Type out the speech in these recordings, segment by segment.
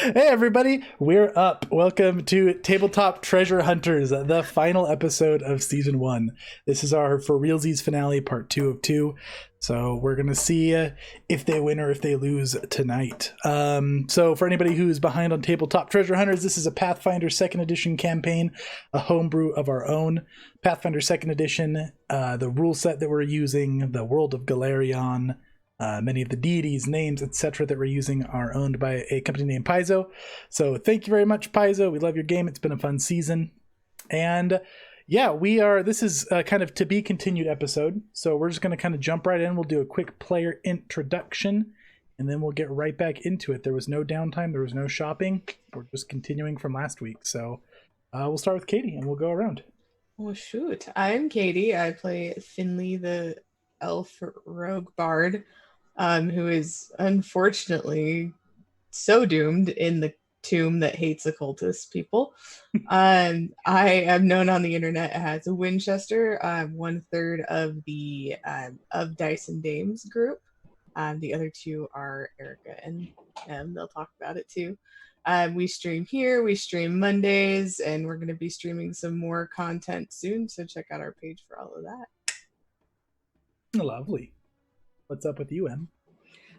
Hey everybody, we're up. Welcome to Tabletop Treasure Hunters, the final episode of season 1. This is our For Realsies finale, part 2 of 2. So we're going to see if they win or if they lose tonight. So for anybody who's behind on Tabletop Treasure Hunters, this is a Pathfinder 2nd Edition campaign, a homebrew of our own. Pathfinder 2nd Edition, the rule set that we're using, the world of Galarion, many of the deities, names, etc. that we're using are owned by a company named Paizo. So thank you very much, Paizo. We love your game. It's been a fun season. And yeah, this is a kind of to be continued episode. So we're just going to kind of jump right in. We'll do a quick player introduction and then we'll get right back into it. There was no downtime. There was no shopping. We're just continuing from last week. So we'll start with Katie and we'll go around. Well, shoot. I'm Katie. I play Finley, the elf rogue bard. Who is unfortunately so doomed in the tomb that hates occultist people. I am known on the internet as a Winchester. I'm 1/3 of the of Dice and Dames group. The other two are Erica and they'll talk about it too. We stream here, we stream Mondays, and we're going to be streaming some more content soon, so check out our page for all of that. Lovely. What's up with you, Em?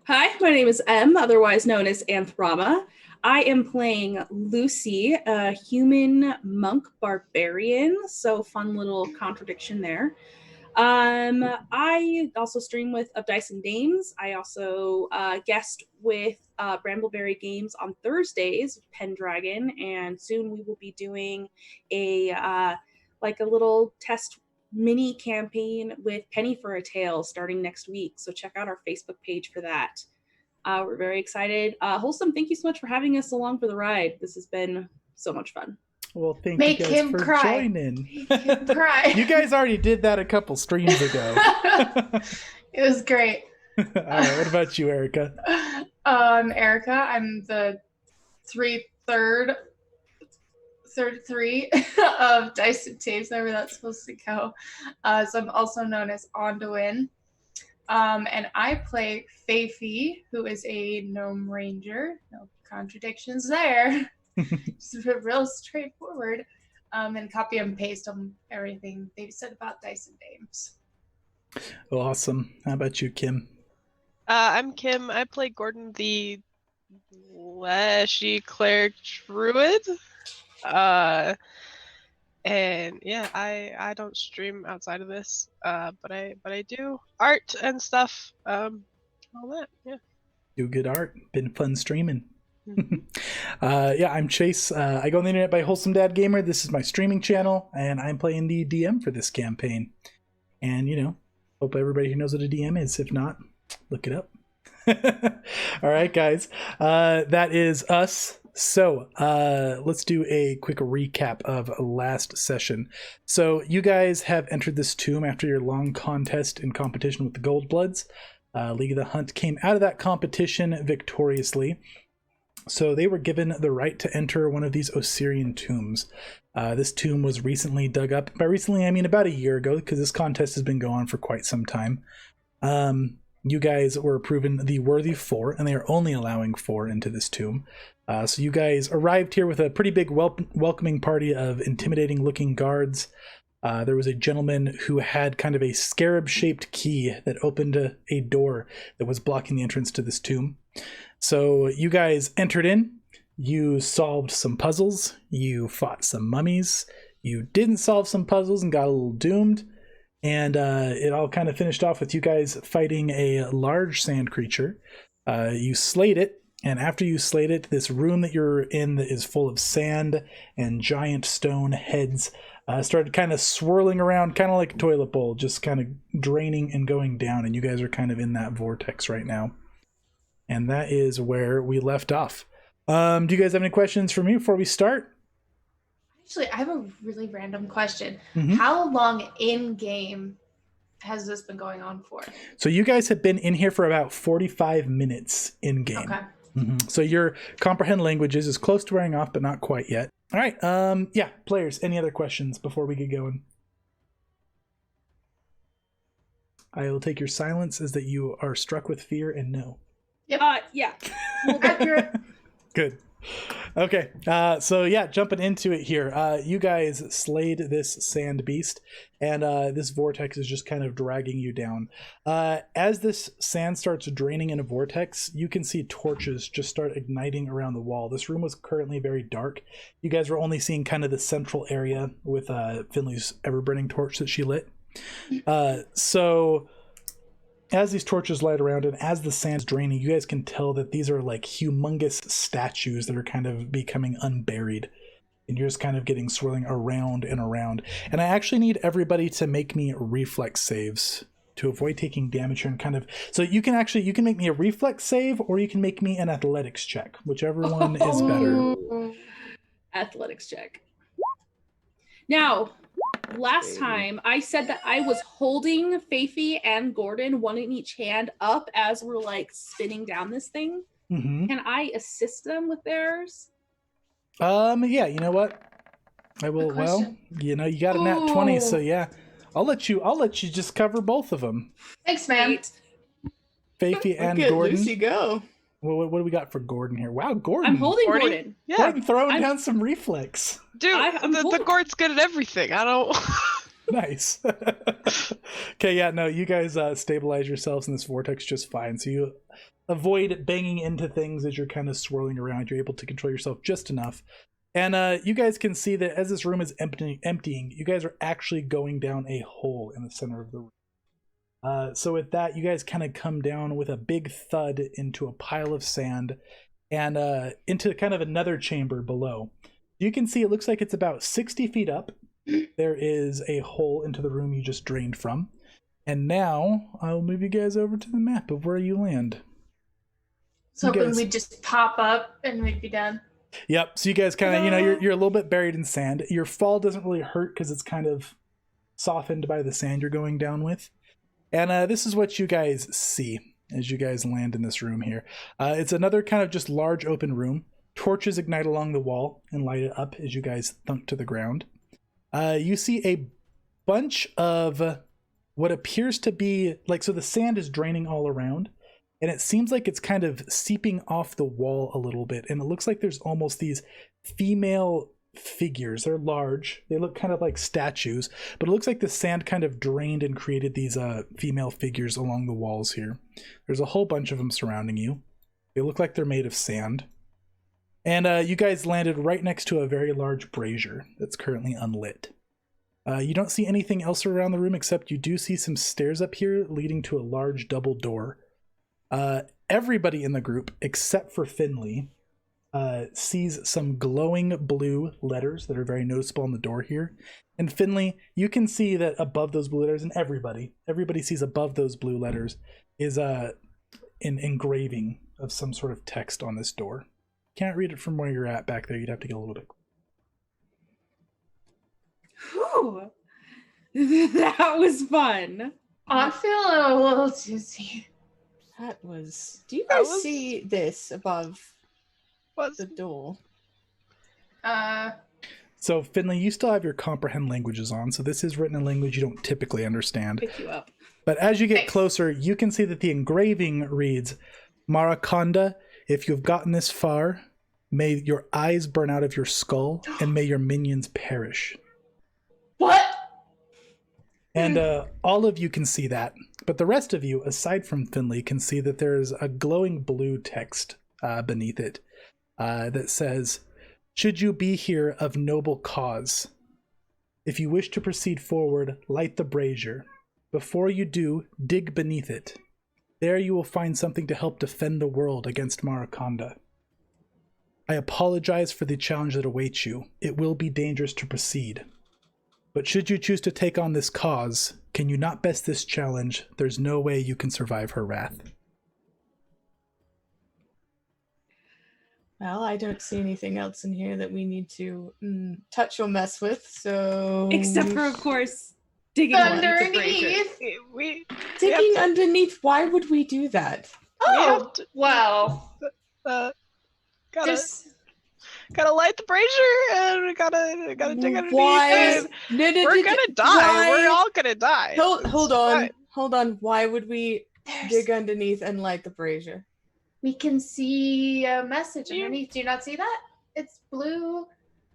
Hi, my name is Em, otherwise known as Anthrama. I am playing Lucy, a human monk barbarian, so fun little contradiction there. I also stream with Of Dice and Dames. I also guest with Brambleberry Games on Thursdays, Pendragon, and soon we will be doing a little test mini campaign with Penny for a Tale starting next week. So check out our Facebook page for that. We're very excited. Wholesome, thank you so much for having us along for the ride. This has been so much fun. Well, thank you guys for joining. Make him cry. You guys already did that a couple streams ago. It was great. All right, what about you, Erica? Erica, I'm the third three of Dice and Tapes, however that's supposed to go. So I'm also known as Onduin. And I play Faithy, who is a gnome ranger. No contradictions there. Just real straightforward. And copy and paste on everything they've said about Dice and Dames. Awesome. How about you, Kim? I'm Kim. I play Gordon, the fleshy cleric druid. And yeah, I don't stream outside of this, but I do art and stuff, all that. Yeah, do good art. Been fun streaming. Yeah, I'm Chase. I go on the internet by Wholesome Dad Gamer. This is my streaming channel, and I'm playing the DM for this campaign. And hope everybody who knows what a DM is. If not, look it up. All right, guys, that is us. So let's do a quick recap of last session. So you guys have entered this tomb after your long contest in competition with the Goldbloods. League of the Hunt came out of that competition victoriously. So they were given the right to enter one of these Osirian tombs. This tomb was recently dug up. By recently, I mean about a year ago, because this contest has been going on for quite some time. You guys were proven the worthy 4, and they are only allowing 4 into this tomb. So you guys arrived here with a pretty big welcoming party of intimidating-looking guards. There was a gentleman who had kind of a scarab-shaped key that opened a door that was blocking the entrance to this tomb. So you guys entered in. You solved some puzzles. You fought some mummies. You didn't solve some puzzles and got a little doomed. And it all kind of finished off with you guys fighting a large sand creature. You slayed it, and after you slayed it, this room that you're in that is full of sand and giant stone heads started kind of swirling around, kind of like a toilet bowl, just kind of draining and going down, and you guys are kind of in that vortex right now. And that is where we left off. Do you guys have any questions for me before we start? Actually, I have a really random question. Mm-hmm. How long in game has this been going on for? So you guys have been in here for about 45 minutes in game. Okay. Mm-hmm. So your comprehend languages is close to wearing off, but not quite yet. All right. Yeah, players, any other questions before we get going? I will take your silence as that you are struck with fear and no. Yep. Yeah. Accurate. Good. Okay, so yeah, jumping into it here. You guys slayed this sand beast, and this vortex is just kind of dragging you down. As this sand starts draining in a vortex, you can see torches just start igniting around the wall. This room was currently very dark. You guys were only seeing kind of the central area with Finley's ever-burning torch that she lit. So as these torches light around and as the sand's draining, you guys can tell that these are like humongous statues that are kind of becoming unburied. And you're just kind of getting swirling around and around. And I actually need everybody to make me reflex saves to avoid taking damage here and kind of... So you can make me a reflex save or you can make me an athletics check. Whichever one is better. Athletics check. Now... Last time I said that I was holding Faithy and Gordon, one in each hand, up as we're like spinning down this thing. Mm-hmm. Can I assist them with theirs? Yeah, you know what? I will. Well, you know, you got a nat 20, so yeah. I'll let you just cover both of them. Thanks, man. Faithy and Look at Gordon. Lucy go. What do we got for Gordon here? Wow, Gordon. I'm holding Gordon. Yeah. Gordon throwing down some reflex. Dude, the Gord's good at everything. I don't... Nice. Okay, yeah, no, you guys stabilize yourselves in this vortex just fine. So you avoid banging into things as you're kind of swirling around. You're able to control yourself just enough. And you guys can see that as this room is emptying, you guys are actually going down a hole in the center of the room. So with that, you guys kind of come down with a big thud into a pile of sand and into kind of another chamber below. You can see it looks like it's about 60 feet up. There is a hole into the room you just drained from. And now I'll move you guys over to the map of where you land. So hoping we'd just pop up and we'd be done. Yep. So you guys kind of, you know, you're a little bit buried in sand. Your fall doesn't really hurt because it's kind of softened by the sand you're going down with. And this is what you guys see as you guys land in this room here. It's another kind of just large open room. Torches ignite along the wall and light it up as you guys thunk to the ground. You see a bunch of what appears to be like, so the sand is draining all around and it seems like it's kind of seeping off the wall a little bit. And it looks like there's almost these female figures. They're large. They look kind of like statues, but it looks like the sand kind of drained and created these female figures along the walls here. There's a whole bunch of them surrounding you. They look like they're made of sand. And you guys landed right next to a very large brazier that's currently unlit. You don't see anything else around the room except you do see some stairs up here leading to a large double door. Everybody in the group, except for Finley, sees some glowing blue letters that are very noticeable on the door here. And Finley, you can see that above those blue letters, and everybody sees above those blue letters, is an engraving of some sort of text on this door. Can't read it from where you're at back there. You'd have to get a little bit. Whew. That was fun. I'm feeling a little dizzy. That was... Do you guys see this above What's the door? So, Finley, you still have your comprehend languages on, so this is written in language you don't typically understand. Pick you up. But as you get closer, you can see that the engraving reads, Maraconda, if you've gotten this far, may your eyes burn out of your skull, and may your minions perish. What? And all of you can see that. But the rest of you, aside from Finley, can see that there's a glowing blue text beneath it that says, should you be here of noble cause, if you wish to proceed forward, light the brazier. Before you do, dig beneath it. There you will find something to help defend the world against Maraconda. I apologize for the challenge that awaits you. It will be dangerous to proceed. But should you choose to take on this cause, can you not best this challenge? There's no way you can survive her wrath. Well, I don't see anything else in here that we need to touch or mess with, so... Except for, of course, digging underneath. Digging underneath, why would we do that? Oh, well. Gotta light the brazier, and we gotta dig underneath. Why? We're gonna die. We're all gonna die. Hold on. Why would we dig underneath and light the brazier? we can see a message underneath. Do you not see that? It's blue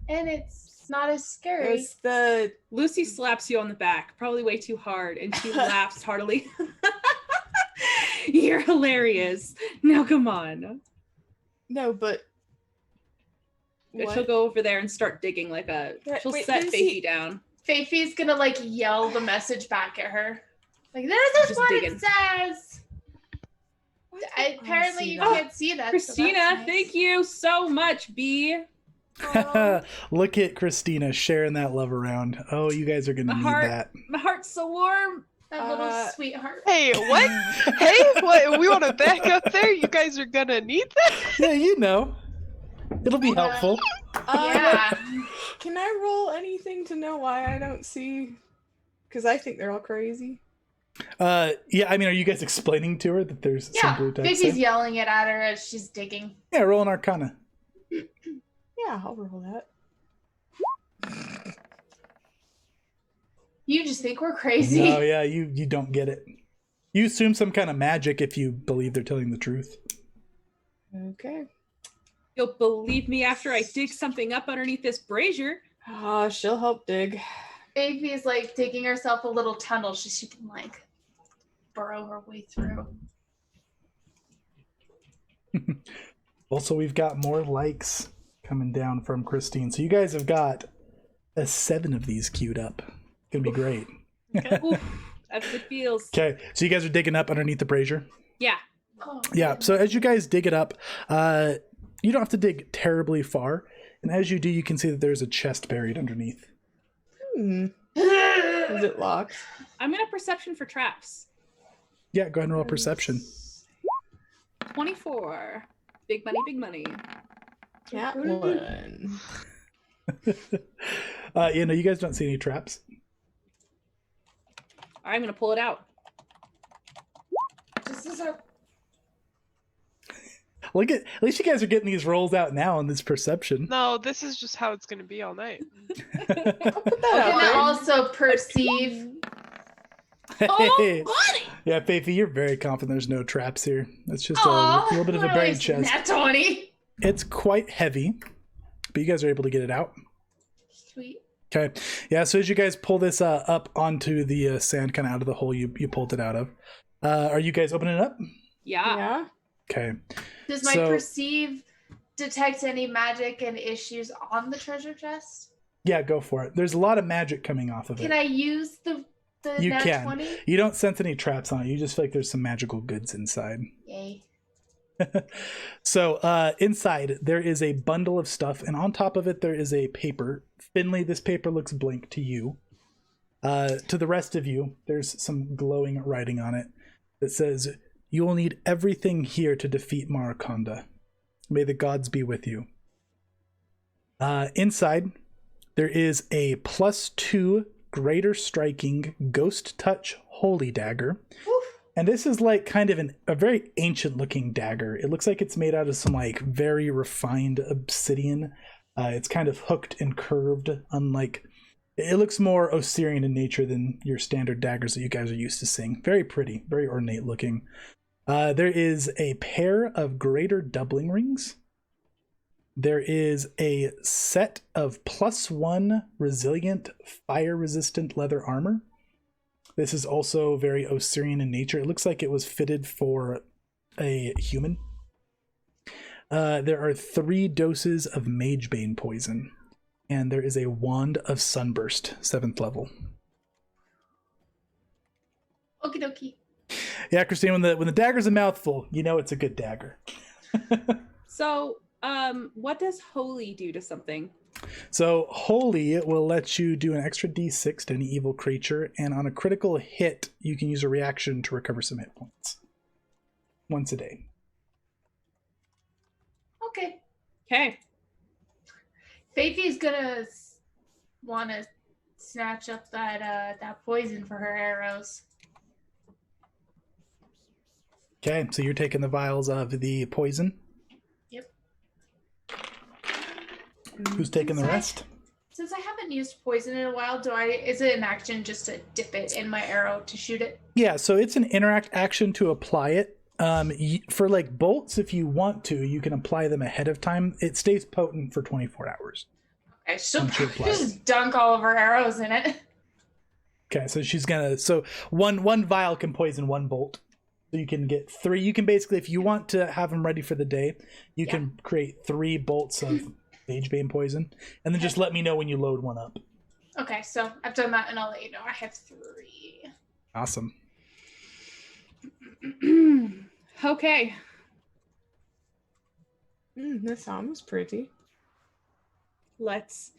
and it's not as scary. It's the Lucy slaps you on the back, probably way too hard, and she laughs heartily. You're hilarious. Now come on. no, but She'll go over there and start digging like a. She'll Wait, set Lucy- Faithy down. Faithy's gonna like yell the message back at her. Like, this is Just what digging. it says. Apparently see you that. can't see that. so Christina, that's nice. thank you so much, B. Aw. Look at Christina sharing that love around. Oh, you guys are gonna My need heart. that. My heart's so warm. That little sweetheart. Hey, what? Hey, what? We want to back up there? You guys are gonna need that? Yeah, you know. It'll be helpful. Yeah. Can I roll anything to know why I don't see? Because I think they're all crazy. Yeah, I mean, are you guys explaining to her that there's some Yeah. blue text? Faithy's there? yelling it at her as she's digging. Yeah, roll an Arcana. Yeah, I'll roll that. You just think we're crazy. No, yeah, you don't get it. You assume some kind of magic if you believe they're telling the truth. Okay. You'll believe me after I dig something up underneath this brazier. She'll help dig. Faithy's like digging herself a little tunnel she can like burrow her way through. Also, we've got more likes coming down from Christine. So you guys have got 7 of these queued up. Gonna be great. Oof, that's good feels. Okay, so you guys are digging up underneath the brazier? Yeah. Oh, Yeah, so as you guys dig it up, you don't have to dig terribly far. And as you do, you can see that there's a chest buried underneath. Is it locked? I'm gonna perception for traps. Yeah, go ahead and roll perception. 24. Big money, big money. Cat one. You know, you guys don't see any traps. I'm gonna pull it out. This is a At least you guys are getting these rolls out now on this perception. No, this is just how it's gonna be all night. Put that can out I there. also perceive. Hey. buddy! Yeah, Faithy, you're very confident there's no traps here. It's just Aw, a little bit of a at buried least chest. Nat 20. It's quite heavy, but you guys are able to get it out. Sweet. Okay. Yeah, so as you guys pull this up onto the sand kind of out of the hole you pulled it out of, are you guys opening it up? Yeah. Yeah. Okay. Does my So- perceive detect any magic and issues on the treasure chest? Yeah, go for it. There's a lot of magic coming off of it. Can I use the You nat can. 20? You don't sense any traps on it. You just feel like there's some magical goods inside. Yay. So inside there is a bundle of stuff, and on top of it there is a paper. Finley, this paper looks blank to you. To the rest of you, there's some glowing writing on it that says, "You will need everything here to defeat Maraconda. May the gods be with you." Inside, there is a +2 greater striking ghost touch holy dagger. Woof. And this is like kind of a very ancient looking dagger. It looks like it's made out of some like very refined obsidian. It's kind of hooked and curved, unlike it looks more Osirian in nature than your standard daggers that you guys are used to seeing. Very pretty, very ornate looking. There is a pair of greater doubling rings. There is a set of +1 resilient fire resistant leather armor. This is also very Osirian in nature. It looks like it was fitted for a human. There are 3 doses of Magebane poison, and there is a wand of Sunburst, 7th level. Okie dokie. Yeah, Christine, when the dagger's a mouthful, you know it's a good dagger. So, what does holy do to something? So Holy will let you do an extra d6 to any evil creature, and on a critical hit, you can use a reaction to recover some hit points. Once a day. Okay. Okay. Faithy's gonna want to snatch up that poison for her arrows. Okay, so you're taking the vials of the poison. Yep. Who's taking the rest? Since I haven't used poison in a while, is it an action just to dip it in my arrow to shoot it? Yeah, so it's an interact action to apply it. For like bolts, if you want to, you can apply them ahead of time. It stays potent for 24 hours. Okay, she'll Once you apply it. just dunk all of her arrows in it. Okay, so she's gonna. So one vial can poison one bolt. So you can get 3. You can basically, if you want to have them ready for the day, you can create 3 bolts of Sagebane poison, and then just let me know when you load one up. Okay, so I've done that, and I'll let you know. I have 3. Awesome. Okay. This sounds pretty. Let's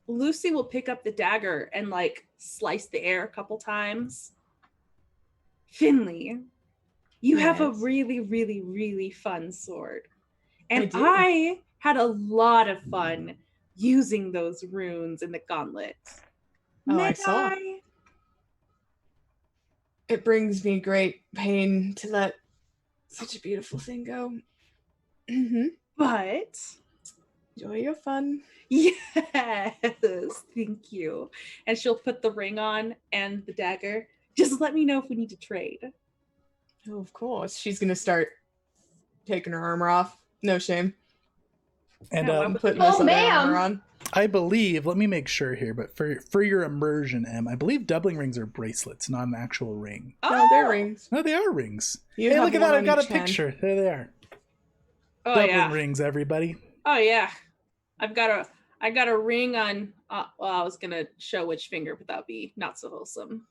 Lucy will pick up the dagger and like slice the air a couple times. Finley, you have a Yes. really, really, really fun sword. And do. I had a lot of fun using those runes in the gauntlet. Oh, May I saw. It brings me great pain to let such a beautiful thing go. But Enjoy your fun. yes, thank you. And she'll put the ring on and the dagger. Just let me know if we need to trade. Oh, of course. She's going to start taking her armor off. No shame. And Yeah, why I'm would- putting Oh, this other ma'am. armor on. I believe, let me make sure here, but for your immersion, Em, I believe doubling rings are bracelets, not an actual ring. No, they're rings. No, they are rings. You Hey, have look at one that! I've on got a each hand. picture. There they are. Oh Doubling yeah. rings, everybody. Oh yeah. I got a ring on well, I was gonna show which finger, but that'd be not so wholesome.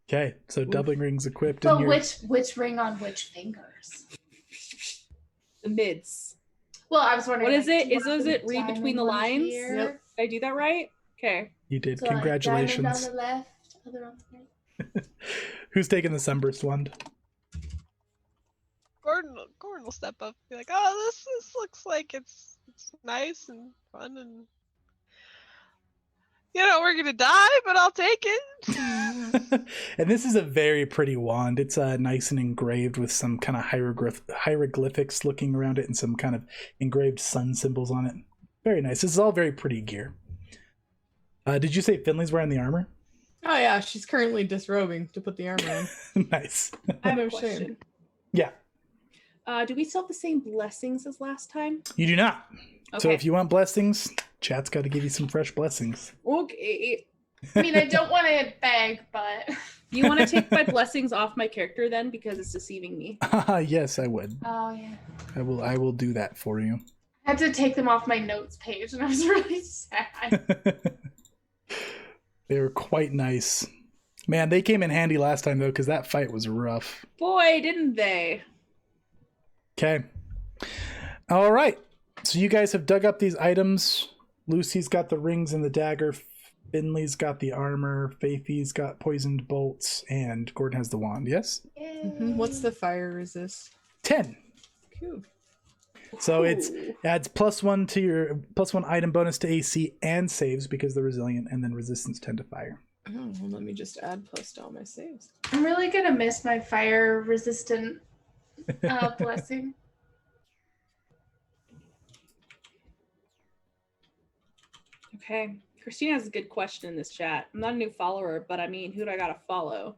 Okay, so doubling rings equipped. So in your... which ring on which fingers? The mids. Well, I was wondering. What is like, it? do you Is want those the it read between the diamond one lines? here? Yep. Did I do that right? Okay. You did. So, like, Congratulations. diamond on the left, other on the right. Who's taking the Sunburst wand? Gordon will step up and be like, "Oh, this looks like it's nice and fun, and we're gonna die, but I'll take it." And this is a very pretty wand. It's nice and engraved with some kind of hieroglyphics looking around it and some kind of engraved sun symbols on it. Very nice. This is all very pretty gear. Did you say Finley's wearing the armor? Oh, yeah. She's currently disrobing to put the armor on. Nice. I have No a shame. question. Yeah, Do we still have the same blessings as last time? you do not. So Okay. if you want blessings, chat's got to give you some fresh blessings. Okay. I mean, I don't want to beg, but You want to take my blessings off my character then because it's deceiving me. Yes, I would. oh yeah, I will do that for you. I had to take them off my notes page, and I was really sad. They were quite nice. Man, they came in handy last time though, because that fight was rough. Boy, didn't they? Okay. All right. So you guys have dug up these items. Lucy's got the rings and the dagger. Finley's got the armor. Faithy's got poisoned bolts. And Gordon has the wand, yes? What's the fire resist? 10. Cool. So it Ooh. adds +1 to your +1 item bonus to AC and saves because they're resilient, and then resistance 10 to fire. Oh, well, let me just add plus to all my saves. I'm really gonna miss my fire resistant blessing. Okay. Christina has a good question in this chat. I'm not a new follower, but I mean, who do I gotta follow?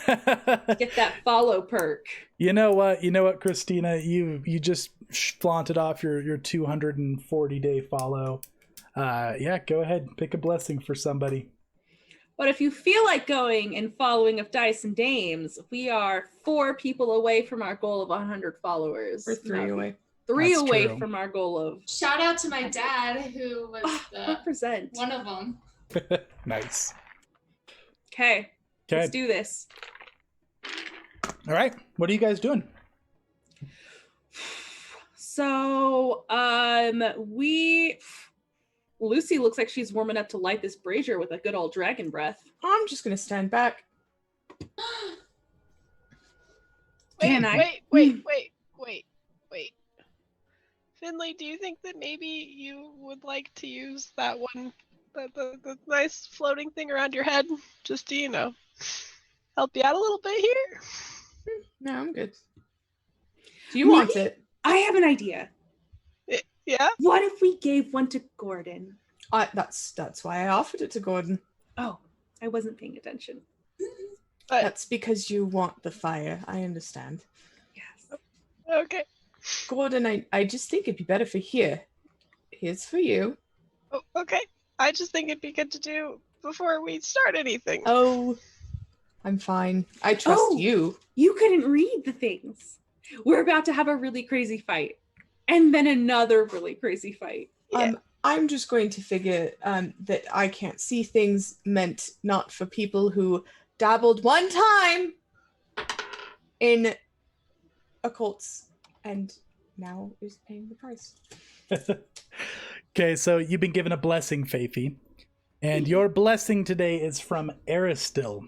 Get that follow perk. You know what, Christina? You just flaunted off your 240-day follow. Yeah, go ahead and pick a blessing for somebody. But if you feel like going and following of Dice and Dames, we are 4 people away from our goal of 100 followers. We're 3 No, away. 3 That's away true. from our goal of Shout out to my dad, who was the 100%. one of them. Nice. Okay, Okay. let's do this. All right. What are you guys doing? So, Lucy looks like she's warming up to light this brazier with a good old dragon breath. I'm just going to stand back. Can I? Wait. Finley, do you think that maybe you would like to use that one, the nice floating thing around your head, just to, help you out a little bit here? No, I'm good. Do you want Maybe- it? I have an idea. Yeah? What if we gave one to Gordon? That's why I offered it to Gordon. Oh, I wasn't paying attention. But That's because you want the fire. I understand. Yes. okay. Gordon, I just think it'd be better for here. Here's for you. Oh, okay. I just think it'd be good to do before we start anything. Oh, I'm fine. I trust Oh. you. You couldn't read the things. We're about to have a really crazy fight. And then another really crazy fight. Yeah. I'm just going to figure that I can't see things meant not for people who dabbled one time in occults and now is paying the price. Okay, so you've been given a blessing, Faithy. And your blessing today is from Aristil.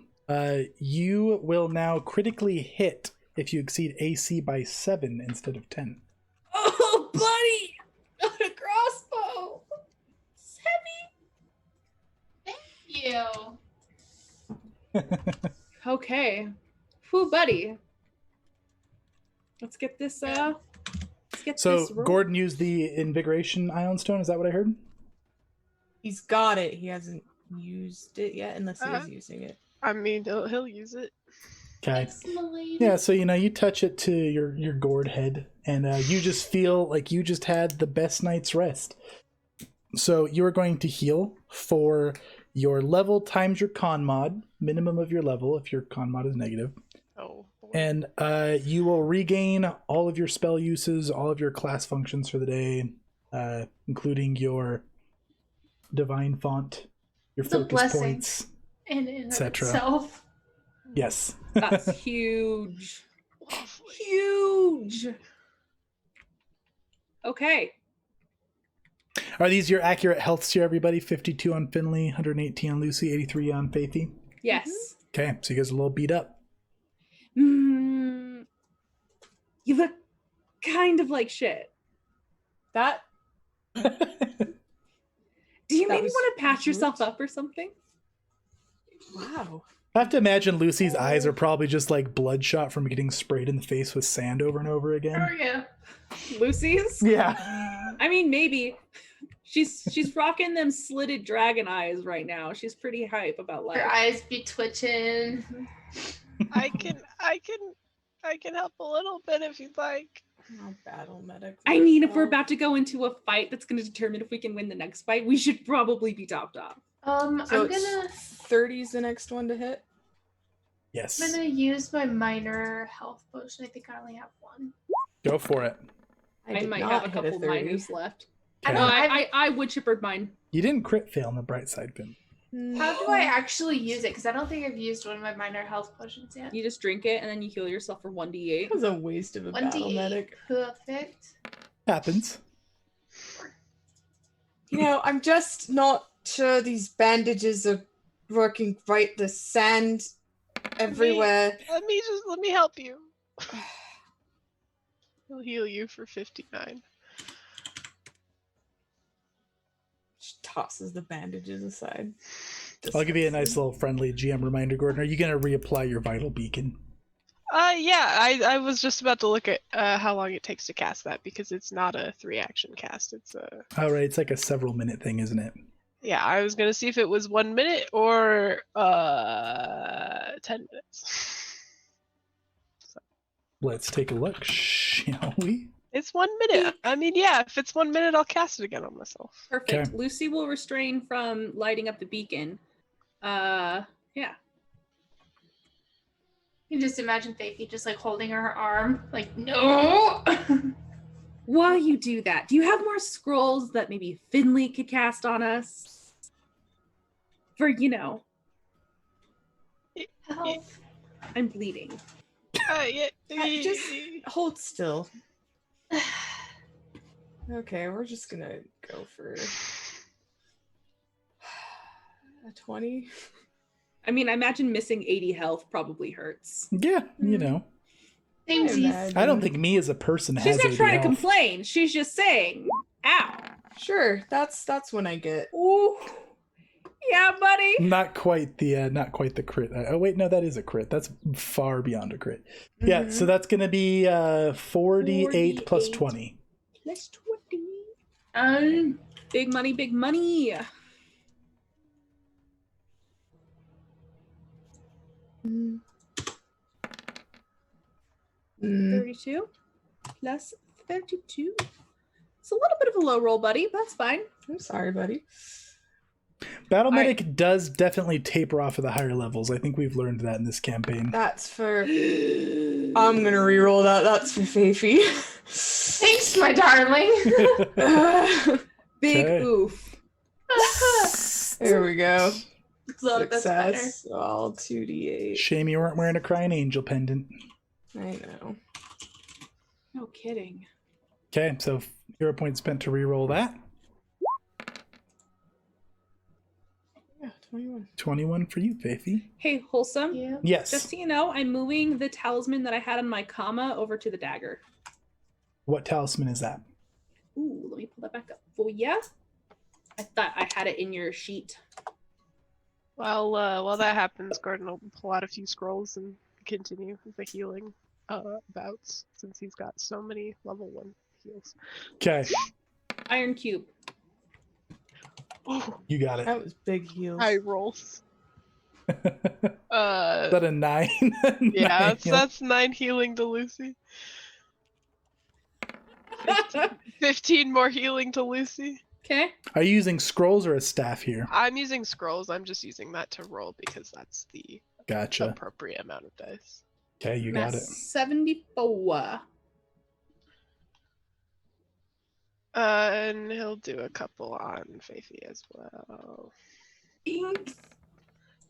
You will now critically hit if you exceed AC by 7 instead of 10. Oh, buddy! Not a crossbow! It's heavy! Thank you. Okay. Whew, buddy. Let's get this, So this roll. Gordon used the Invigoration Ion Stone, is that what I heard? He's got it. He hasn't used it yet unless he is Uh-huh. using it. I mean, he'll use it. Okay. Thanks, milady. Yeah, so you touch it to your gourd head, and you just feel like you just had the best night's rest. So you are going to heal for your level times your con mod, minimum of your level if your con mod is negative. Oh, boy. And you will regain all of your spell uses, all of your class functions for the day, including your divine font, your It's a focus blessing. points, In and of etc. itself. Yes. That's huge. Huge! Okay. Are these your accurate healths here, everybody? 52 on Finley, 118 on Lucy, 83 on Faithy. Yes. Okay, so you guys are a little beat up. You look kind of like shit. That Do you That maybe was want to patch rude. yourself up or something? wow. I have to imagine Lucy's eyes are probably just like bloodshot from getting sprayed in the face with sand over and over Oh again. yeah. Lucy's? Yeah. I mean, maybe. She's rocking them slitted dragon eyes right now. She's pretty hype about life. Her eyes be twitching. I can help a little bit if you'd like. Oh, battle medic. I mean, if we're Oh. about to go into a fight that's going to determine if we can win the next fight, we should probably be topped up. So I'm it's gonna 30's the next one to hit. Yes. I'm gonna use my minor health potion. I think I only have one. Go for it. I did might not have a hit couple 30. minors left. I Okay. don't- I wood chippered mine. You didn't crit fail on the bright side, Finn. How do I actually use it? Because I don't think I've used one of my minor health potions yet. You just drink it and then you heal yourself for 1d8. That was a waste of a battle 1d8. medic. Perfect. Happens. You know, I'm just not sure these bandages are working right. The sand everywhere. Let me help you. He'll heal you for 59. She tosses the bandages aside. I'll give you a nice little friendly GM reminder, Gordon. Are you going to reapply your vital beacon? Yeah, I was just about to look at how long it takes to cast that because it's not a 3-action cast. It's a All right, it's like a several minute thing, isn't it? yeah. I was gonna see if it was 1 minute or 10 minutes. Let's take a look, shall we? It's 1 minute. I mean, yeah. If it's 1 minute, I'll cast it again on myself. Perfect. Okay. Lucy will restrain from lighting up the beacon. Yeah. You can just imagine Faithy just like holding her arm, like, no! While you do that, do you have more scrolls that maybe Finley could cast on us? For, Help. I'm bleeding. Yeah. Just hold still. Okay, we're just gonna go for a 20. I mean, I imagine missing 80 health probably hurts. Yeah, you know. Samesies. I don't think me as a person She's has not 80 trying to health. complain. She's just saying, ow. Sure, that's when I get. Ooh. Yeah, buddy. Not quite the crit. Oh wait, no, that is a crit. That's far beyond a crit. Yeah, so that's gonna be 4d8 plus 20. Plus 20. Big money, big money. 32 plus 32. It's a little bit of a low roll, buddy. That's fine. I'm sorry, buddy. Battle All Medic right. does definitely taper off at the higher levels. I think we've learned that in this campaign. That's for. I'm gonna reroll that. That's for Fafi. Thanks, my darling. Big Okay. oof. There we go. Look, that's better. Success. All 2d8. Shame you weren't wearing a Crying Angel pendant. I know. No kidding. Okay, so 0 points spent to reroll that. Yeah, 21. 21 for you, Faithy. Hey, Wholesome. Yeah. Yes. Just so you know, I'm moving the talisman that I had on my comma over to the dagger. What talisman is that? Ooh, let me pull that back up for ya. I thought I had it in your sheet. While that happens, Gordon will pull out a few scrolls and continue the healing bouts, since he's got so many level 1 heals. Okay, Iron cube. Oh, you got it. That was big heals. high rolls. Is that a 9? Yeah, 9. that's 9 healing to Lucy. 15 more healing to Lucy. Okay. Are you using scrolls or a staff here? I'm using scrolls. I'm just using that to roll because that's the Gotcha. appropriate amount of dice. Okay, you got it. 74. And he'll do a couple on Faithy as well. Thanks.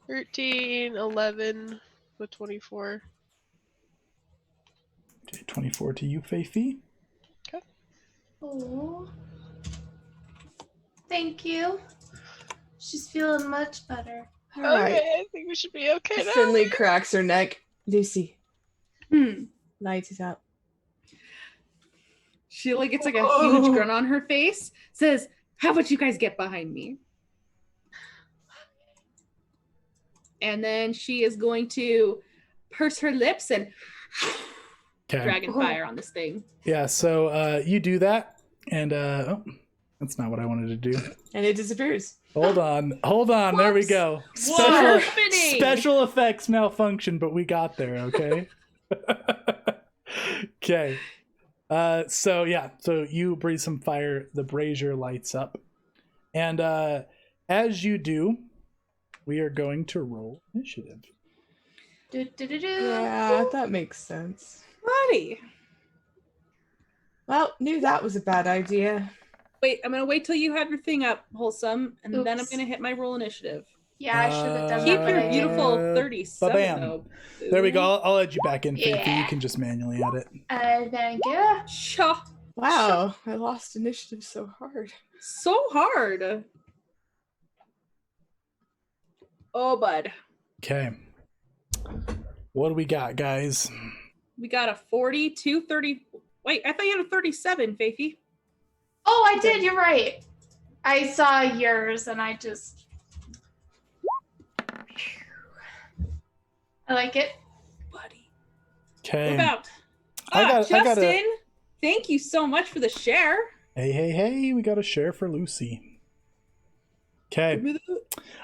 13, 11, with 24. Okay, 24 to you, Faithy. Oh. Thank you. She's feeling much better. All right. Okay, I think we should be okay now. Finley cracks her neck. Lucy, Hmm. lights it up. She like gets like a huge grin on her face. Says, "How about you guys get behind me?" And then she is going to purse her lips and Okay. dragon fire on this thing. Yeah, so you do that, and oh, that's not what I wanted to do. And it disappears. Hold on, there we Whoops. go. What's happening? Special effects malfunction, but we got there, okay? Okay. So you breathe some fire, the brazier lights up. And as you do, we are going to roll initiative. Yeah, that makes sense. Buddy. Well, knew that was a bad idea. Wait, I'm gonna wait till you have your thing up, Wholesome, and then I'm Oops. gonna hit my roll initiative. Yeah, I should have done Keep that. your but I beautiful didn't. 37 ba-bam. though. There we go. I'll add you back in, Faithy. Yeah. You can just manually add it. Thank you. Cha. Wow, I lost initiative so hard. So hard. Oh, bud. Okay. What do we got, guys? We got a 42, 30. Wait, I thought you had a 37, Faithy. Oh, I did. You're right. I saw yours and I just. I like it. Buddy. Okay. What about? I got Justin, thank you so much for the share. Hey, we got a share for Lucy. Okay.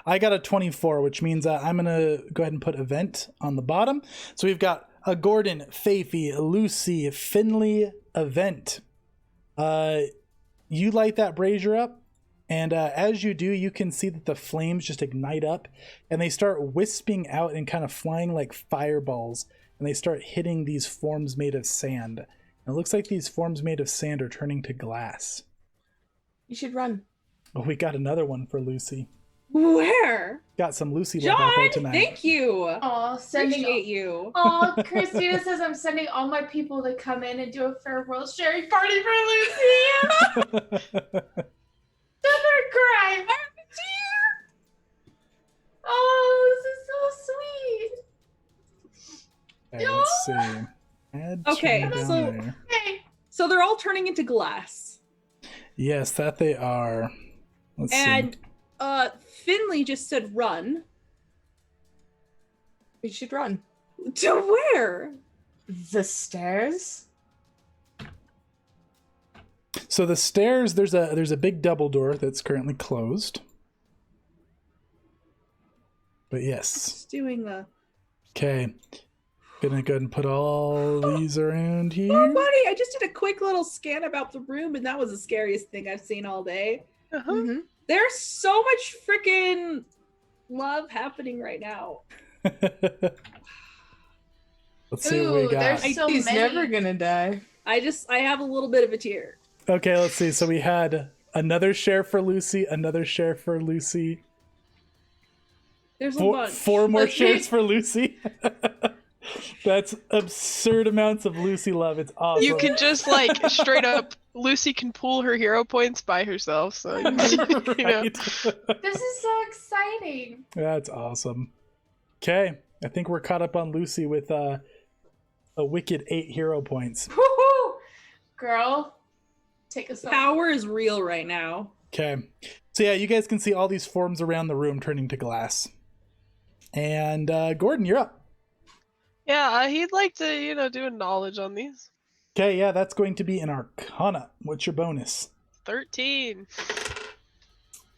I got a 24, which means I'm going to go ahead and put event on the bottom. So we've got a Gordon, Faithy, Lucy, Finley event. You light that brazier up, and as you do, you can see that the flames just ignite up, and they start wisping out and kind of flying like fireballs, and they start hitting these forms made of sand. And it looks like these forms made of sand are turning to glass. You should run. Oh, we got another one for Lucy. Where? Got some Lucy love out there John, tonight. thank you. Oh, sending. Appreciate you. Oh, Christina says I'm sending all my people to come in and do a farewell sharing party for Lucy. Never cry. Oh, this is so sweet. Okay, let's see. Add Okay, two down so- there. Hey. So they're all turning into glass. Yes, that they are. Let's And see. Finley just said run. We should run. To where? The stairs? So the stairs, there's a big double door that's currently closed. But yes. Just doing the Okay. Gonna go ahead and put all these around here. Oh, buddy, I just did a quick little scan about the room, and that was the scariest thing I've seen all day. Uh-huh. Mhm. There's so much freaking love happening right now. Let's see what we Ooh, got. there's so He's many. never gonna die. I have a little bit of a tear. Okay, let's see. So we had another share for Lucy, another share for Lucy, There's a bunch. four more Let's see. shares for Lucy. That's absurd amounts of Lucy love. It's awesome. You can just like straight up. Lucy can pool her hero points by herself, so you know. Right? This is so exciting. That's awesome. Okay, I think we're caught up on Lucy with a wicked 8 hero points. Woohoo! Girl, take us home. Power is real right now. Okay, so yeah, you guys can see all these forms around the room turning to glass. And Gordon, you're up. Yeah, he'd like to, do a knowledge on these. Okay, yeah, that's going to be an Arcana. What's your bonus? 13.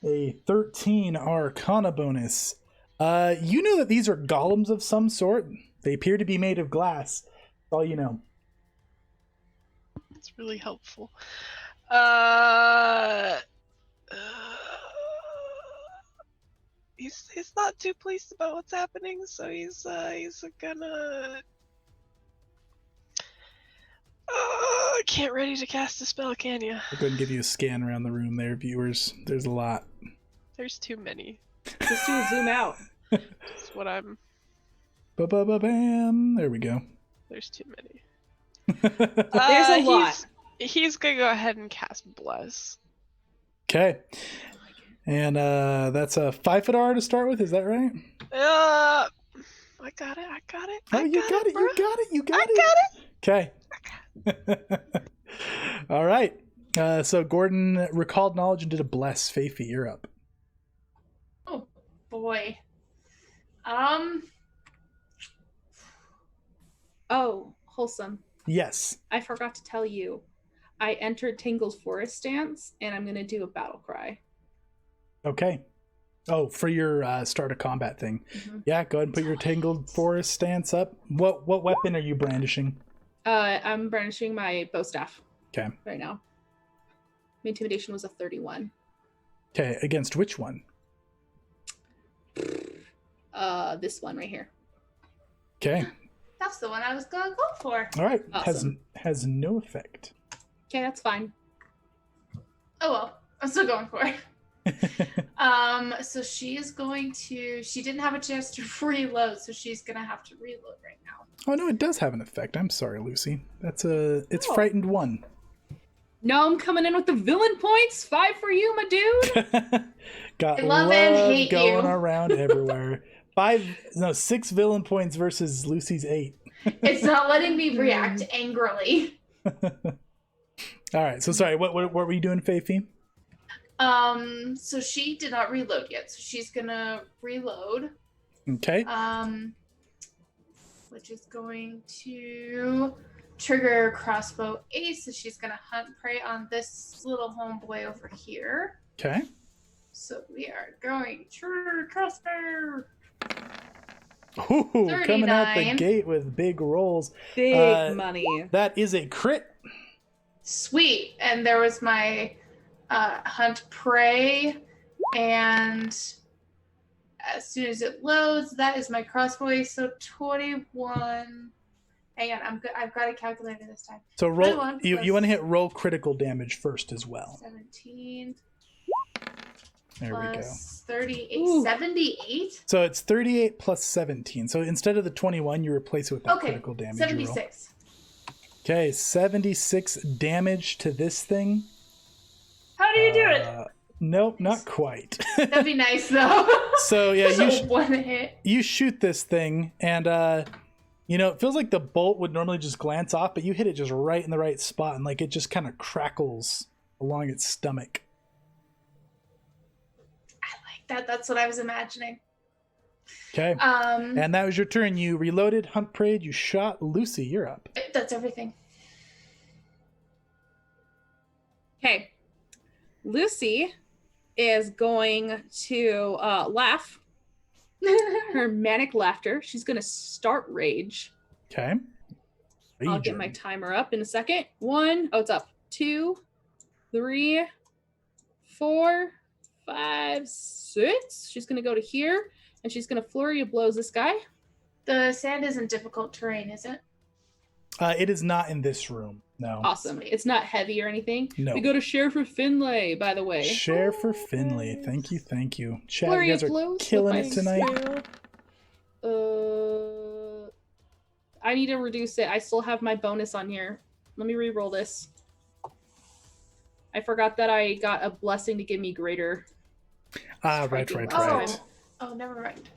A 13 Arcana bonus. You know that these are golems of some sort. They appear to be made of glass. That's all you know. It's really helpful. He's not too pleased about what's happening, so he's gonna. Can't ready to cast a spell, can you? I'll go ahead and give you a scan around the room there, viewers. There's a lot. There's too many. Just do a zoom out. That's what I'm. Ba-ba-ba-bam. There we go. There's too many. There's a lot. He's gonna go ahead and cast Bless. Okay. And that's a 5-foot R to start with, is that right? I got it. Oh, you got it, bro. you got it, you got I it. got it. Okay. All right. So Gordon recalled knowledge and did a bless. Faithy, you're up. Oh boy. Oh, wholesome. Yes. I forgot to tell you. I entered Tingle's Forest Stance, and I'm gonna do a battle cry. Okay. Oh, for your start of combat thing. Mhm. Yeah, go ahead and put your Tangled Forest stance up. What weapon are you brandishing? I'm brandishing my bow staff. Okay. Right now. My intimidation was a 31. Okay, against which one? This one right here. Okay. That's the one I was gonna go for. All right. Awesome. Has no effect. Okay, that's fine. Oh well, I'm still going for it. So she didn't have a chance to reload, so she's gonna have to reload right now. Oh no, it does have an effect. I'm sorry, Lucy. It's Oh. frightened 1. No, I'm coming in with the villain points. 5 for you, my dude. Got I love and hate going you. around everywhere. 6 villain points versus Lucy's 8. It's not letting me react angrily. All right. So sorry. What were you doing, Faithy? So she did not reload yet, so she's gonna reload. Okay. Which is going to trigger crossbow ace, so she's gonna hunt prey on this little homeboy over here. Okay. So we are going to crossbow. Ooh, coming out the 39. gate with big rolls. Big money. That is a crit. Sweet. And there was my hunt prey, and as soon as it loads, that is my crossbow ace. So 21. Hang on, I've got a calculator this time. So roll. 21 You plus- want to hit roll critical damage first as well. 17 There we go. plus 38. Ooh. 78? So it's 38 plus 17. So instead of the 21, you replace it with that Okay, critical damage. you roll. 76. Okay, 76 damage to this thing. How do you do it? Nope, not quite. That'd be nice, though. So yeah, Just one hit. you shoot this thing, and it feels like the bolt would normally just glance off, but you hit it just right in the right spot, and like it just kind of crackles along its stomach. I like that. That's what I was imagining. Okay, Um, and that was your turn. You reloaded, hunt prayed, you shot. Lucy, you're up. that's everything. Okay. Lucy is going to laugh. Her manic laughter. She's going to start rage. Okay. I'll get my timer up in a second. 1, oh, it's up. 2, 3, 4, 5, 6. She's gonna go to here, and she's gonna flurry of blows this guy. The sand isn't difficult terrain, is it? It is not in this room. No. Awesome. It's not heavy or anything. No. We go to share for Finlay, by the way. Share for Finlay. Thank you, thank you. Chat, Flurry you guys of are blows killing with it my tonight. spell. I need to reduce it. I still have my bonus on here. Let me re-roll this. I forgot that I got a blessing to give me greater. Ah, right. Oh, never mind.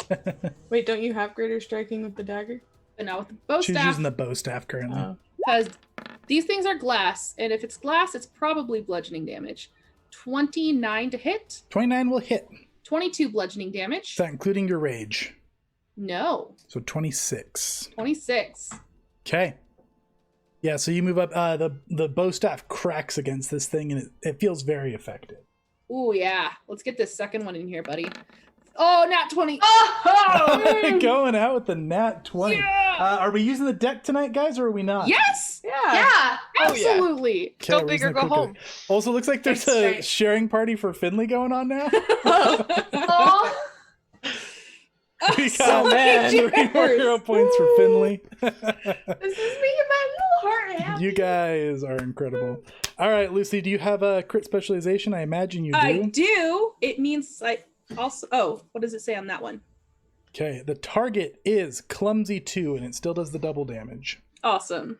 Wait, don't you have greater striking with the dagger? But now with the bow She's staff. using the bow staff currently. Oh. Because these things are glass, and if it's glass, it's probably bludgeoning damage. 29 to hit. 29 will hit. 22 bludgeoning damage. Is that including your rage? No. So 26. 26. Okay. Yeah, so you move up. The bow staff cracks against this thing, and it feels very effective. Ooh, yeah. Let's get this second one in here, buddy. Oh, nat 20. Oh! Going out with the nat 20. Yeah! Are we using the deck tonight, guys, or are we not? Yes! Yeah. Yeah. Absolutely. Okay, Go we're big using or the go quick home. deck. Also, looks like there's That's a right. sharing party for Finley going on now. Oh, We So got many 3 more heroes. hero points for Finley. this is making my little heart happy. You guys are incredible. All right, Lucy, do you have a crit specialization? I imagine you do. I do. It means I also. Oh, what does it say on that one? Okay, the target is clumsy 2, and it still does the double damage. Awesome.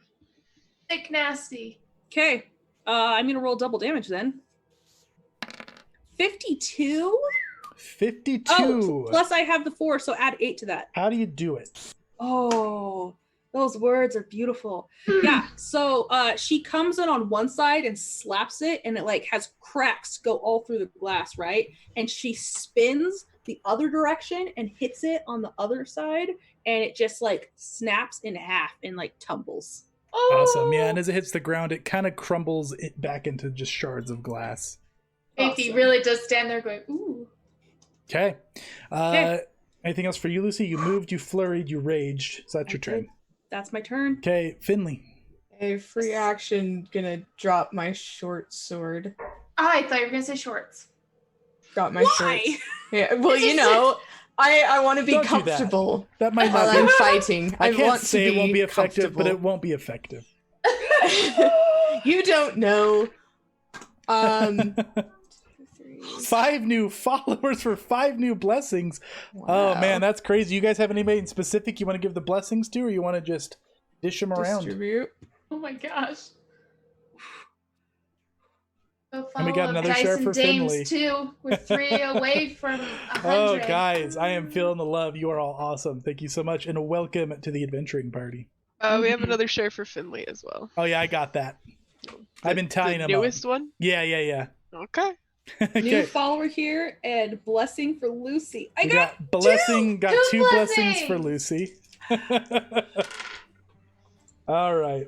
Thick nasty. Okay. I'm going to roll double damage then. 52? 52. Oh, plus I have the 4, so add 8 to that. How do you do it? Oh, those words are beautiful. Yeah, so she comes in on one side and slaps it, and it like has cracks go all through the glass, right? And she spins the other direction and hits it on the other side, and it just like snaps in half and like tumbles. Awesome. Yeah, and as it hits the ground, it kind of crumbles it back into just shards of glass. Safety Awesome. really does stand there going, ooh. Okay. Okay. Anything else for you, Lucy? You moved, you flurried, you raged. So that's your turn. did. That's my turn. Okay, Finley. A free action, gonna drop my short sword. Oh, I thought you were going to say shorts. Drop my Why? shorts. Yeah, well, you know, I want to be Don't do that. comfortable That might while not I'm be. fighting. I can't want say to it won't be effective, but it comfortable. won't be effective. You don't know. 5 new followers for 5 new blessings. Oh Wow. man, that's crazy. You guys have anybody in specific you want to give the blessings to, or you want to just dish them around? Distribute. Oh my gosh. Go And we got follow another share for Dames Finley. too. We're 3 away from 100. Oh guys, I am feeling the love. You are all awesome. Thank you so much, and welcome to the adventuring party. We have another share for Finley as well. Oh yeah, I got that. I've been tying The them up. newest one? Yeah. Okay. New Okay. follower here and blessing for Lucy. I We got blessing. Got Two 2 blessings for blessings! Lucy. All right,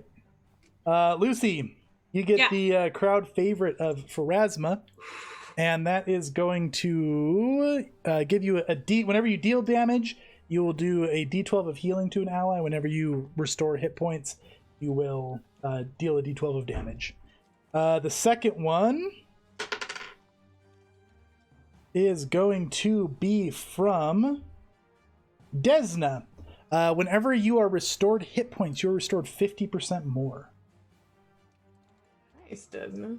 Lucy, you get Yeah. the crowd favorite of Pharasma, and that is going to give you a D. Whenever you deal damage, you will do a D12 of healing to an ally. Whenever you restore hit points, you will deal a D12 of damage. The second one is going to be from Desna. Whenever you are restored hit points, you're restored 50% more. Nice, doesn't it?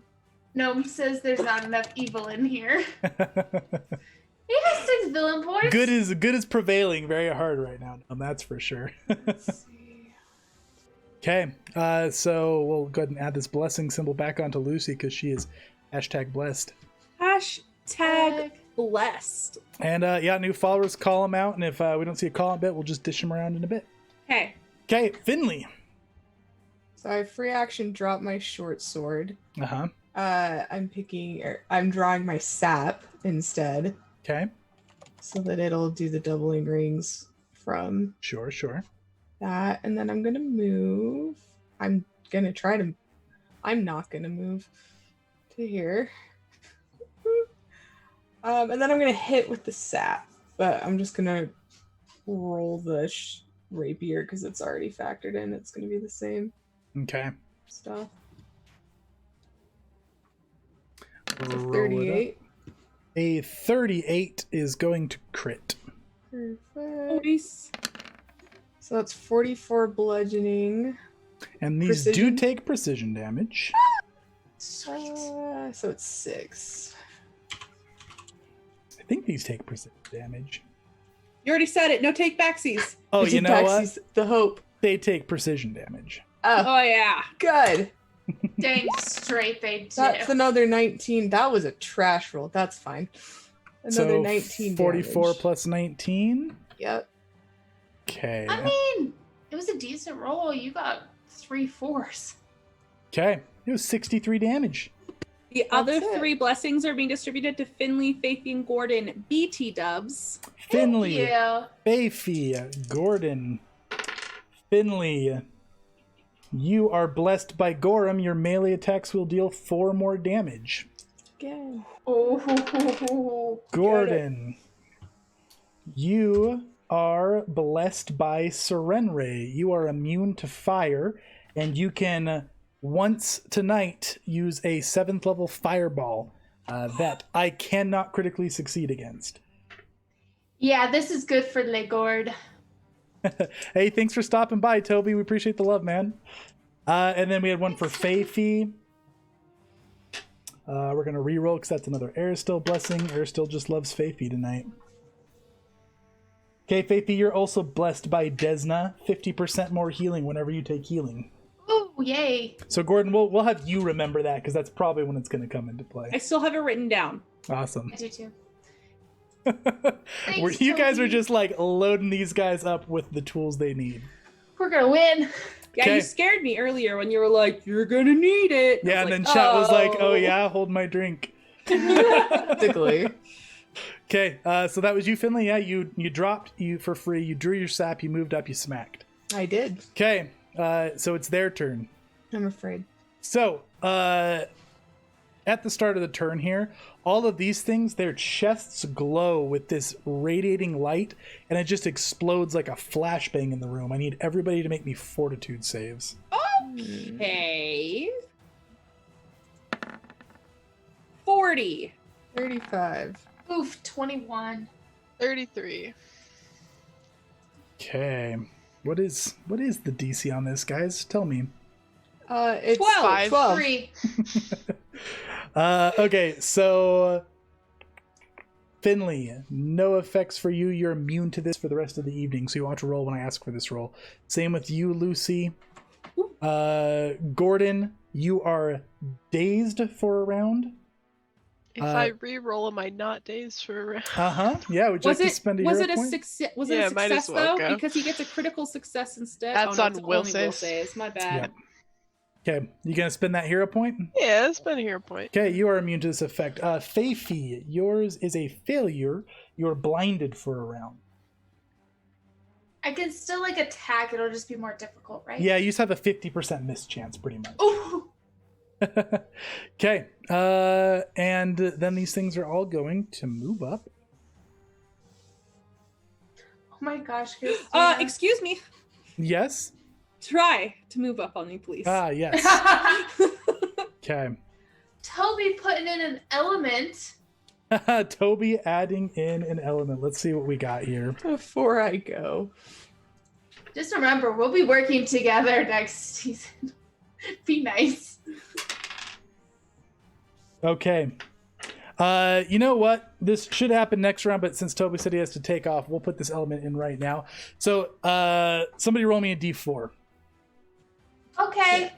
Gnome says there's not enough evil in here. He has 6 villain points. Good is prevailing very hard right now. That's for sure. Let's see. Okay, so we'll go ahead and add this blessing symbol back onto Lucy because she is #blessed. hashtag blessed. And yeah, new followers, call them out, and if we don't see a call out bit, we'll just dish them around in a bit. Okay. Okay, Finley. So I free action drop my short sword. Uh-huh. I'm drawing my sap instead, Okay, so that it'll do the doubling rings from sure. that, and then I'm gonna move. I'm not gonna move to here. And then I'm gonna hit with the sap, but I'm just gonna roll the rapier because it's already factored in. It's going to be the same Okay. stuff. Roll it up. 38. A 38 is going to crit. Perfect. Nice. So that's 44 bludgeoning. And these do Precision? take precision damage. So it's 6. I think these take precision damage. You already said it. No take backsies. Oh, It's you a know what? Bexy's the hope. They take precision damage. Oh, Oh yeah. good. Dang straight they do. That's another 19. That was a trash roll. That's fine. Another So 19 44 damage. plus 19. Yep. Okay. I mean, it was a decent roll. You got 3 4s. Okay. It was 63 damage. The That's other it. 3 blessings are being distributed to Finley, Faithy, and Gordon. BT dubs. Finley, Yeah. Bayfie, Gordon, Finley. You are blessed by Gorham. Your melee attacks will deal 4 more damage. Again. Oh. Gordon, you are blessed by Serenray. You are immune to fire, and you can once tonight use a 7th level fireball that I cannot critically succeed against. Yeah, this is good for Legord. Hey, thanks for stopping by, Toby. We appreciate the love, man. And then we had one for Faithy. We're going to reroll because that's another Aristil blessing. Aristil just loves Faithy tonight. Okay, Faithy, you're also blessed by Desna. 50% more healing whenever you take healing. Oh, yay. So, Gordon, we'll have you remember that because that's probably when it's going to come into play. I still have it written down. Awesome. I do too. You guys are Toby. just like loading these guys up with the tools they need. We're gonna win. Yeah, Okay. you scared me earlier when you were like, "You're gonna need it." Yeah, I and was then like, chat was like, oh yeah, hold my drink. Practically. Okay, so that was you, Finley. Yeah, you dropped you for free. You drew your sap. You moved up. You smacked. I did. Okay, so it's their turn. I'm afraid. So at the start of the turn here, all of these things, their chests glow with this radiating light, and it just explodes like a flashbang in the room. I need everybody to make me fortitude saves. Okay. 40. 35. Oof, 21. 33. Okay, what is the DC on this, guys? Tell me. It's 12. 12. 3. Okay, so Finley, no effects for you. You're immune to this for the rest of the evening, so you want to roll when I ask for this roll. Same with you, Lucy. Gordon, you are dazed for a round. If I re-roll, am I not dazed for a round? Yeah, would you like to spend a was hero it a point? success? Was Yeah, it a might as success well though? go. Because he gets a critical success instead. That's no, on it's will only will saves. saves. My bad. Okay, you gonna spend that hero point? Yeah, that's been a hero point. Okay, you are immune to this effect. Faithy, yours is a failure. You're blinded for a round. I can still like attack. It'll just be more difficult, right? Yeah, you just have a 50% miss chance, pretty much. Ooh. Okay, and then these things are all going to move up. Oh my gosh, Christina. Excuse me. Yes? Try to move up on me, please. Yes. Okay. Toby putting in an element. Toby adding in an element. Let's see what we got here. Before I go. Just remember, we'll be working together next season. Be nice. Okay. You know what? This should happen next round, but since Toby said he has to take off, we'll put this element in right now. So, somebody roll me a d4. Okay.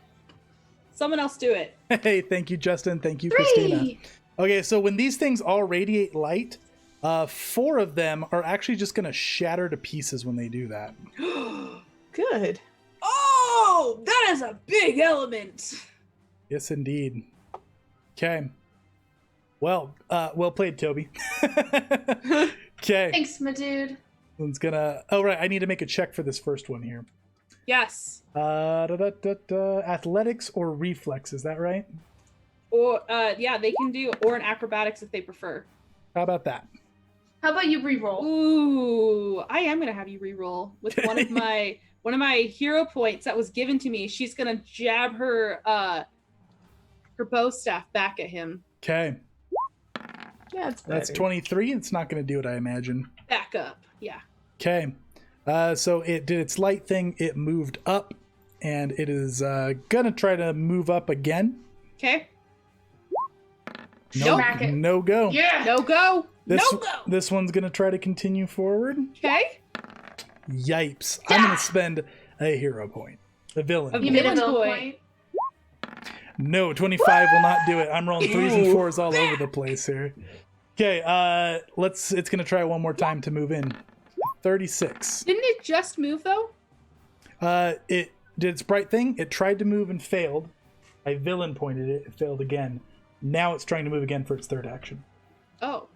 Someone else do it. Hey, thank you, Justin. Thank you, 3. Christina. Okay, so when these things all radiate light, 4 of them are actually just going to shatter to pieces when they do that. Good. Oh, that is a big element. Yes, indeed. Okay. Well, well played, Toby. Okay. Thanks, my dude. One's gonna. Oh, right. I need to make a check for this first one here. Yes. Athletics or reflex, is that right? Or yeah, they can do or an acrobatics if they prefer. How about that? How about you re-roll? Ooh, I am gonna have you re-roll with one of my hero points that was given to me. She's gonna jab her bow staff back at him. Okay. Yeah, it's That's better. 23. It's not going to do it, I imagine. Back up, yeah. Okay. So it did its light thing. It moved up, and it is going to try to move up again. Okay. No, Smack it. no go. Yeah. No go. No go. This one's going to try to continue forward. Okay. Yipes. I'm going to spend a hero point. A villain. You made a Villain villain point. point. No, 25 will not do it. I'm rolling 3s and Ooh. 4s all over the place here. Okay, it's going to try one more time to move in. 36. Didn't it just move though? It did its bright thing. It tried to move and failed. I villain pointed it. It failed again. Now it's trying to move again for its third action. Oh.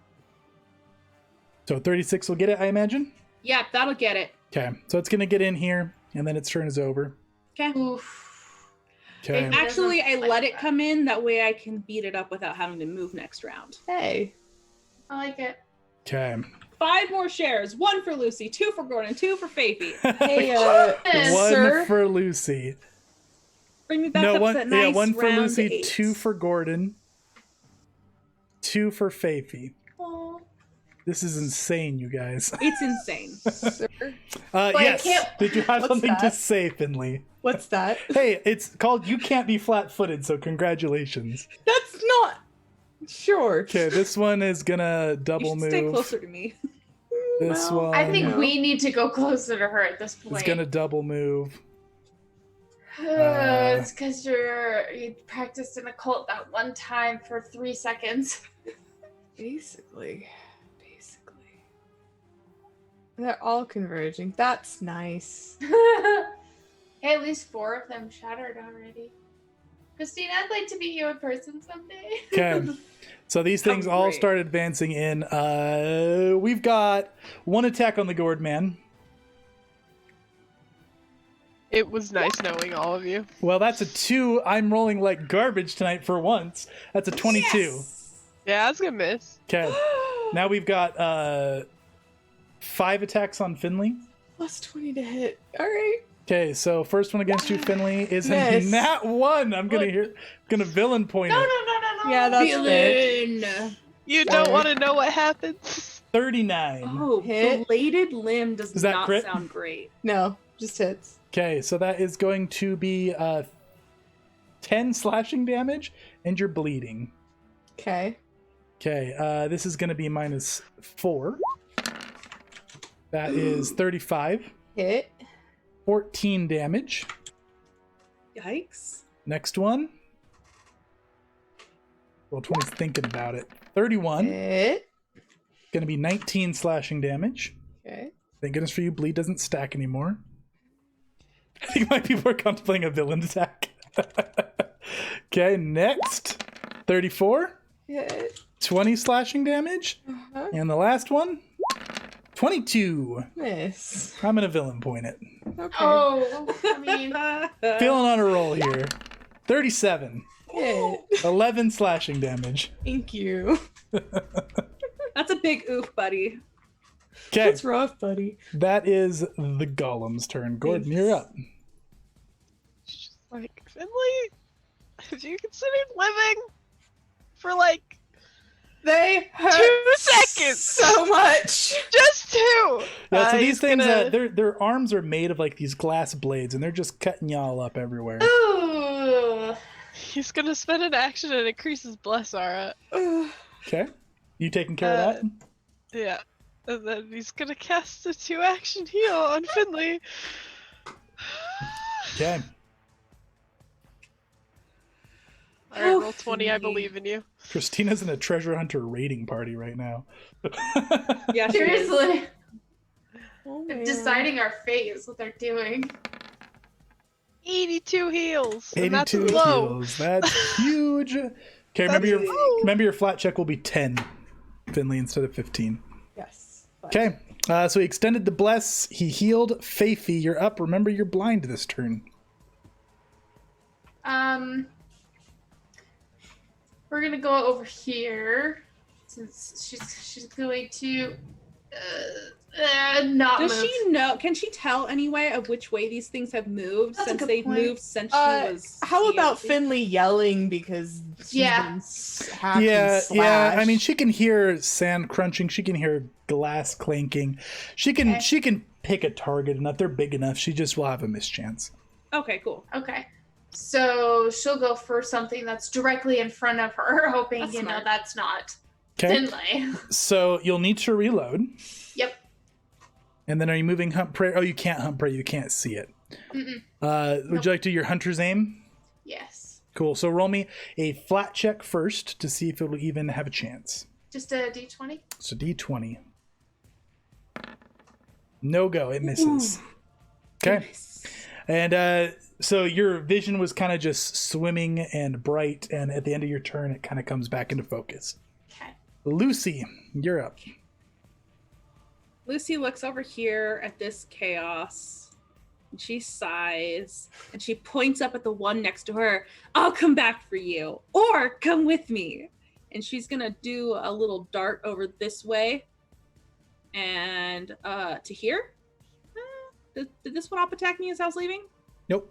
So 36 will get it, I imagine? Yeah, that'll get it. Okay, so it's going to get in here, and then its turn is over. Okay. Oof. Okay. Actually, I Doesn't let it like come in. That way I can beat it up without having to move next round. Hey. I like it. Okay. 5 more shares. 1 for Lucy, 2 for Gordon, 2 for Faithy. Hey, One sir. for Lucy. Bring me back No, up one. to that nice One for round Lucy, 8. 2 for Gordon, 2 for Faithy. Aw. This is insane, you guys. It's insane. Sir. I Yes. can't- Did you have What's something to that? say, Finley? What's that? Hey, it's called You Can't Be Flat-Footed, so congratulations. That's not. Sure. Okay, this one is gonna You double should move. stay closer to me. This Well, one I think no. we need to go closer to her at this point. is gonna double move. It's because you practiced in a cult that one time for 3 seconds. Basically. They're all converging. That's nice. Hey, at least 4 of them shattered already. Christina, I'd like to meet you in person someday. Okay. So these things all great. start advancing in. We've got 1 attack on the gourd man. It was nice knowing all of you. Well, that's a 2. I'm rolling like garbage tonight for once. That's a 22. Yes! Yeah, that's gonna miss. Okay. Now we've got 5 attacks on Finley. Plus 20 to hit. All right. Okay, so first one against you, Finley, is a Miss. nat 1. I'm gonna villain point No, it. no. Yeah, that's it. Villain. You don't want to know what happens. 39. Oh, Hit. belated limb does Is that not crit? sound great. No, just hits. Okay, so that is going to be 10 slashing damage, and you're bleeding. Okay. Okay, this is going to be -4. That is 35. Hit. 14 damage. Yikes. Next one. Well, 20's thinking about it. 31. Hit. Going to be 19 slashing damage. Okay. Thank goodness for you, bleed doesn't stack anymore. I think my people are contemplating a villain attack. Okay, next. 34. Hit. 20 slashing damage. Uh-huh. And the last one, 22. Miss. I'm going to villain point it. Okay. Oh, I mean, Feeling on a roll here. 37. Hit. 11 slashing damage. Thank you. That's a big oof, buddy. Okay, That's rough, buddy. that is the golem's turn. Gordon, you're up. It's just like, Finley, have you considered living for like They hurt 2 seconds? so much. Just 2! Yeah, so these he's things, gonna- their arms are made of like these glass blades, and they're just cutting y'all up everywhere. ooh. He's gonna spend an action and increase his bless aura. Ugh. Okay, you taking care of that? Yeah. And then he's gonna cast a 2-action heal on Finley. Okay. Alright, roll 20, I believe in you. Christina's in a treasure hunter raiding party right now. Yeah, she is. Seriously. Oh, They're man. deciding our fate is what they're doing. 82 heals! And that's 82 low! heals. That's huge. Okay, remember That's your low. remember your flat check will be 10, Finley, instead of 15. Yes. Okay, so he extended the bless. He healed. Faithy, you're up. Remember, you're blind this turn. We're gonna go over here. since she's going to not Does move. she know? Can she tell anyway of which way these things have moved That's a since good they've point. moved since she was? How about CLC? Finley yelling because she's Yeah. been hacked and slashed? I mean, she can hear sand crunching. She can hear glass clanking. She can pick a target enough. They're big enough. She just will have a mischance. Okay, cool. Okay. So she'll go for something that's directly in front of her, hoping, That's you know, smart. that's not Okay. Finlay. So you'll need to reload. Yep. And then are you moving hunt prey? Oh, you can't hunt prey. You can't see it. Mm-mm. Would you like to do your hunter's aim? Yes. Cool. So roll me a flat check first to see if it will even have a chance. Just a d20? So D20. No go. It misses. Okay. And so your vision was kind of just swimming and bright, and at the end of your turn, it kind of comes back into focus. Okay. Lucy, you're up. Lucy looks over here at this chaos. And she sighs and she points up at the one next to her. I'll come back for you, or come with me. And she's gonna do a little dart over this way. And to here. Did this one up attack me as I was leaving? Nope.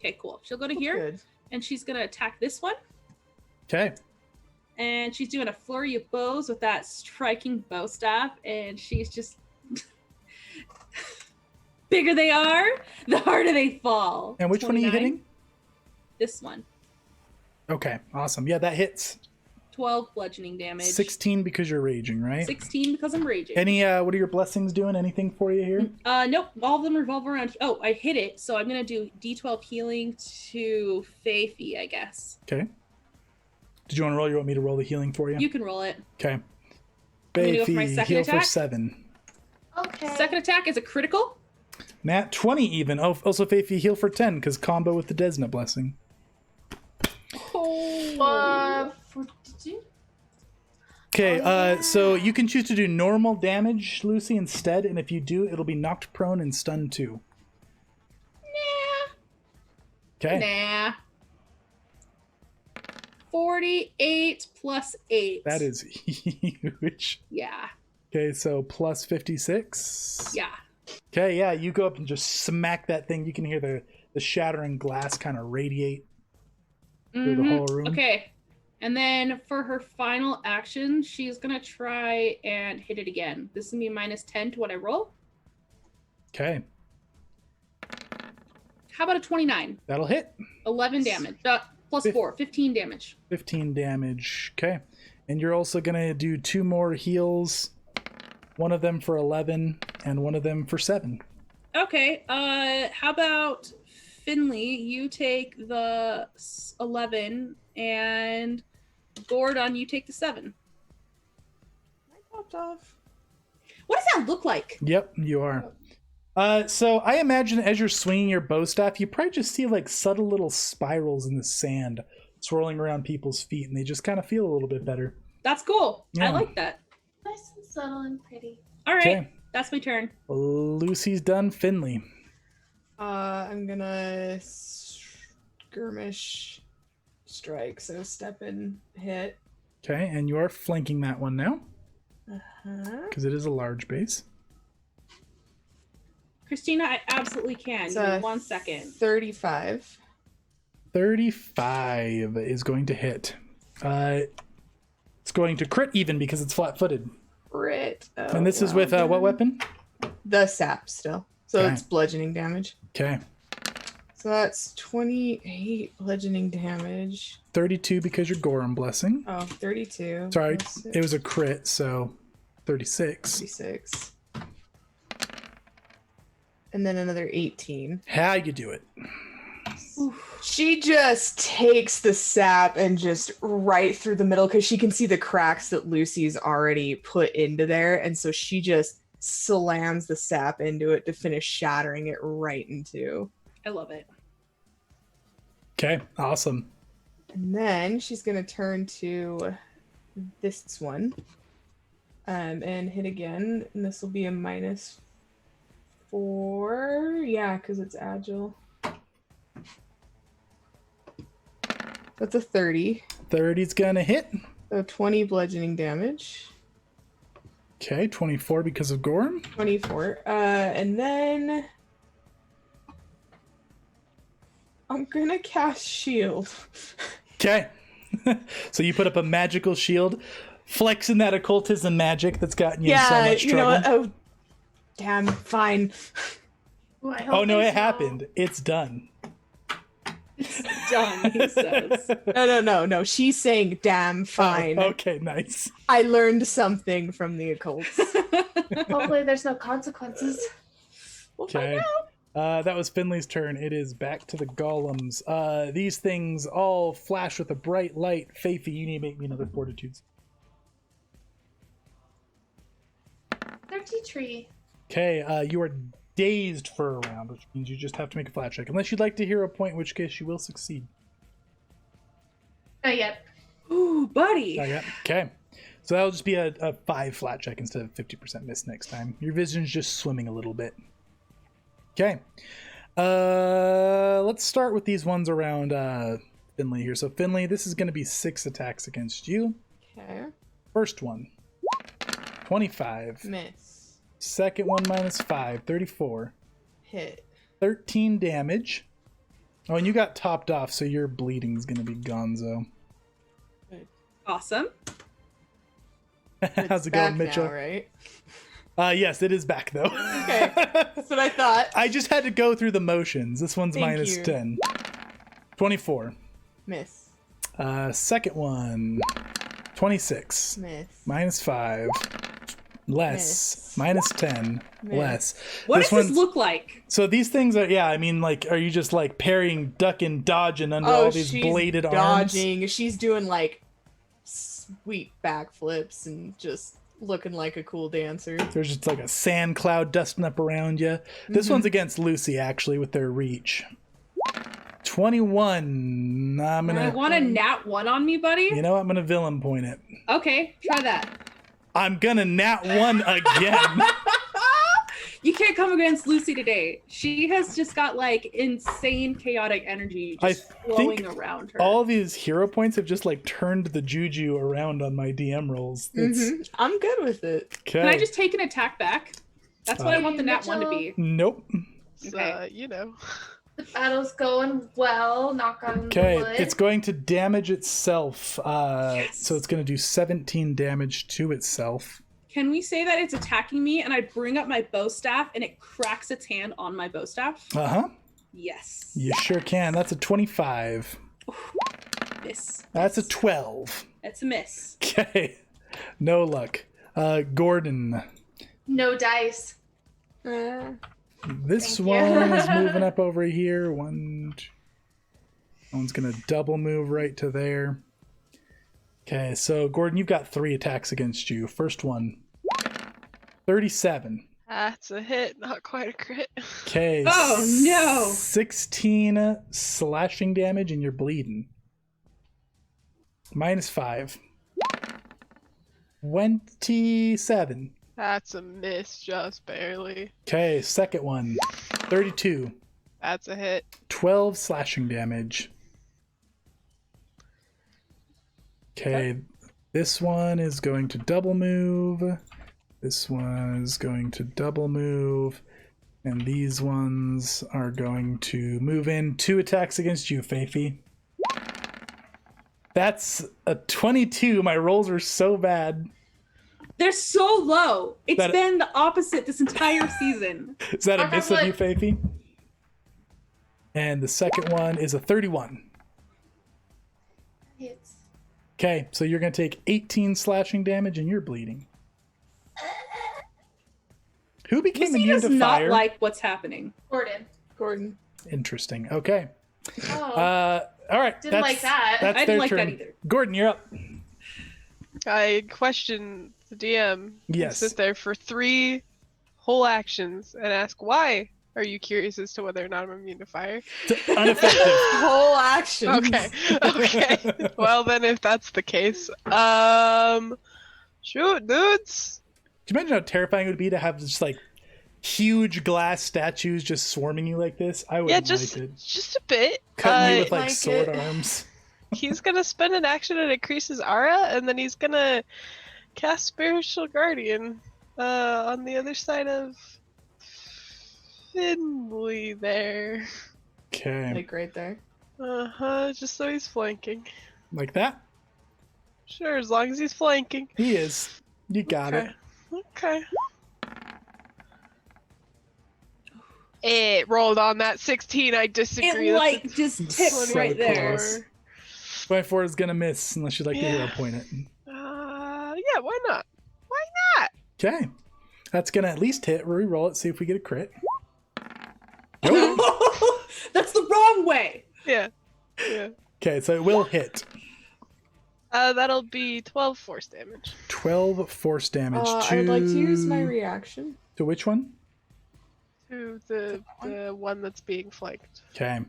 Okay, cool. She'll go to here, Good. and she's gonna attack this one. Okay. And she's doing a flurry of bows with that striking bow staff, and she's just bigger they are, the harder they fall. And which one are you 29. hitting? This one. Okay, awesome. Yeah, that hits. 12 bludgeoning damage. 16 because you're raging, right? 16 because I'm raging. Any what are your blessings doing? Anything for you here? Nope. All of them revolve around. Oh, I hit it, so I'm gonna do D12 healing to Faithy, I guess. Okay. Did you want to roll? You want me to roll the healing for you? You can roll it. Okay. gonna go for my Faithy, second heal for attack. 7. Okay. Second attack is a critical. Nat 20 even. Oh, also Faithy, heal for 10 because combo with the Desna blessing. Oh. Fortitude? Okay, so you can choose to do normal damage, Lucy, instead, and if you do, it'll be knocked prone and stunned too. Okay. Nah. 48 plus 8. That is huge. Yeah. Okay, so plus 56. Yeah. Okay, yeah, you go up and just smack that thing. You can hear the shattering glass kind of radiate through the whole room. Okay. And then for her final action, she's going to try and hit it again. This is going to be minus 10 to what I roll. Okay, How about a 29? that'll hit. 11 damage. Plus 4. 15 damage. 15 damage. Okay, and you're also going to do 2 more heals. One of them for 11 and one of them for 7. Okay. How about Finley? You take the 11 and Gordon, you take the 7. I popped off. What does that look like? Yep, you are. So I imagine as you're swinging your bow staff, you probably just see like subtle little spirals in the sand swirling around people's feet, and they just kind of feel a little bit better. That's cool. Yeah. I like that. Nice and subtle and pretty. All right. Okay. That's my turn. Lucy's done. Finley. I'm gonna skirmish strike, so step and hit. Okay, and you are flanking that one now Uh-huh. because it is a large base. Christina, I absolutely can. It's Give me a 1 second. 35. 35 is going to hit. It's going to crit even because it's flat-footed. Crit. Oh, And this is well with what done. weapon? The sap still. So Okay. it's bludgeoning damage. Okay, So that's 28 bludgeoning damage. 32 because you're Gorham blessing. Oh, 32. Sorry, plus it was a crit, so 36. 36. And then another 18. How you do it? She just takes the sap and just right through the middle because she can see the cracks that Lucy's already put into there. And so she just slams the sap into it to finish shattering it right in two. I love it. Okay, awesome. And then she's going to turn to this one and hit again. And this will be a minus 4. Yeah, because it's agile. That's a 30. 30's gonna hit. So 20 bludgeoning damage. Okay, 24 because of Gorm. 24. And then I'm gonna cast shield. Okay. So you put up a magical shield, flexing that occultism magic that's gotten you in so much trouble. You know what? Oh, damn, fine. Ooh, I Oh hope no, they it smell- happened. It's done. It's done, he says. No. She's saying, damn, fine. Oh, okay, nice. I learned something from the occults. Hopefully there's no consequences. We'll find Okay. out. That was Finley's turn. It is back to the golems. These things all flash with a bright light. Faithy, you need to make me another fortitude. They're tea tree. Okay, you are dazed for a round, which means you just have to make a flat check. Unless you'd like to hero point, in which case you will succeed. Not yet. Ooh, buddy. Oh, yeah. Okay. So that'll just be a 5 flat check instead of 50% miss next time. Your vision's just swimming a little bit. Okay. Let's start with these ones around Finley here. So Finley, this is going to be 6 attacks against you. Okay. First one, 25. Miss. Second one minus 5, 34. Hit. 13 damage. Oh, and you got topped off, so your bleeding's going to be gonzo. Awesome. How's it Back going, Mitchell? now, right? Yes, it is back, though. Okay. That's what I thought. I just had to go through the motions. This one's Thank minus you. 10. 24. Miss. Second one, 26. Miss. Minus 5. Less. Miss. Minus 10. Miss. Less. What This does this one's- look like? So these things are, yeah, I mean, like, are you just, like, parrying, ducking, dodging under all these she's bladed arms? dodging. She's doing like sweet backflips and just looking like a cool dancer. There's just, like, a sand cloud dusting up around you. This one's against Lucy, actually, with their reach. 21. I'm You gonna, want a nat 1 on me, buddy? you know, I'm gonna villain point it. Okay, try that. I'm gonna nat 1 again. You can't come against Lucy today. She has just got like insane chaotic energy just flowing think around her. All these hero points have just, like, turned the juju around on my DM rolls. It's, I'm good with it. okay. Can I just take an attack back? That's what I want the nat 1 to be. Nope. It's, Okay. you know. The battle's going well. Knock on Okay, wood. it's going to damage itself. So it's going to do 17 damage to itself. Can we say that it's attacking me and I bring up my bow staff and it cracks its hand on my bow staff? Uh-huh. Yes. You sure can. That's a 25. Miss. That's a 12. That's a miss. Okay. No luck. Gordon. No dice. This Thank one you. is moving up over here. One, two. One's going to double move right to there. Okay, so Gordon, you've got 3 attacks against you. First one, 37. That's a hit, not quite a crit. Okay. Oh, no. 16 slashing damage and you're bleeding. Minus 5. 27. That's a miss, just barely. Okay, second one, 32. That's a hit. 12 slashing damage. Okay, this one is going to double move. This one is going to double move. And these ones are going to move in. 2 attacks against you, Faithy. That's a 22. My rolls are so bad. They're so low. It's That- been the opposite this entire season. Is that a Okay, miss of you, look. Faithy? And the second one is a 31. Hits. Okay, so you're going to take 18 slashing damage and you're bleeding. Who became Lucy immune does to not fire? like what's happening. Gordon. Interesting. Okay. Oh. All right. Didn't like that. That's I their didn't like turn. that either. Gordon, you're up. I question the DM. and Yes. Sit there for 3 whole actions and ask, why are you curious as to whether or not I'm immune to fire? It's ineffective. Whole action. Okay. Okay. Well, then if that's the case, shoot, dudes. Can you imagine how terrifying it would be to have just like huge glass statues just swarming you like this? I would Yeah, like just it. a bit. Cutting you with like like sword it. arms. he's gonna spend an action and increase his aura, and then he's gonna cast Spiritual Guardian on the other side of Finley there. Okay. Like right there. Just so he's flanking. Like that? Sure, as long as he's flanking. He is. You got it. Okay. It rolled on that 16. I disagree. It like just tipped So right there. close. 24 is gonna miss unless you'd like to hero point it. Yeah, why not? Okay. That's gonna at least hit. Reroll it, see if we get a crit. Nope. That's the wrong way. Yeah. Okay, so it will hit. That'll be 12 force damage. 12 force damage to... I would like to use my reaction. To which one? To the one that's being flanked. Okay.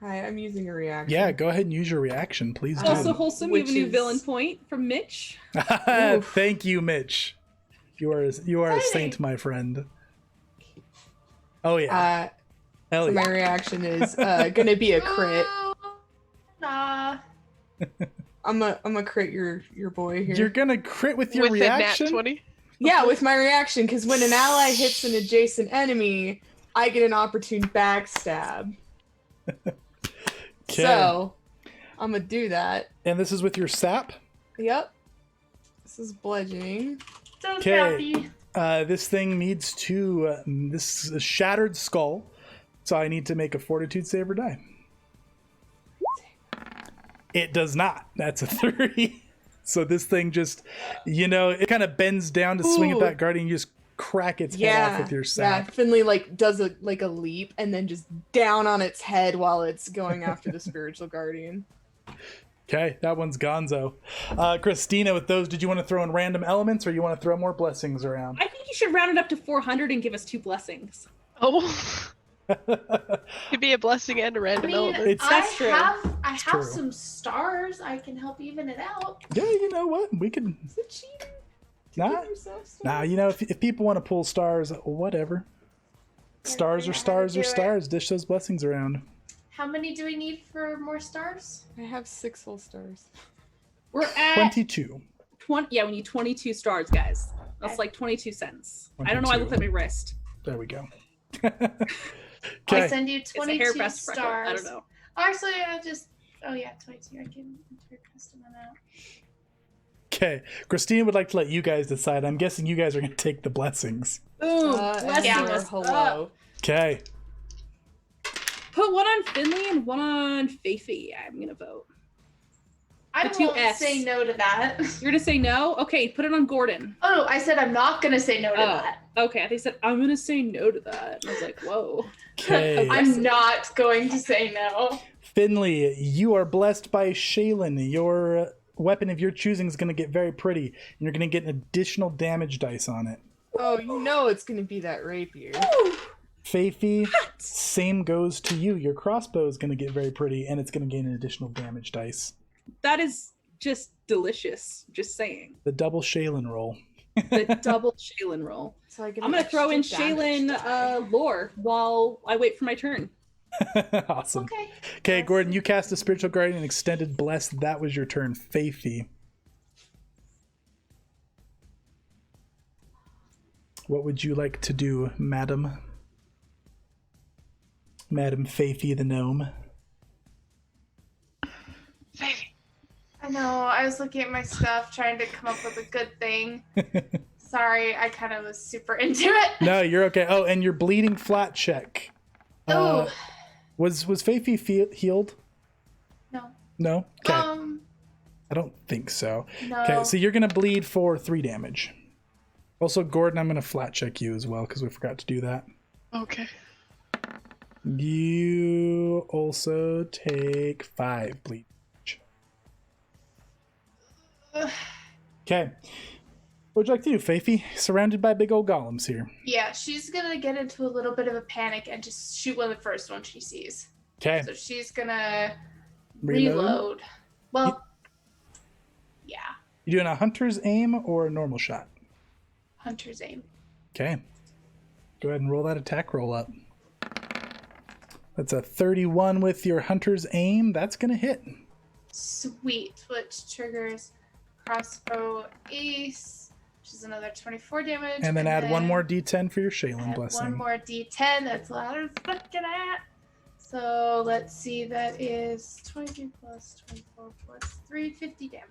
Hi, I'm using a reaction. Yeah, go ahead and use your reaction, please do. Also wholesome. We have a new Which villain is- point from Mitch. Thank you, Mitch. You are a saint, my friend. Oh yeah. Hell So my yeah. reaction is gonna be a crit. Nah. I'm a crit your boy here. You're gonna crit with your With reaction? a nat 20. Yeah, with my reaction, because when an ally hits an adjacent enemy, I get an opportune backstab. Okay. So, I'm gonna do that. And this is with your sap? Yep. This is bludgeoning. So Okay. happy. This thing needs to... this is a shattered skull, so I need to make a fortitude save or die. It does not. That's a 3. So this thing just, it kind of bends down to swing at Ooh. that guardian. You just crack its head off with your Yeah, sap. Finley does a leap and then just down on its head while it's going after the spiritual guardian. Okay, that one's gonzo. Christina, with those, did you want to throw in random elements or you want to throw more blessings around? I think you should round it up to 400 and give us 2 blessings. Oh. Could be a blessing and a I random mean, element. It's- That's I true. have true. some stars. I can help even it out. Yeah, you know what? We could... Is it cheating? To Nah. give yourself stuff? Nah, if people want to pull stars, whatever. Stars are figure out how to stars are do it. stars. Dish those blessings around. How many do we need for more stars? I have 6 full stars. We're at 22. 20. Yeah, we need 22 stars, guys. That's Okay. like 22 cents. I don't know why I looked at my wrist. There we go. I'll Okay. send you It's a 22 hairbrush freckle. stars. I don't know. Actually, I just. Oh, yeah, 22. I can enter a custom amount. Okay. Christina would like to let you guys decide. I'm guessing you guys are going to take the blessings. Ooh, And blessing yeah. us hello. up. Okay. Put one on Finley and one on Faithy. I'm gonna vote. I The two won't Fs. say no to that. You're gonna say no? Okay, put it on Gordon. Oh, no, I said I'm not going to say no to Oh, that. okay. I think he said I'm gonna say no to that. And I was like, whoa. Okay. I'm not going to say no. Finley, you are blessed by Shaylin. Your weapon of your choosing is going to get very pretty, and you're going to get an additional damage dice on it. Oh, you know it's gonna be that rapier. Faithy, same goes to you. Your crossbow is going to get very pretty, and it's going to gain an additional damage dice. That is just delicious. Just saying. The double Shaylin roll. The double Shaylin roll. So I get I'm an gonna throw in extra damage Shaylin die. lore while I wait for my turn. Awesome. Okay. Okay, Gordon, you cast a spiritual guardian and extended bless. That was your turn. Faithy. What would you like to do, madam? Madam Faithy the gnome. I know. I was looking at my stuff, trying to come up with a good thing. Sorry, I kind of was super into it. No, you're okay. Oh, and your bleeding flat check. Oh. Was Faithy healed? No. No? Okay. I don't think so. No. Okay, so you're going to bleed for 3 damage. Also, Gordon, I'm going to flat check you as well because we forgot to do that. Okay. You also take 5 bleed. Okay. What would you like to do, Faithy? Surrounded by big old golems here. Yeah, she's gonna get into a little bit of a panic and just shoot one of the first ones she sees. Okay. So she's gonna Reload. reload. Well, yeah, You doing a hunter's aim or a normal shot? hunter's aim. Okay. Go ahead and roll that attack roll up. That's a 31 with your hunter's aim. That's going to hit. Sweet, which triggers crossbow ace, which is another 24 damage. And then add one more d10 for your Shaylin add blessing. one more d10. That's what I was looking at. So let's see, that is 23 plus 24 plus 3, 50 damage.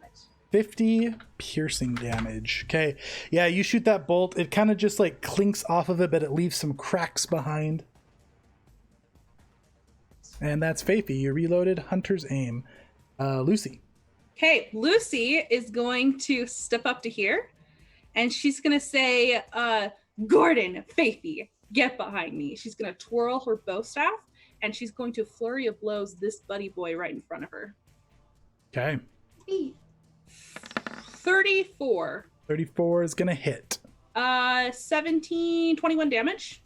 50 piercing damage. Okay. Yeah, you shoot that bolt. It kind of just like clinks off of it, but it leaves some cracks behind. And that's Faithy. You reloaded Hunter's Aim. Lucy. Okay, Lucy is going to step up to here, and she's going to say, Gordon, Faithy, get behind me. She's going to twirl her bow staff, and she's going to flurry of blows this buddy boy right in front of her. Okay. 34. 34 is going to hit. 17, 21 damage.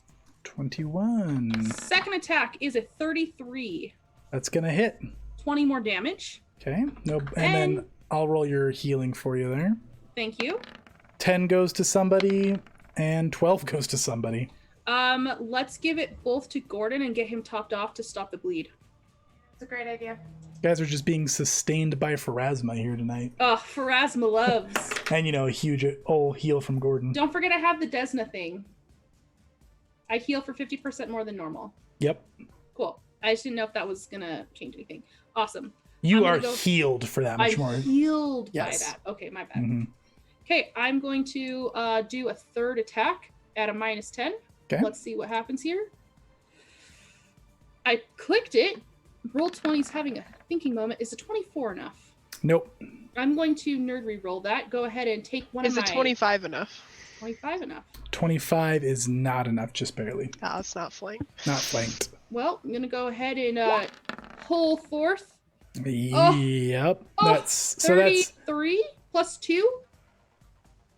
21. Second attack is a 33. That's going to hit. 20 more damage. Okay. Nope. And then I'll roll your healing for you there. Thank you. 10 goes to somebody, and 12 goes to somebody. Let's give it both to Gordon and get him topped off to stop the bleed. That's a great idea. You guys are just being sustained by Pharasma here tonight. Oh, Pharasma loves. And, you know, a huge old heal from Gordon. Don't forget I have the Desna thing. I heal for 50% more than normal. Yep. Cool. I just didn't know if that was going to change anything. Awesome. You are healed for that much more. I'm healed Yes. by that. Okay, my bad. Mm-hmm. Okay, I'm going to do a third attack at a -10. Okay. Let's see what happens here. I clicked it. Roll20's having a thinking moment. Is a 24 enough? Nope. I'm going to nerd re-roll that. Go ahead and take one Is of a my... 25 enough? 25 enough. 25 is not enough, just barely. Ah, it's not flanked. Not flanked. Well, I'm going to go ahead and pull forth. Yep. That's 33 plus 2.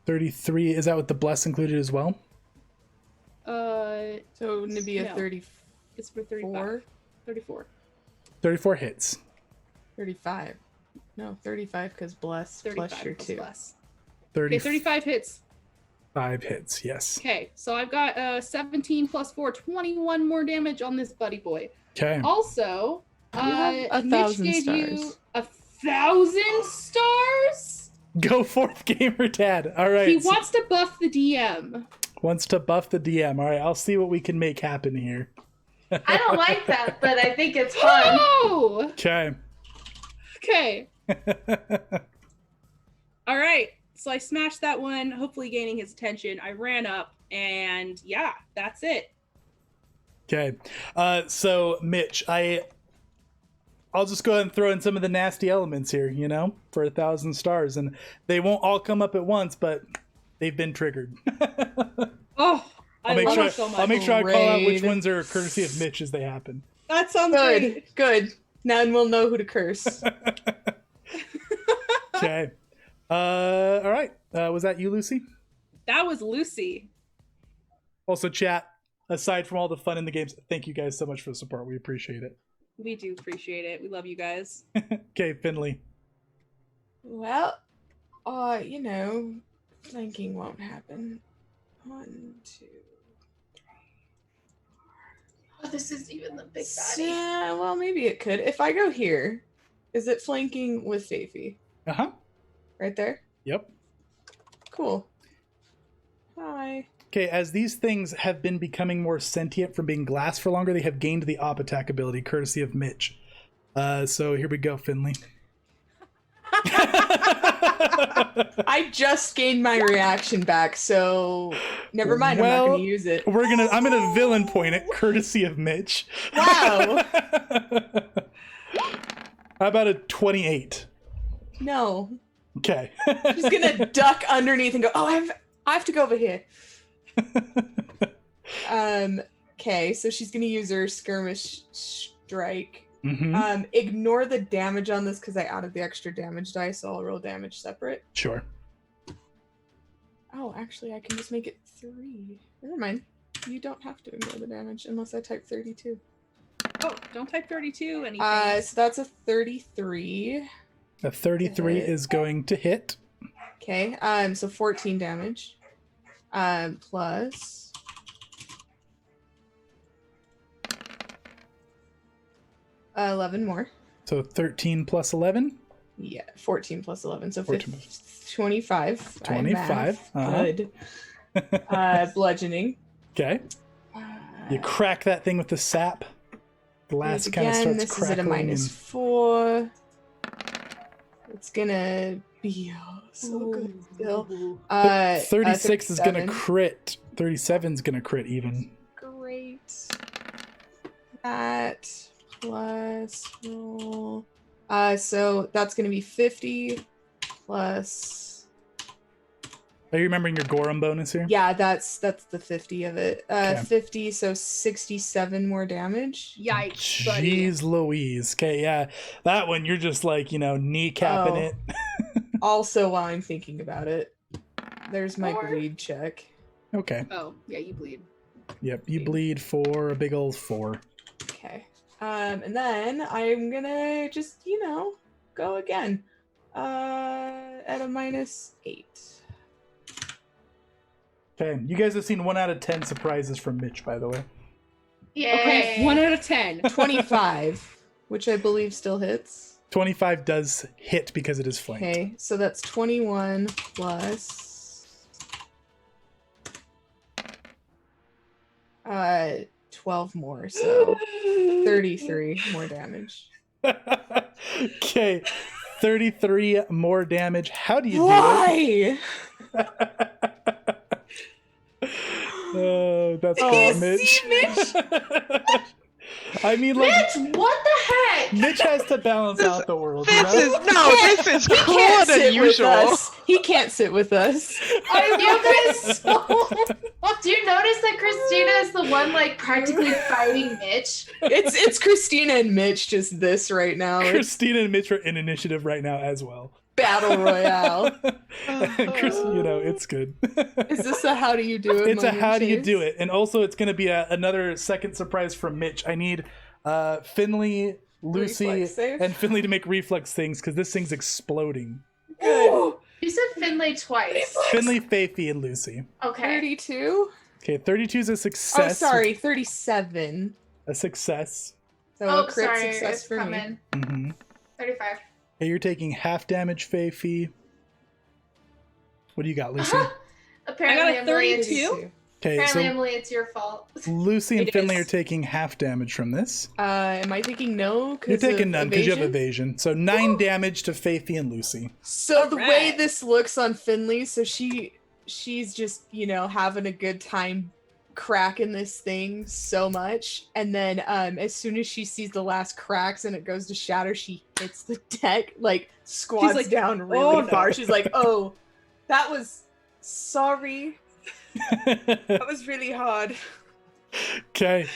33. Is that with the bless included as well? So wouldn't it be a No. 34? It's for 35. 34. 34 hits. 35. No, 35 because bless 35 plus your plus 2. bless. 30, Okay, 35 hits. 5 hits, yes. Okay, so I've got 17 plus 4, 21 more damage on this buddy boy. Okay. Also, You have Mitch 1,000 gave you stars. 1,000 stars? Go forth, gamer dad. All right. He wants to buff the DM. Wants to buff the DM. All right, I'll see what we can make happen here. I don't like that, but I think it's fun. Oh! Okay. Okay. All right. So I smashed that one, hopefully gaining his attention. I ran up, and yeah, that's it. Okay. So Mitch, I'll just go ahead and throw in some of the nasty elements here, you know, for 1,000 stars, and they won't all come up at once, but they've been triggered. Oh, I love it so much. I'll make sure I call out which Great. ones are courtesy of Mitch as they happen. That sounds great. Good. Now we'll know who to curse. Okay. All right. Was that you, Lucy? That was Lucy. Also, chat, aside from all the fun in the games, thank you guys so much for the support. We appreciate it. We do appreciate it. We love you guys. Okay, Finley. Well, you know, flanking won't happen. 1, 2. Oh, this is even the big baddie. Yeah, well, maybe it could. If I go here, is it flanking with Faithy? Uh-huh. Right there? Yep. Cool. Hi. Okay, as these things have been becoming more sentient from being glass for longer, they have gained the op attack ability, courtesy of Mitch. So here we go, Finley. I just gained my reaction back, so never mind. I'm Well, not going to use it. I'm gonna villain point it, courtesy of Mitch. Wow. How about a 28? No. Okay. She's going to duck underneath and go, oh, I have to go over here. Okay, so she's going to use her skirmish strike. Mm-hmm. Ignore the damage on this because I added the extra damage dice, so I'll roll damage separate. Sure. Oh, actually, I can just make it 3. Never mind. You don't have to ignore the damage unless I type 32. Oh, don't type 32 anything. So that's a 33. A 33 is going to hit. Okay, so 14 damage. Plus... 11 more. So 13 plus 11. Yeah, 14 plus 11, so 14 25. 25. Good. Bludgeoning. Okay. You crack that thing with the sap. Glass kind of starts this crackling. This is at a -4. It's gonna be so good still. 36 is gonna crit. 37 is gonna crit even. Great. That plus roll. So that's gonna be 50 plus. Are you remembering your Gorham bonus here? Yeah, that's the 50 of it. Okay. 50, so 67 more damage. Yikes, buddy. Jeez Louise. Okay, yeah. That one, you're just like, kneecapping it. Also, while I'm thinking about it, there's my 4. bleed check. Okay. Oh, yeah, you bleed. Yep, you bleed for a big old 4. Okay. And then I'm gonna just, go again. At a -8. Okay, you guys have seen 1 out of 10 surprises from Mitch, by the way. Yay. Okay, 1 out of 10. 25, which I believe still hits. 25 does hit because it is flanked. Okay, so that's 21 plus 12 more, so 33 more damage. Okay, 33 more damage. How do you do Why? it? Oh, that's Oh, cool, see, Mitch. Mitch? I mean, like, Mitch, what the heck? Mitch has to balance out the world, you This know? is this is cruel and unusual. He can't sit with us. Do you notice that Christina is the one like practically fighting Mitch? It's Christina and Mitch just this right now. It's Christina and Mitch are in initiative right now as well. battle royale. And Chris, it's good. Is this a how do you do it? It's a moment, how do you Chase? do it, and also it's going to be another second surprise from Mitch. I need Finley, Lucy, Reflex save? and Finley to make reflex things because this thing's exploding. Good. You said Finlay twice. Finley, Faithy, and Lucy. Okay. 32. Okay, 32 is a Oh, success. sorry, 37. A success. So Oh, a crit sorry, success it's for me. coming. Mm-hmm. 35. Okay, you're taking half damage, Faithy. What do you got, Lucy? Apparently, I got a Emily, 32. Okay, Apparently, so Emily, it's your fault. Lucy and It Finley is. are taking half damage from this. Am I taking no? You're taking of none because you have evasion? evasion. So 9 damage to Faithy and Lucy. So the way Alright. this looks on Finley, so she's just, having a good time cracking this thing so much. And then as soon as she sees the last cracks and it goes to shatter, she hits the deck, squats like, down really "Oh, no." far. She's like, oh, that was sorry. That was really hard. Okay.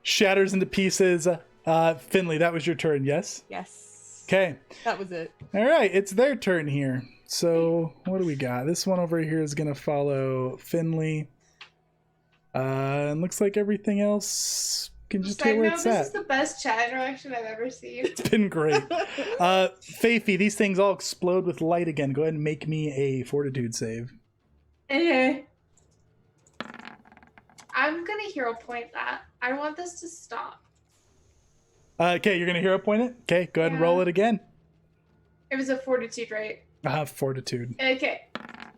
Shatters into pieces. Finley, that was your turn, yes? Yes. Okay. That was it. All right, it's their turn here. So what do we got? This one over here is going to follow Finley. And looks like everything else can just tell Side where note, it's this at. is the best chat interaction I've ever seen. It's been great. Faithy, these things all explode with light again. Go ahead and make me a fortitude save. I'm gonna hero point that. I want this to stop. Okay, you're going to hero point it? Okay, go ahead and roll Yeah. it again. It was a fortitude, right? Fortitude. Okay.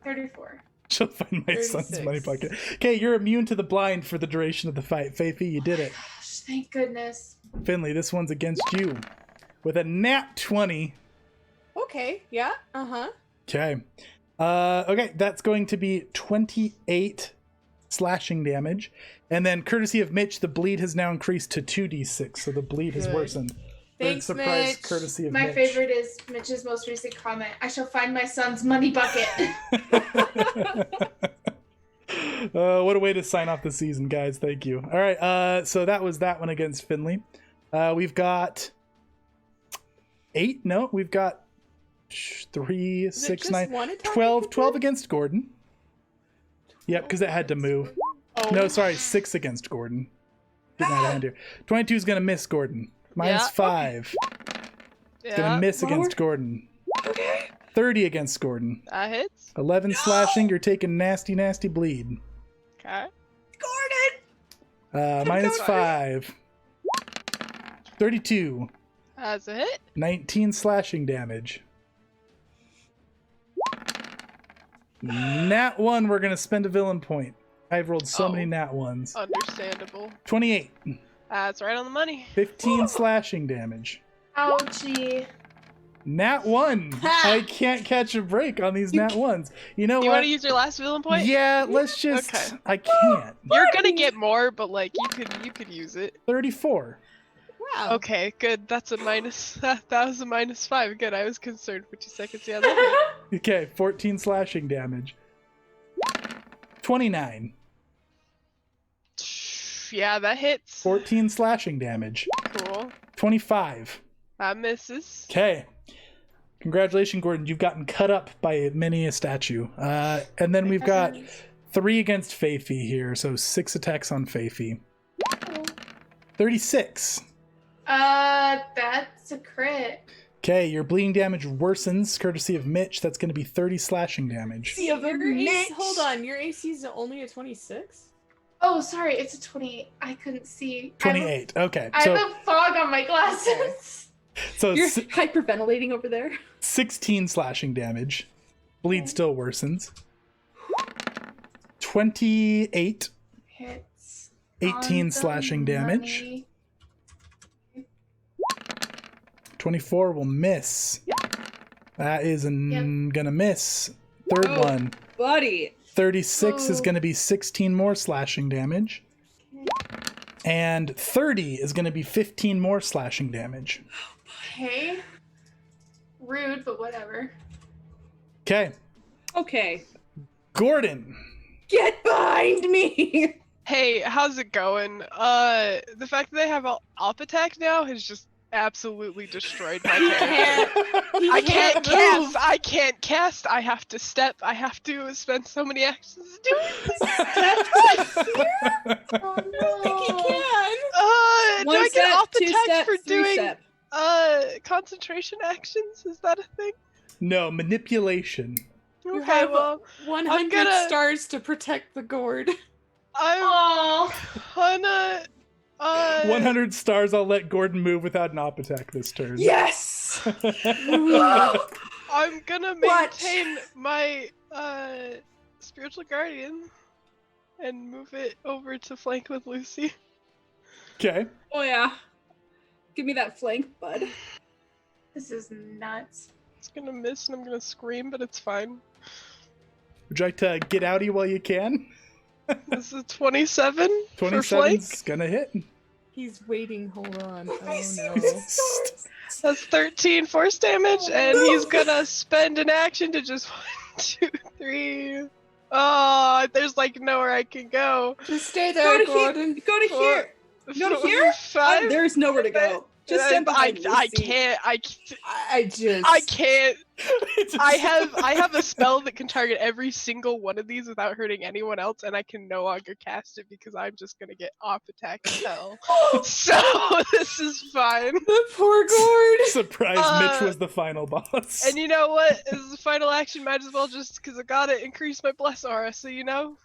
34. She'll find my son's 36. money pocket. Okay, you're immune to the blind for the duration of the fight. Faithy, you did it. Gosh, thank goodness. Finley, this one's against you. With a nat 20. Okay. Yeah. Uh-huh. Okay. Okay, that's going to be 28 slashing damage. And then, courtesy of Mitch, the bleed has now increased to 2d6, so the bleed has Good. worsened. Thanks, Third surprise, Mitch. courtesy of My Mitch. favorite is Mitch's most recent comment. I shall find my son's money bucket. What a way to sign off the season, guys. Thank you. All right, so that was that one against Finley. We've got 8. No, we've got 3, Is it 6, just 9, one attack 12. you can 12 do? against Gordon. Yep, because it had to move. Oh. No, sorry, 6 against Gordon. Getting out of hand here. 22 is going to miss Gordon. Minus Yeah. 5. Yeah, Gonna miss Lower. against Gordon. 30 against Gordon. that hits. 11 slashing, you're taking nasty, nasty bleed. Okay. Minus Gordon. 5. 32. That's a hit. 19 slashing damage. Nat 1, we're going to spend a villain point. I've rolled so many nat 1s. Understandable. 28. That's right on the money. 15 slashing damage. Ouchie. Nat 1. I can't catch a break on these nat 1s. You know You what? want to use your last villain point? Yeah, let's just... Okay. I can't. You're gonna get more, but like you could use it. 34. Wow. Okay, good. That's a minus. That was a -5. Good. I was concerned for 2 seconds. Yeah, that hit. Okay, 14 slashing damage. 29. Yeah, that hits. 14 slashing damage. Cool. 25. That misses. Okay. Congratulations, Gordon. You've gotten cut up by many a statue. And then we've got 3 against Feifi here, so 6 attacks on Feifi. 36. That's a crit. Okay, your bleeding damage worsens, courtesy of Mitch. That's going to be 30 slashing damage. Hold on, your AC is only a 26? Oh, sorry, it's a 28. I couldn't see. 28. Okay. I have a fog on my glasses. So You're hyperventilating over there. 16 slashing damage. Bleed still worsens. 28. Hits. 18 on the slashing damage. money. 24 will miss. That is gonna miss. Third Oh. one. Buddy. 36 is Oh. gonna be 16 more slashing damage. And 30 is gonna be 15 more slashing damage. Okay. Rude, but whatever. Okay. Okay. Gordon. Get behind me! Hey, how's it going? The fact that they have op attack now has just absolutely destroyed my character. I can't cast. I can't cast. I have to step. I have to spend so many actions doing this. Oh no. Do One I step, get op two attack step, for three doing step. concentration actions? Is that a thing? No, manipulation. You Okay, have well, 100 gonna- stars to protect the gourd. I'm Oh. gonna 100 stars, I'll let Gordon move without an op attack this turn. Yes! I'm gonna What? maintain my spiritual guardian and move it over to flank with Lucy. Okay. Oh yeah. Give me that flank, bud. This is nuts. It's gonna miss and I'm gonna scream, but it's fine. Would you like to get outie while you can? This is 27 for flank. 27's gonna hit. He's waiting, hold on. Oh no. That's 13 force damage, and he's gonna spend an action to just 1, 2, 3. Oh, there's like nowhere I can go. Just stay Go there, to here. Gordon. Go to here. Go to here. 5. There's nowhere to go. Just stand behind me. I Lucy. can't. I just. I can't. I have a spell that can target every single one of these without hurting anyone else, and I can no longer cast it because I'm just gonna get off attack hell. So this is fine. The poor gourd. Surprise, Mitch was the final boss. And you know what? As the final action, might as well just because I gotta increase my bless aura. So you know,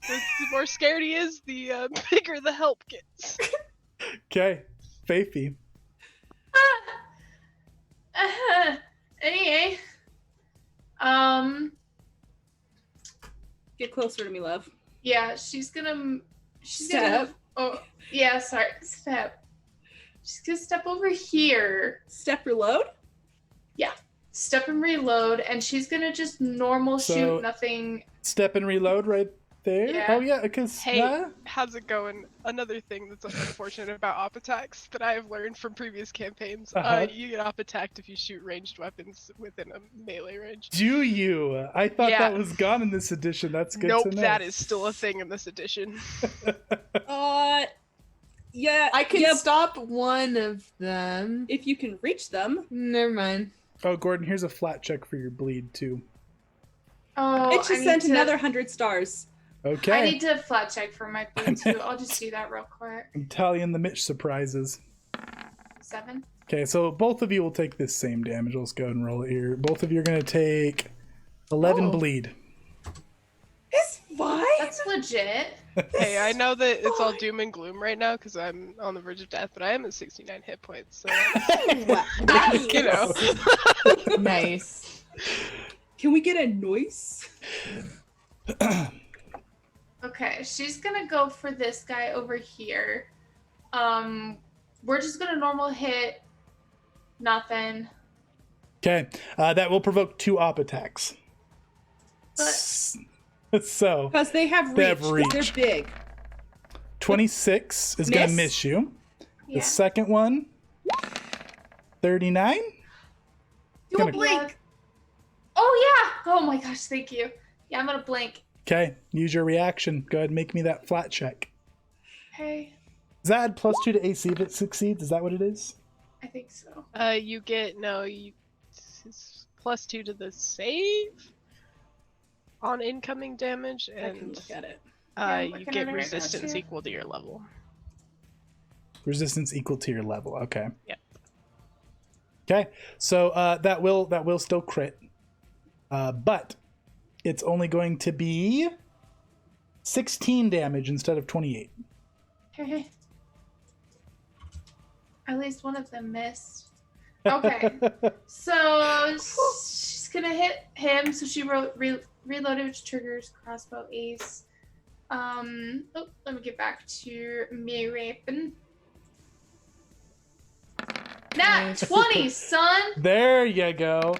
the more scared he is, the bigger the help gets. Okay, Feifi. Anyway. Get closer to me, love. Yeah, she's gonna. Step. Oh, yeah. Sorry. Step. She's gonna step over here. Step reload. Step and reload, and she's gonna just normal So- shoot. Nothing. Step and reload right there. Yeah. Oh yeah, because Hey, how's it going? Another thing that's unfortunate about op attacks that I have learned from previous campaigns. You get op attacked if you shoot ranged weapons within a melee range. do you? I thought Yeah. that was gone in this edition. That's good Nope, to know. that is still a thing in this edition. Yeah. I can Yep. stop one of them. If you can reach them. Never mind. Oh, Gordon, here's a flat check for your bleed too. Oh, It just I need sent to- another 100 stars. Okay. I need to flat check for my bleed too. I'll just do that real quick. I'm tallying the Mitch surprises. 7. Okay, so both of you will take this same damage. Let's go ahead and roll it here. Both of you are going to take 11 Oh. bleed. It's fine. That's legit. Hey, I know that it's all doom and gloom right now because I'm on the verge of death, but I am at 69 hit points, so you know. Nice. Can we get a noise? Okay, she's gonna go for this guy over here. We're just gonna normal hit. Nothing. Okay, that will provoke 2 op attacks. But So Because they have reach. They're big. 26 is going to miss you. yeah. The second one, 39. Do gonna- a blink. Oh yeah. Oh my gosh, thank you. Yeah, I'm gonna blink. Okay, use your reaction. Go ahead and make me that flat check. Hey, Does that add +2 to AC if it succeeds? Is that what it is? I think so. You get it's +2 to the save on incoming damage, I can and look at it. I'm you looking at get it right now, resistance too. equal to your level. Resistance equal to your level. Okay. Yep. Okay, so that will still crit, but it's only going to be 16 damage instead of 28. Hey. At least one of them missed. Okay. So she's gonna hit him. So she reloaded, which triggers crossbow ace. Let me get back to me weapon. Nat 20, son. There you go.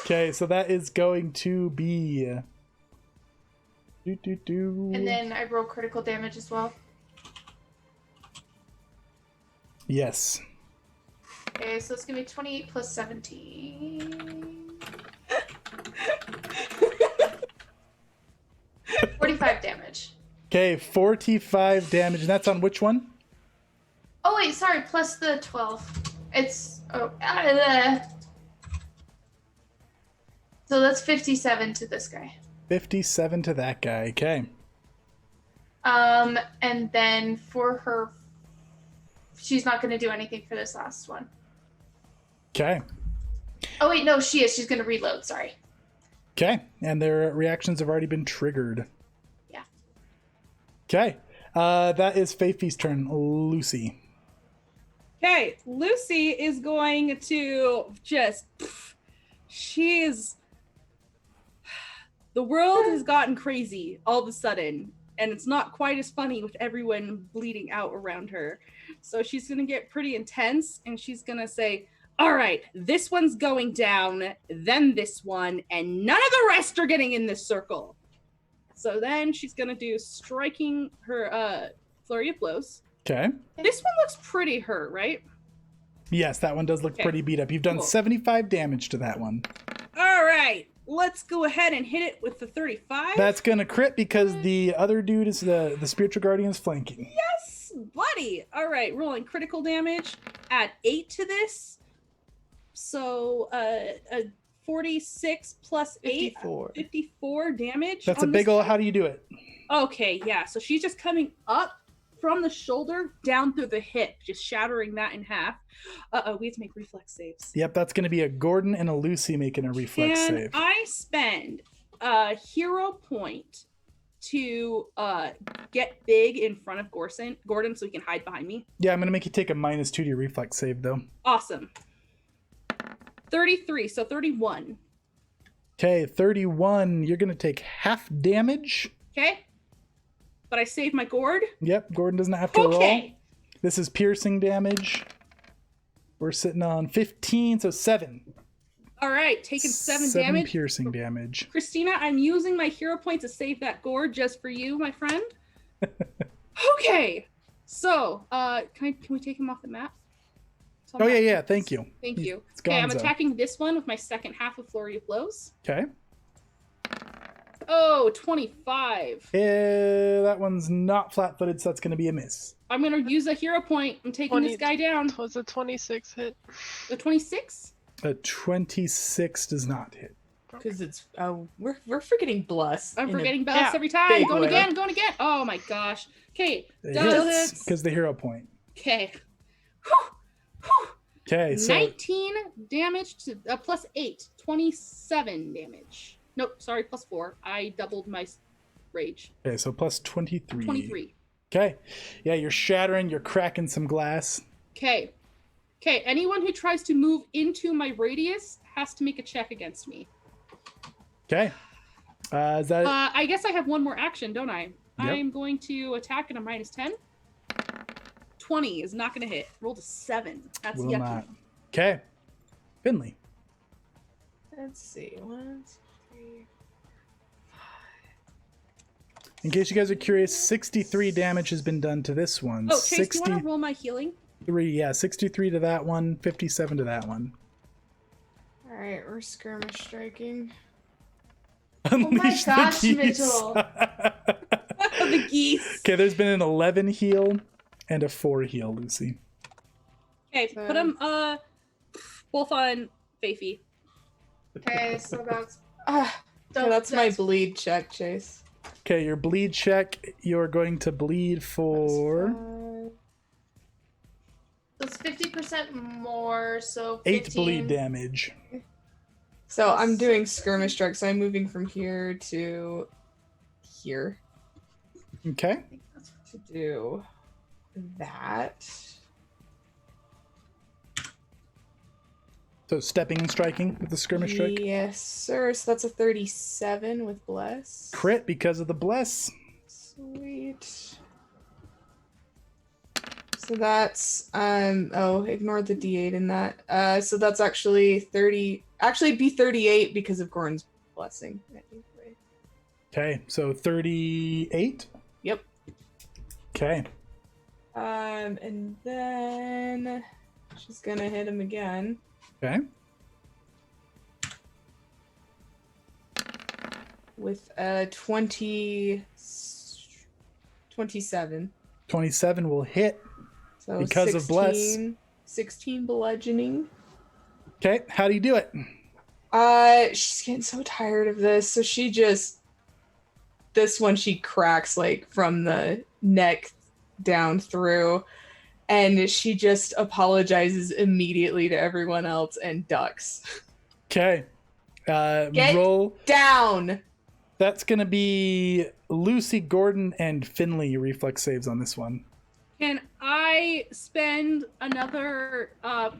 Okay, so that is going to be. And then I roll critical damage as well. Yes. Okay, so it's gonna be 28 plus 17. 45 damage. Okay, 45 damage, and that's on which one? Oh wait, sorry, plus the 12. It's so that's 57 to this guy. 57 to that guy. Okay. And then for her, she's not going to do anything for this last one. Okay. Oh wait, no, she is. She's going to reload. Sorry. Okay, and their reactions have already been triggered. Yeah. Okay, that is Faith's turn. Lucy. Okay, Lucy is going to just. The world has gotten crazy all of a sudden, and it's not quite as funny with everyone bleeding out around her. So she's going to get pretty intense, and she's going to say, all right, this one's going down, then this one, and none of the rest are getting in this circle. So then she's going to do striking her flurry of blows. Okay. This one looks pretty hurt, right? Yes, that one does look Okay. pretty beat up. You've done Cool. 75 damage to that one. All right, let's go ahead and hit it with the 35. That's gonna crit because the other dude is the spiritual guardian's flanking. Yes, buddy. All right, rolling critical damage. Add 8 to this. So, 46 plus 8. 54. 54 damage. That's a on big this ol'. guy. How do you do it? Okay, yeah. So she's just coming up from the shoulder down through the hip, just shattering that in half. We have to make reflex saves. Yep, that's gonna be a Gordon and a Lucy making a reflex Can save. I spend a hero point to get big in front of Gordon so he can hide behind me? Yeah, I'm gonna make you take a -2 to your reflex save though. Awesome. 33, so 31. Okay, 31. You're gonna take half damage. Okay? But I saved my gourd. Yep, Gordon doesn't have to roll. Okay. This is piercing damage. We're sitting on 15, so 7. All right, taking 7 damage. Piercing damage. Christina, I'm using my hero point to save that gourd just for you, my friend. Okay. So, can we take him off the map? So I'm Oh, not- yeah, thank you. Thank you. It's Okay, I'm Gonzo. attacking this one with my second half of Flurry of Blows. Okay. Oh, 25. That one's not flat-footed, so that's going to be a miss. I'm going to use a hero point. I'm taking this guy down. Was a 26 hit? The 26? A 26 does not hit. Because it's we're forgetting bless. I'm in a- forgetting balance yeah, every time. big Going way. again, going again. Oh my gosh. Okay. It Still hits hits. because the hero point. Okay. Whew. Whew. Okay, so 19 damage to plus 8. 27 damage. Nope, sorry, plus 4. I doubled my rage. okay, so plus 23. 23. Okay. Yeah, you're shattering, you're cracking some glass. Okay. Okay, anyone who tries to move into my radius has to make a check against me. Okay. Is that it? I guess I have one more action, don't I? Yep. I'm going to attack at a -10. 20 is not going to hit. Rolled a 7. That's Will yucky. not. Okay. Finley. Let's see. 1, 2, 3. In case you guys are curious, 63 damage has been done to this one. Oh, Chase, do you want to roll my healing? 63 to that one, 57 to that one. All right, we're skirmish striking. Unleash the gosh, geese. Mitchell. The geese. Okay, there's been an 11 heal and a 4 heal, Lucy. Okay, put them both on Faithy. Okay, so that's That's my bleed check, Chase. Okay, your bleed check, you're going to bleed for That's 50% more, so 15. 8 bleed damage. So I'm doing skirmish strike, so I'm moving from here to here Okay. to do that. So stepping and striking with the skirmish strike. Yes, sir. So that's a 37 with bless. Crit because of the bless. Sweet. So that's ignore the D8 in that. So that's actually 30. Actually, it'd be 38 because of Goran's blessing. Okay, so 38. Yep. Okay. And then she's gonna hit him again. Okay. With a 27. 27 will hit. So Because of bless. 16 bludgeoning. Okay, how do you do it? She's getting so tired of this, so she just this one she cracks like from the neck down through, and she just apologizes immediately to everyone else and ducks. Okay. Get Roll. down. That's gonna be Lucy, Gordon, and Finley reflex saves on this one. Can I spend another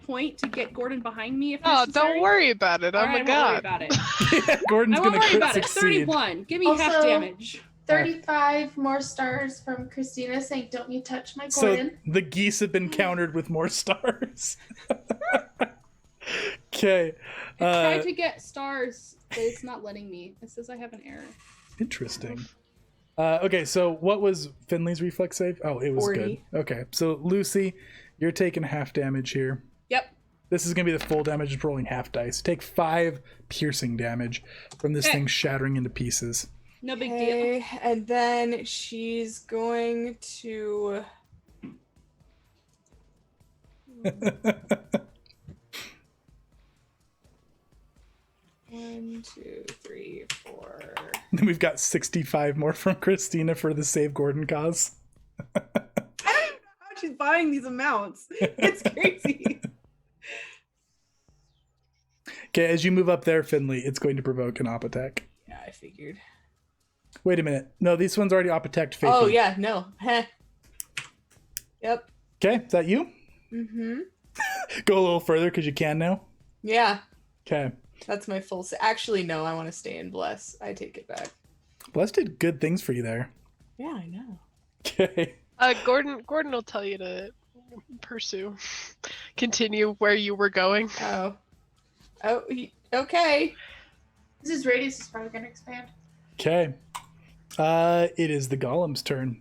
point to get Gordon behind me if Oh, necessary? don't worry about it. I'm Alright, a I won't worry god. about it. Gordon's I won't gonna worry crit about it. succeed. 31. Give me Also- half damage. 35 more stars from Christina saying, "Don't you touch my So Gordon." the geese have been countered with more stars. Okay. I tried to get stars, but it's not letting me. It says I have an error. Interesting. Okay, so what was Finley's reflex save? Oh, it was 40. good. Okay, so Lucy, you're taking half damage here. Yep. This is going to be the full damage of rolling half dice. Take 5 piercing damage from this Okay. thing shattering into pieces. No big deal. Okay, and then she's going to 1, 2, 3, 4. Then we've got 65 more from Christina for the Save Gordon cause. I don't even know how she's buying these amounts. It's crazy. Okay, as you move up there, Finley, it's going to provoke an op attack. Yeah, I figured. Wait a minute. No, this one's already op attacked. Oh yeah, no. Heh. Yep. Okay, is that you? Mm-hmm. Go a little further because you can now. Yeah, Okay. that's my full. Actually, no. I want to stay in bless. I take it back. Bless did good things for you there. Yeah, I know. Okay. Gordon will tell you to continue where you were going. Oh. Okay. This radius is probably going to expand. Okay. It is the golem's turn.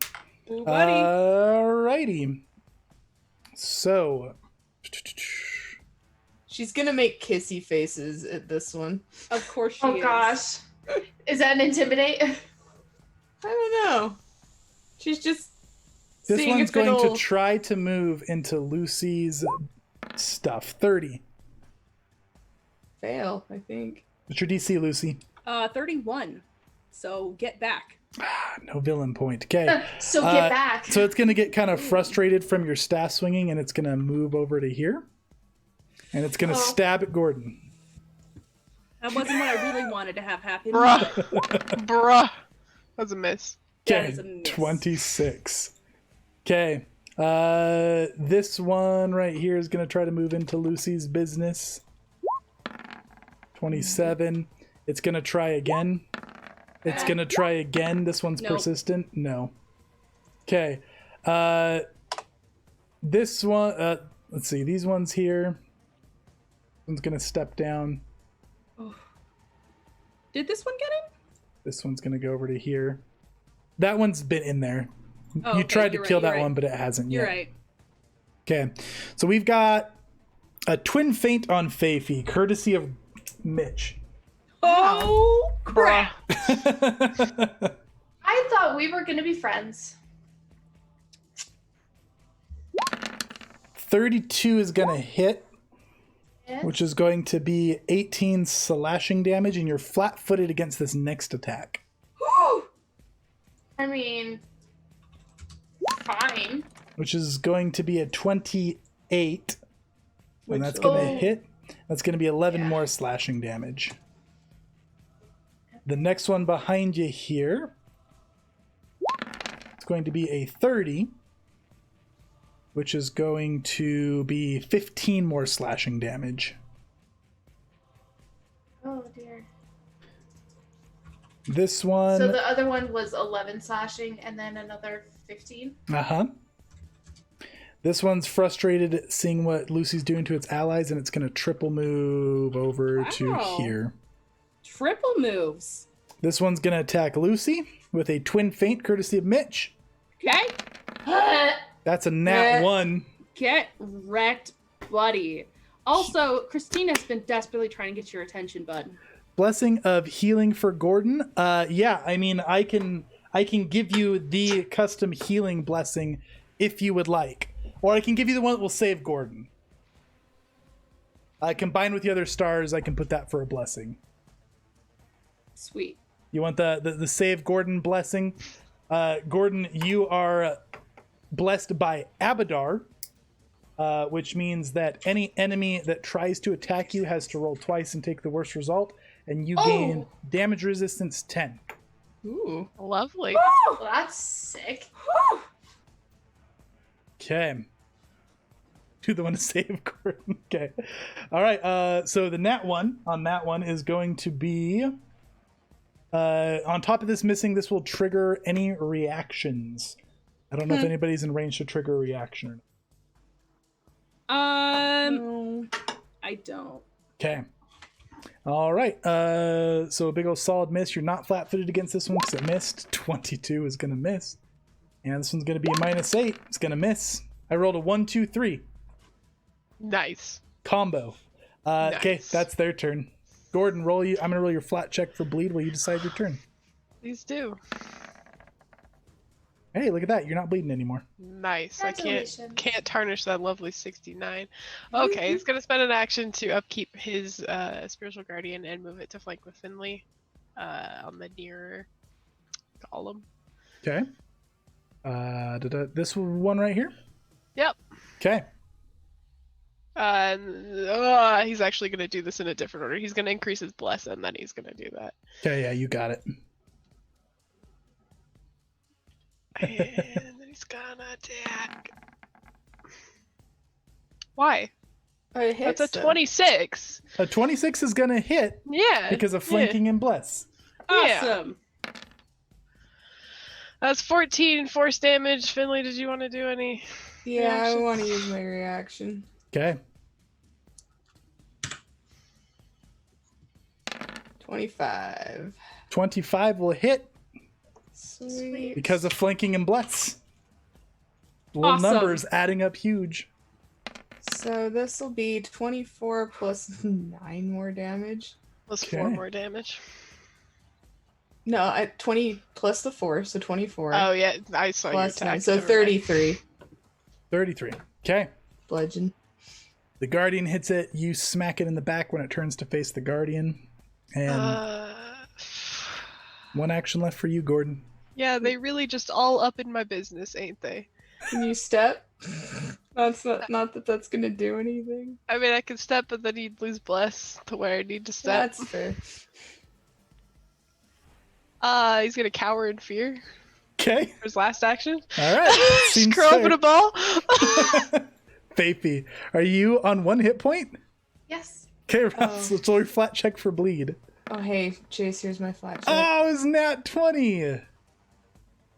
Ooh, buddy. Alrighty. So. She's gonna make kissy faces at this one. Of course she Oh is. gosh. Is that an intimidate? I don't know. She's just. This seeing one's if going it'll- to try to move into Lucy's stuff. 30. fail. I think. What's your DC, Lucy? 31. So get back. No villain point. Okay. So get back. So it's going to get kind of frustrated from your staff swinging, and it's going to move over to here. And it's going to stab at Gordon. That wasn't what I really wanted to have happen. Bruh. That's a miss. That Okay, is a miss. 26. Okay. This one right here is going to try to move into Lucy's business. 27. It's going to try again. It's going to try again. This one's Nope. persistent. No. Okay. This one, let's see. These ones here. One's going to step down. Did this one get in? This one's going to go over to here. That one's been in there. Oh, You okay, tried to you're kill right, you're that right. one, but it hasn't You're yet. right. Okay. So we've got a twin feint on Faifey, courtesy of Mitch. Oh, crap. I thought we were gonna be friends. 32 is going to hit, Yeah. which is going to be 18 slashing damage, and you're flat-footed against this next attack. I mean, fine. Which is going to be a 28, Which- and that's going to oh. hit. That's going to be 11 Yeah. more slashing damage. The next one behind you here, it's going to be a 30, which is going to be 15 more slashing damage. Oh dear. This one, So the other one was 11 slashing and then another 15. This one's frustrated at seeing what Lucy's doing to its allies, and it's going to triple move over to Wow. here. Triple moves. This one's going to attack Lucy with a twin feint, courtesy of Mitch. Okay. That's a nat 1. Get wrecked, buddy. Also, Christina's been desperately trying to get your attention, bud. Blessing of healing for Gordon. Yeah, I mean, I can give you the custom healing blessing if you would like, or I can give you the one that will save Gordon. Combined with the other stars, I can put that for a blessing. Sweet. You want the save Gordon blessing? Gordon, you are blessed by Abadar, which means that any enemy that tries to attack you has to roll twice and take the worst result, and you gain damage resistance 10. Ooh. Lovely. Well, that's sick. Okay. Do the one to save Gordon. Okay. All right. So the nat 1 on that one is going to be on top of this missing. This will trigger any reactions. I don't know if anybody's in range to trigger a reaction or not. No, I don't. Okay. All right. So a big old solid miss. You're not flat-footed against this one because it missed. 22 is going to miss. And this one's going to be a -8. It's going to miss. I rolled a 1, 2, 3 Nice. combo. Okay, Nice. that's their turn. Gordon, roll you. I'm going to roll your flat check for bleed while you decide your turn. Please do. Hey, look at that. You're not bleeding anymore. Nice. I Congratulations. can't tarnish that lovely 69. Okay, he's gonna spend an action to upkeep his spiritual guardian and move it to flank with Finley on the near column. Okay. This one right here? Yep. Okay. He's actually gonna do this in a different order. He's gonna increase his bless and then he's gonna do that. Okay, yeah, you got it. And then he's gonna attack. Why? It hits That's a them. 26. A 26 is going to hit Yeah. because of flanking and bless. Yeah. Awesome. That's 14 force damage. Finley, did you want to do any? Yeah, I reactions? want to use my reaction. Okay. 25. 25 will hit Sweet. because of flanking and bless. The little Awesome. numbers adding up huge. So this will be 24 plus 9 more damage. Plus Okay. 4 more damage. No, at 20 plus the 4, so 24. Oh, yeah. I saw your plus 9, attack. so never mind. 33. 33. Okay. Bludgeon. The Guardian hits it. You smack it in the back when it turns to face the Guardian. And one action left for you, Gordon. Yeah, they really just all up in my business, ain't they? Can you step? That's not that that's gonna do anything. I mean, I could step, but then he'd lose bless to where I need to step. That's fair. He's gonna cower in fear. Okay. For his last action. All right. Just Seems curl up in fair. a ball. Faithy, are you on 1 hit point? Yes. Okay, Ross, let's roll your flat check for bleed. Oh, hey, Chase, here's my flat check. Oh, it's nat 20. Well,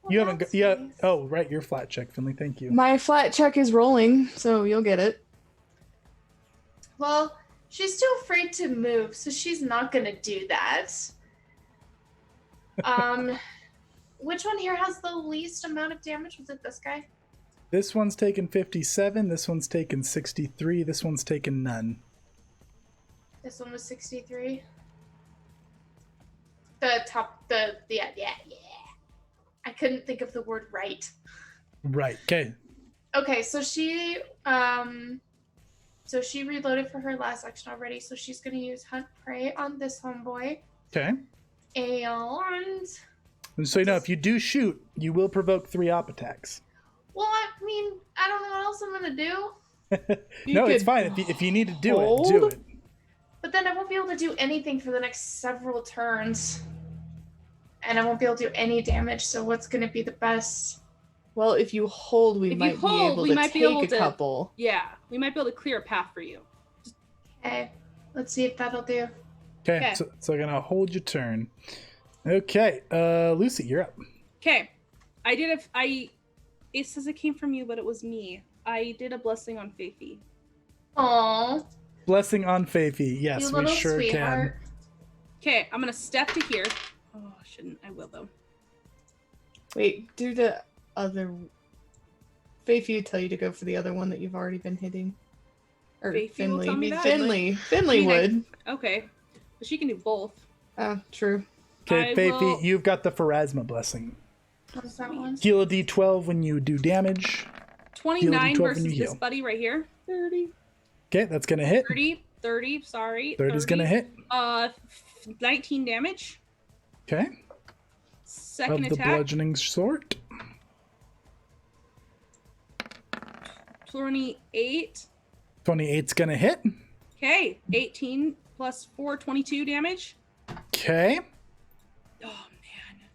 You haven't got. that's Yeah. nice. Oh, right. Your flat check, Finley. Thank you. My flat check is rolling, so you'll get it. Well, she's too afraid to move, so she's not gonna do that. Which one here has the least amount of damage? Was it this guy? This one's taken 57. This one's taken 63. This one's taken none. This one was 63. The top, yeah. I couldn't think of the word right. Right. Okay. Okay, so she reloaded for her last action already, so she's gonna use Hunt Prey on this homeboy. Okay. And And so you know, if you do shoot, you will provoke 3 op attacks. well, I mean, I don't know what else I'm gonna do. No, it's could fine. If you need to do it, hold? do it. But then I won't be able to do anything for the next several turns. And I won't be able to do any damage, so what's gonna be the best? Well, if you hold, we If you might hold, be able we to might take be able a to- couple. Yeah, we might be able to clear a path for you. Okay, let's see if that'll do. Okay. Okay. So I'm gonna hold your turn. Okay. Lucy, you're up. Okay, it says it came from you, but it was me. I did a blessing on Faithy. Aww, Blessing on Faithy. you Yes, we little sure sweetheart. Okay, I'm gonna step to here. Oh, I shouldn't. I will though. Wait, do the other. Faithy would tell you to go for the other one that you've already been hitting. Or Faithy will Finley. tell me that? Finley. Finley I mean, would. Okay, but she can do both. Oh, true. can. Okay, I Faithy, will- you've got the Pharasma blessing. What's that one? Heal a D12 when you do damage. 29 12 when versus you this heal. buddy right here. 30. Okay, that's gonna hit. 30, sorry. 30's gonna hit. 19 damage. Okay. Second Of the attack. bludgeoning sort. 28. 28's gonna hit. Okay, 18 plus 4, 22 damage. Okay. Oh, man.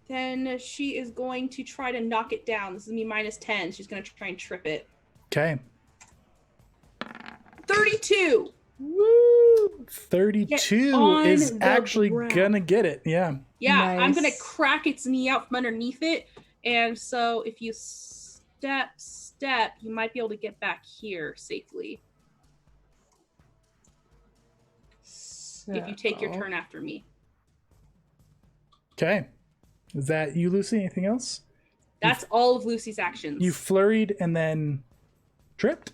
Then she is going to try to knock it down. This is me minus 10. She's going to try and trip it. Okay. 32. Woo! 32 on is the actually ground. gonna get it. Yeah. Yeah, I'm going to Nice. crack its knee out from underneath it. And so if you step, you might be able to get back here safely if you take your So- turn after me. Okay. Is that you, Lucy? Anything else? That's all of Lucy's actions. You flurried and then tripped?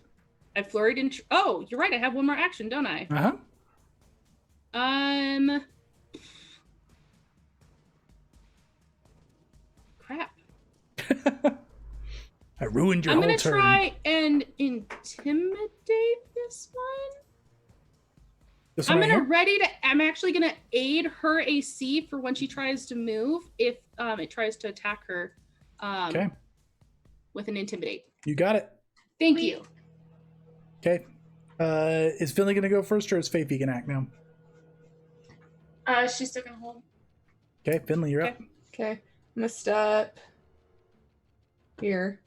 I flurried and... oh, you're right. I have one more action, don't I? Uh-huh. Crap. I ruined your I'm whole gonna turn. try and intimidate this one. This one I'm right gonna here? ready to. I'm actually gonna aid her AC for when she tries to move. If it tries to attack her, Okay. with an intimidate. You got it. Thank you. Okay. Is Finley gonna go first, or is Faithy gonna act now? She's still gonna hold. Okay, Finley, you're up. Okay. I'm gonna step here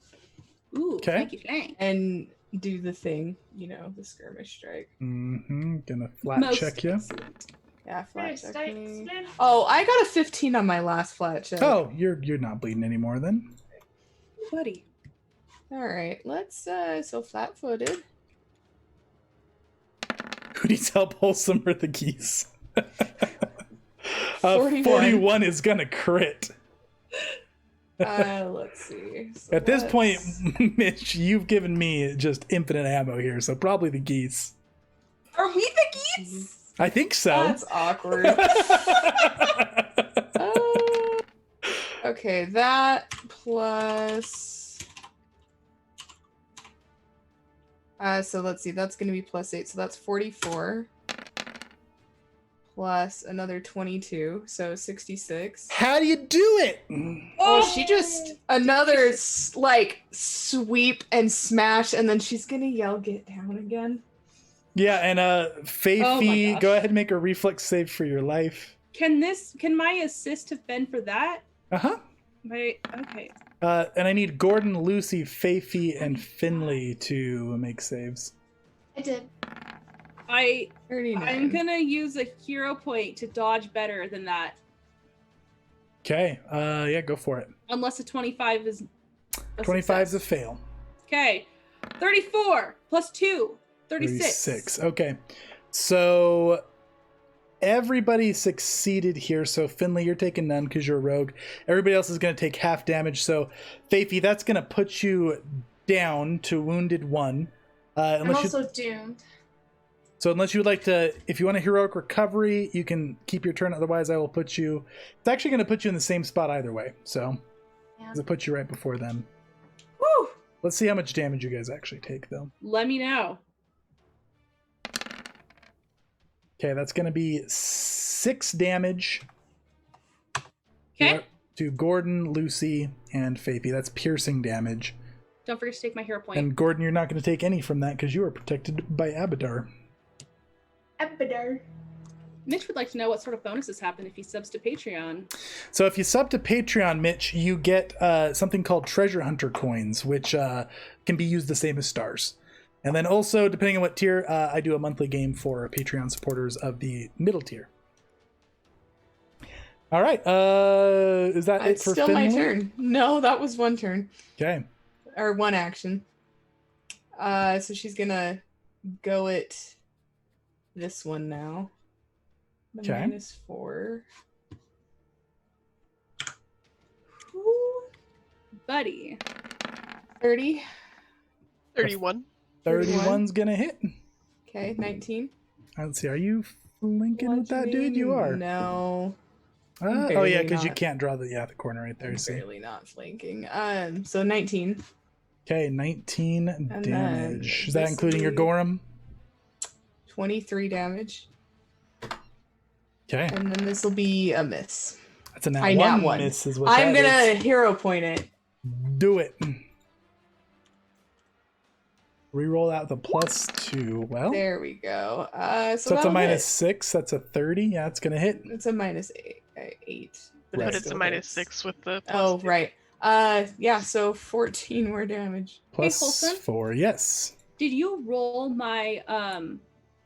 Ooh, Okay. thank you, Shane. and do the thing, the skirmish strike. Mm-hmm. Gonna flat Most check you. excellent. Yeah, flat Nice, check nice, me. nice. Oh, I got a 15 on my last flat check. Oh, you're not bleeding anymore then. Buddy. All right, let's so flat-footed. Who needs help, Wholesome or the geese? 41. 41 is gonna crit. Let's see. So At this point, let's- Mitch, you've given me just infinite ammo here, so probably the geese. Are we the geese? I think so. That's awkward. Okay, that plus. So let's see, that's going to be plus 8, so that's 44. Plus another 22, so 66. How do you do it? Oh, she just another sweep and smash, and then she's gonna yell, "Get down again!" Yeah, and Faithy, gosh. go ahead and make a reflex save for your life. Can my assist have been for that? Uh-huh. Wait, okay. And I need Gordon, Lucy, Faithy, and Finley to make saves. I did. I'm 39. gonna use a hero point to dodge better than that. Okay. Yeah, go for it. Unless a 25 is 25 is a fail. Okay. 34 plus 2. 36. 36. Okay. So everybody succeeded here. So Finley, you're taking none because you're a rogue. Everybody else is going to take half damage. So Faithy, that's going to put you down to wounded 1. I'm also doomed. So unless you would like to, if you want a heroic recovery, you can keep your turn. Otherwise, I will put you. It's actually going to put you in the same spot either way. So it'll put you right before them. Woo! Let's see how much damage you guys actually take, though. Let me know. Okay, that's going to be 6 damage. Okay. To Gordon, Lucy, and Faithy. That's piercing damage. Don't forget to take my hero point. And Gordon, you're not going to take any from that because you are protected by Abadar. Abadar. Mitch would like to know what sort of bonuses happen if he subs to Patreon. So if you sub to Patreon, Mitch, you get something called Treasure Hunter coins, which can be used the same as stars. And then also, depending on what tier, I do a monthly game for Patreon supporters of the middle tier. All right. Is that it for still Finley? my turn. No, that was one turn. Okay. Or one action. So she's gonna go at this one now. The Okay. -4. Ooh, buddy. 30. 31. 31's going to hit. Okay, 19. Let's see. Are you flanking with that dude? You are. No. Oh, barely yeah, because you not. can't draw the corner right there. See. Barely not flanking. So 19. Okay, 19 then damage. Is that this including your will be- Gorham? 23 damage. Okay. And then this will be a miss. That's a nat I one nat one. miss is what I'm that gonna is. hero point it. Do it. Reroll that with a +2. Well, There we go. So that's a that'll hit. -6. That's a 30. Yeah, it's going to hit. It's a -8. Right. But it it's a still -6 hits. with the. Oh, +2. right. Yeah, so 14 more damage. Colson? +4. Yes. Did you roll my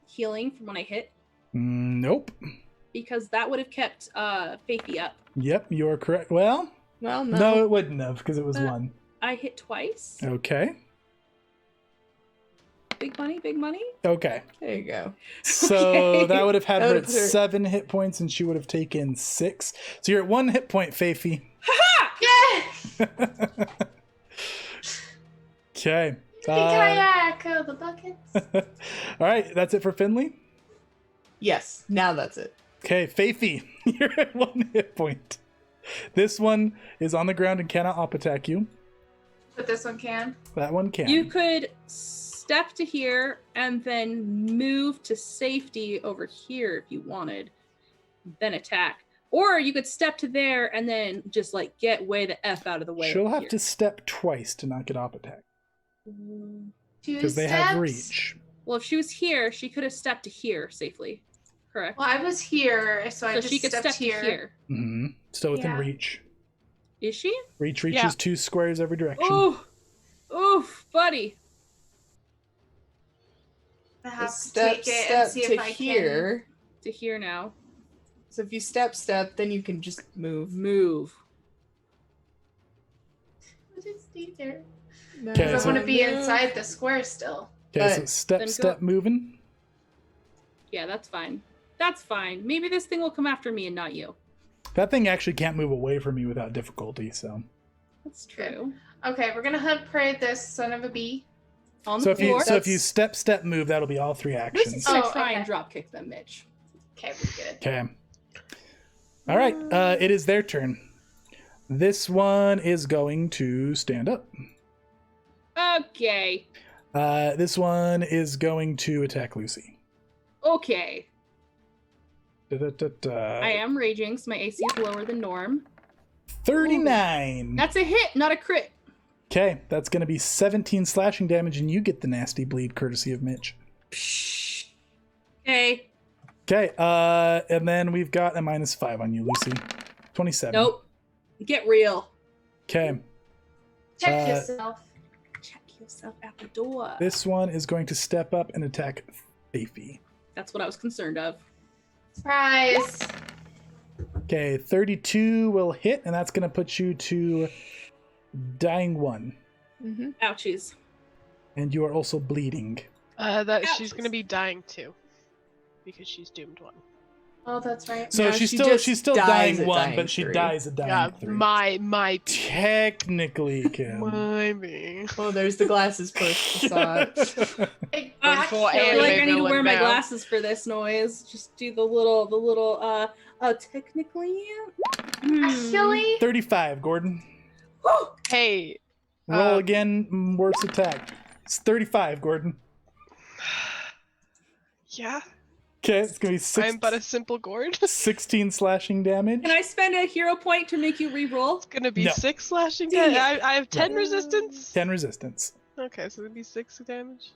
healing from when I hit? Nope. Because that would have kept Faithy up. Yep, you're correct. Well, Well, no, it wouldn't have because it was 1. I hit twice. Okay. Big money, big money. Okay. There you go. So Okay. that would have had That her would've at put her- 7 hit points and she would have taken 6. So you're at 1 hit point, Faithy. Yeah! Okay. Kayak! Oh, the buckets. All right, that's it for Finley. Yes, now that's it. Okay, Faithy, you're at 1 hit point. This one is on the ground and cannot op attack you. But this one can. That one can. You could step to here and then move to safety over here if you wanted, then attack. Or you could step to there and then just like get way the F out of the way. She'll over have here. to step twice to not get op attack Two because they have steps. reach. Well, if she was here, she could have stepped to here safely. Correct. Well, I was here, so I So just she could stepped step here. to here. Mm-hmm. Still within Yeah. reach. Is she? Reach reaches Yeah. 2 squares every direction. Oh, oof, buddy. I have So to take it and see to if I here. To here now. So if you step, then you can just move. Move. can. Just stay there. No, Okay, Because I so- want to be inside the square still. Okay, so But- step, Then go- step, moving. Yeah, that's fine. That's fine. Maybe this thing will come after me and not you. That thing actually can't move away from me without difficulty, so. That's true. Okay, we're gonna hunt parade this son of a bee. On the So if you floor. step, move, that'll be all 3 This actions. is gonna Oh, try okay. and drop kick them, Mitch. Okay, we're good. Okay. All right, it is their turn. This one is going to stand up. Okay. This one is going to attack Lucy. Okay. Da-da-da-da. I am raging, so my AC is lower than norm. 39. That's a hit, not a crit. Okay, that's going to be 17 slashing damage, and you get the nasty bleed courtesy of Mitch. Okay. Okay, and then we've got a -5 on you, Lucy. 27. Nope. Get real. Okay. Check yourself. Check yourself at the door. This one is going to step up and attack Faithy. That's what I was concerned of. Surprise. Okay, 32 will hit, and that's going to put you to dying 1. Mm-hmm. Ouchies. And you are also bleeding. She's gonna be dying too, because she's doomed 1. Oh, that's right. So No, she's she still just dying dies 1, at dying but she 3. dies at dying Yeah, 3. my Technically, Kim. me. Well, there's the glasses push. I saw it. Hey, Wonderful I feel anime like I need to villain wear my now. glasses for this noise. Just do the little technically. Actually, 35, Gordon. Hey, Roll again, worst attack. It's 35, Gordon. yeah, Okay, it's going to be I'm but a simple gourd. 16 slashing damage. Can I spend a hero point to make you re-roll? It's gonna be No. 6 slashing Dang damage. it. I have 10 resistance. 10 resistance. Okay, so it'd be 6 damage.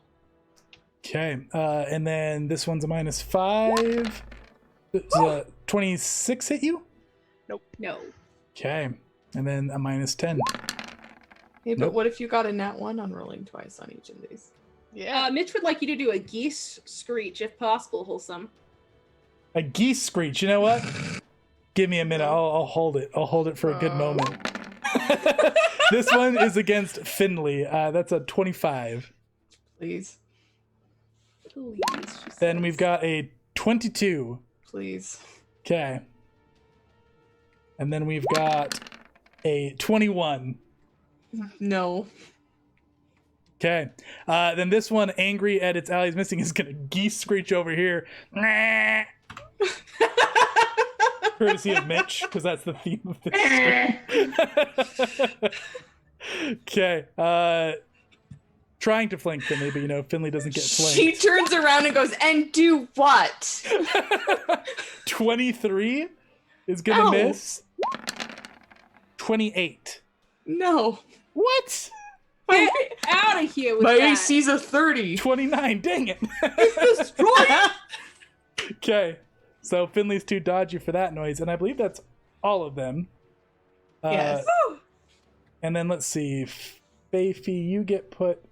Okay, and then this one's a -5. Does 26 hit you? No. Okay, and then a -10. Hey, but Nope. what if you got a nat 1 on rolling twice on each of these? Yeah. Mitch would like you to do a geese screech if possible, Wholesome. A geese screech. You know what? Give me a minute. I'll hold it. I'll hold it for a good moment. This one is against Finley. That's a 25. Please. Please, she Then says. we've got a 22. Please. Okay. And then we've got a 21. No. Okay. Then this one, angry at its allies missing, is going to geese screech over here. Courtesy of Mitch, because that's the theme of this stream. Okay. Trying to flank Finley, but you know, Finley doesn't get She flanked. turns around and goes, and do what? 23 is going to No. miss. 28. No. What? Get out of here with My that. AC's a 30. 29. Dang it. Okay. So Finley's too dodgy for that noise, and I believe that's all of them. Yes. And then let's see. Faithy, you get put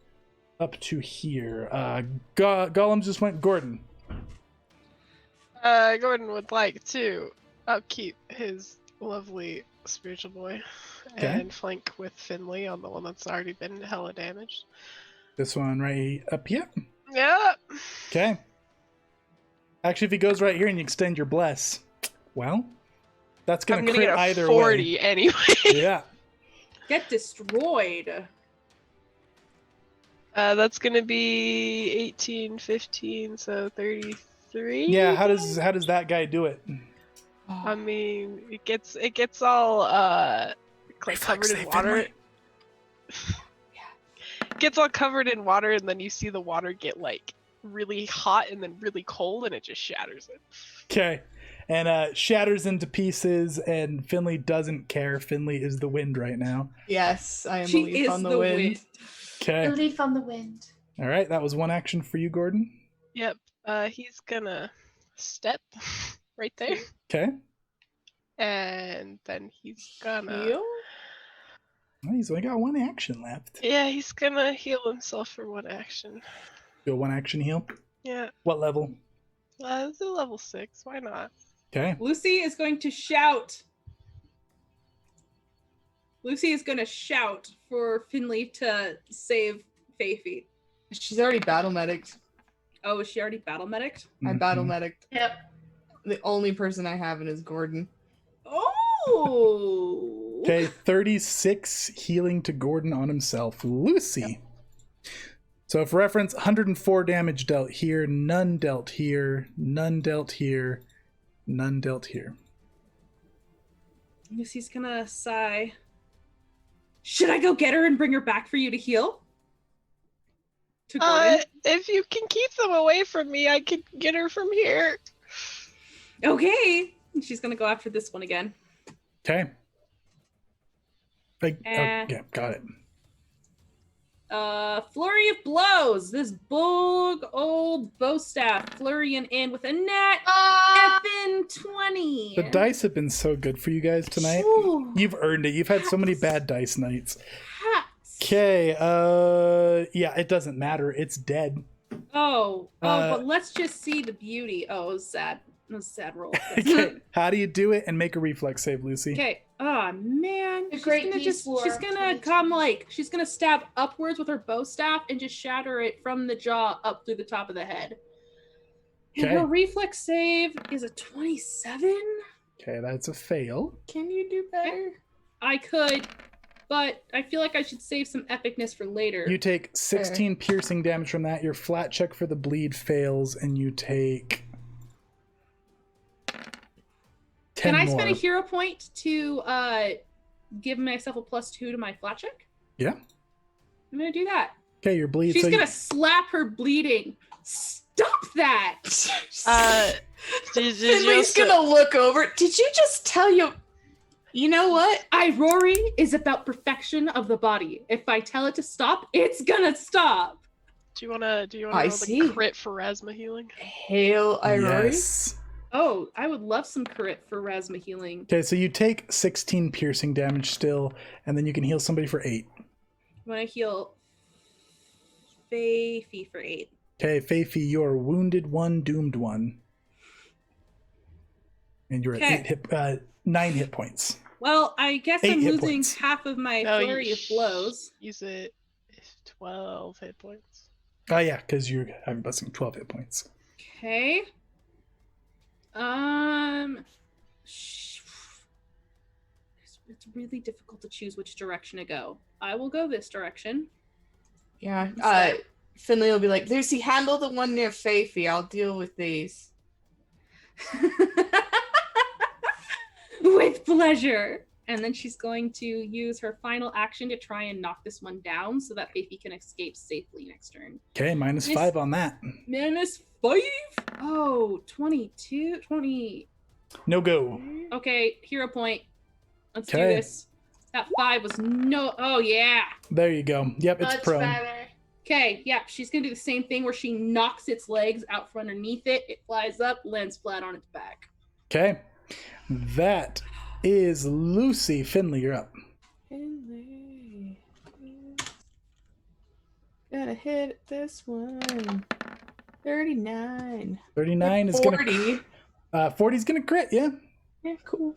up to here. Gollum just went Gordon. Gordon would like to upkeep his lovely spiritual boy Okay. and flank with Finley on the one that's already been hella damaged. This one right up here. Yeah. Okay. Actually, if he goes right here and you extend your bless, well, that's I'm gonna gonna crit get a either 40 way. anyway. Yeah. Get destroyed. That's gonna be 18, 15, so 33. Yeah. How does that guy do it? I mean, it gets all like covered in save, water. Finley. Gets all covered in water, and then you see the water get like really hot and then really cold, and it just shatters it. Okay. And shatters into pieces, and Finley doesn't care. Finley is the wind right now. Yes, I am She a leaf is on the the wind. wind. Okay. a leaf on the wind. All right. That was one action for you, Gordon. Yep. He's gonna step right there, Okay. and then he's gonna. Heal? Well, he's only got one action left. Yeah, he's gonna heal himself for one action. Do a one action heal. Yeah. What level? It's a level 6. Why not? Okay. Lucy is going to shout. Lucy is going to shout for Finley to save Faithy. She's already battle medicked. Oh, is she already battle medicked? I Mhm. battle medicked. Yep. The only person I have in is Gordon. Oh. Okay, 36 healing to Gordon on himself. Lucy. So for reference, 104 damage dealt here, none dealt here, none dealt here, none dealt here. Lucy's gonna sigh. Should I go get her and bring her back for you to heal? To Gordon? If you can keep them away from me, I could get her from here. Okay. And she's gonna go after this one again. Okay. Eh. Yeah, got it. Flurry of blows. This big old bow staff flurrying in with a nat effing 20. The dice have been so good for you guys tonight. Ooh. You've earned it. You've had so many bad dice nights. Hats. Okay, yeah, it doesn't matter. It's dead. But let's just see the beauty. Oh, it was sad. It was a sad roll. Okay, how do you do it? And make a reflex save, Lucy. Okay. Oh man. A great she's gonna stab upwards with her bow staff and just shatter it from the jaw up through the top of the head. And Okay. her reflex save is a 27. Okay, that's a fail. Can you do better? I could, but I feel like I should save some epicness for later. You take 16 piercing damage from that. Your flat check for the bleed fails, and you take 10 Can I more. spend a hero point to give myself a +2 to my flat check? Yeah. I'm gonna do that. Okay, your bleed. She's so gonna slap her bleeding. Stop that! Finley's gonna look over. Did you just tell you? You know what? Rory is about perfection of the body. If I tell it to stop, it's gonna stop. Do you wanna I roll see. the crit for Rasma healing? Hail, Irory. Yes. Oh, I would love some crit for Rasma healing. Okay, so you take 16 piercing damage still, and then you can heal somebody for 8. I'm gonna heal Faye for 8. Okay, Faithy, you're wounded 1, doomed 1. And you're at 9 hit points. Well, I guess 8 I'm hit losing points. half of my No, flurry of blows. Use it. 12 hit points. Oh yeah, because you're having busting 12 hit points. Okay. It's really difficult to choose which direction to go. I will go this direction. Yeah. Finley will be like, Lucy, handle the one near Faithy. I'll deal with these. With pleasure. And then she's going to use her final action to try and knock this one down so that Faithy can escape safely next turn. Okay, minus 5 on that. -5? Oh, 22, 20. No go. Okay, hero point. Let's do Okay. this. That 5 was no. Oh, yeah. There you go. Yep, it's Much prone. better. Okay, yeah, she's gonna do the same thing where she knocks its legs out from underneath it. It flies up, lands flat on its back. Okay. That is Lucy. Finley, you're up. Finley. Gotta hit this one. 39. 39 is 40. gonna 40 is gonna crit, yeah. Yeah, cool.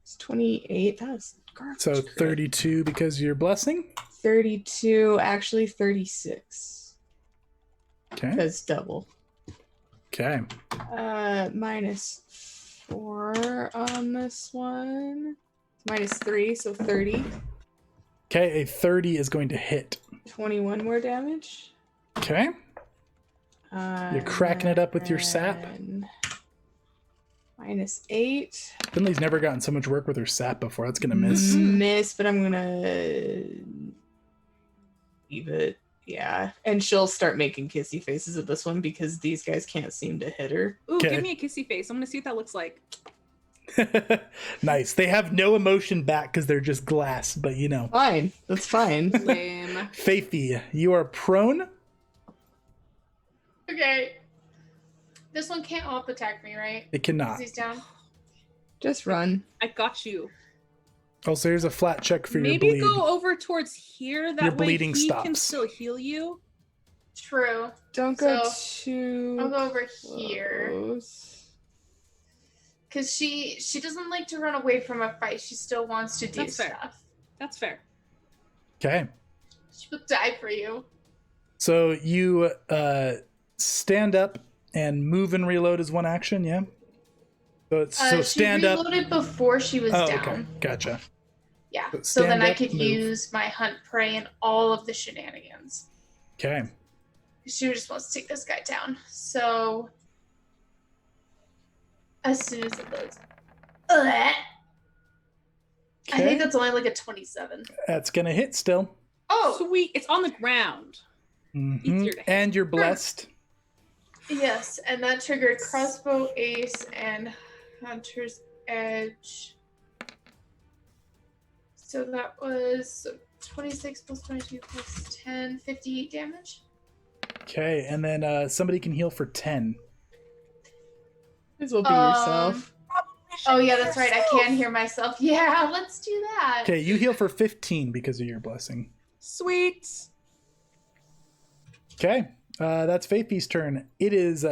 It's 28. That's garbage. So crit. 32 because you're blessing. 32, actually 36. Okay. Because double. Okay. -4 on this one. -3, so 30. Okay, a 30 is going to hit. 21 more damage. Okay. You're cracking it up with your sap. -8. Finley's never gotten so much work with her sap before. That's gonna miss. Miss, but I'm gonna leave it. Yeah. And she'll start making kissy faces at this one because these guys can't seem to hit her. Ooh, Okay. give me a kissy face. I'm gonna see what that looks like. Nice. They have no emotion back because they're just glass, but you know. Fine. That's fine. Lame. Faithy, you are prone. Okay. This one can't off attack me, right? It cannot. 'Cause he's down. Just run. I got you. Also, here's a flat check for Maybe your bleed. go over towards here. That Your way bleeding he can stops. still heal you. True. Don't go So, too I'll go over here. close. Because she doesn't like to run away from a fight. She still wants to do That's fair. stuff. That's fair. Okay. She will die for you. So you stand up and move and reload is one action, yeah? So it's so stand she up. reloaded before she was Oh, down. okay. Gotcha. Yeah. So So then stand I up, could move. use my hunt prey and all of the shenanigans. Okay. She just wants to take this guy down. So as soon as it loads. I Okay. think that's only like a 27. That's gonna hit still. Oh, Sweet. It's on the ground. Mhm. Easier to hit. And you're blessed. yes, and that triggered crossbow, ace, and hunter's edge. So that was 26 plus 22 plus 10, 58 damage. Okay, and then somebody can heal for 10. Might as well be yourself. Oh yeah, that's right. I can hear myself. Yeah, let's do that. Okay, you heal for 15 because of your blessing. Sweet. Okay, that's Faithy's turn. It is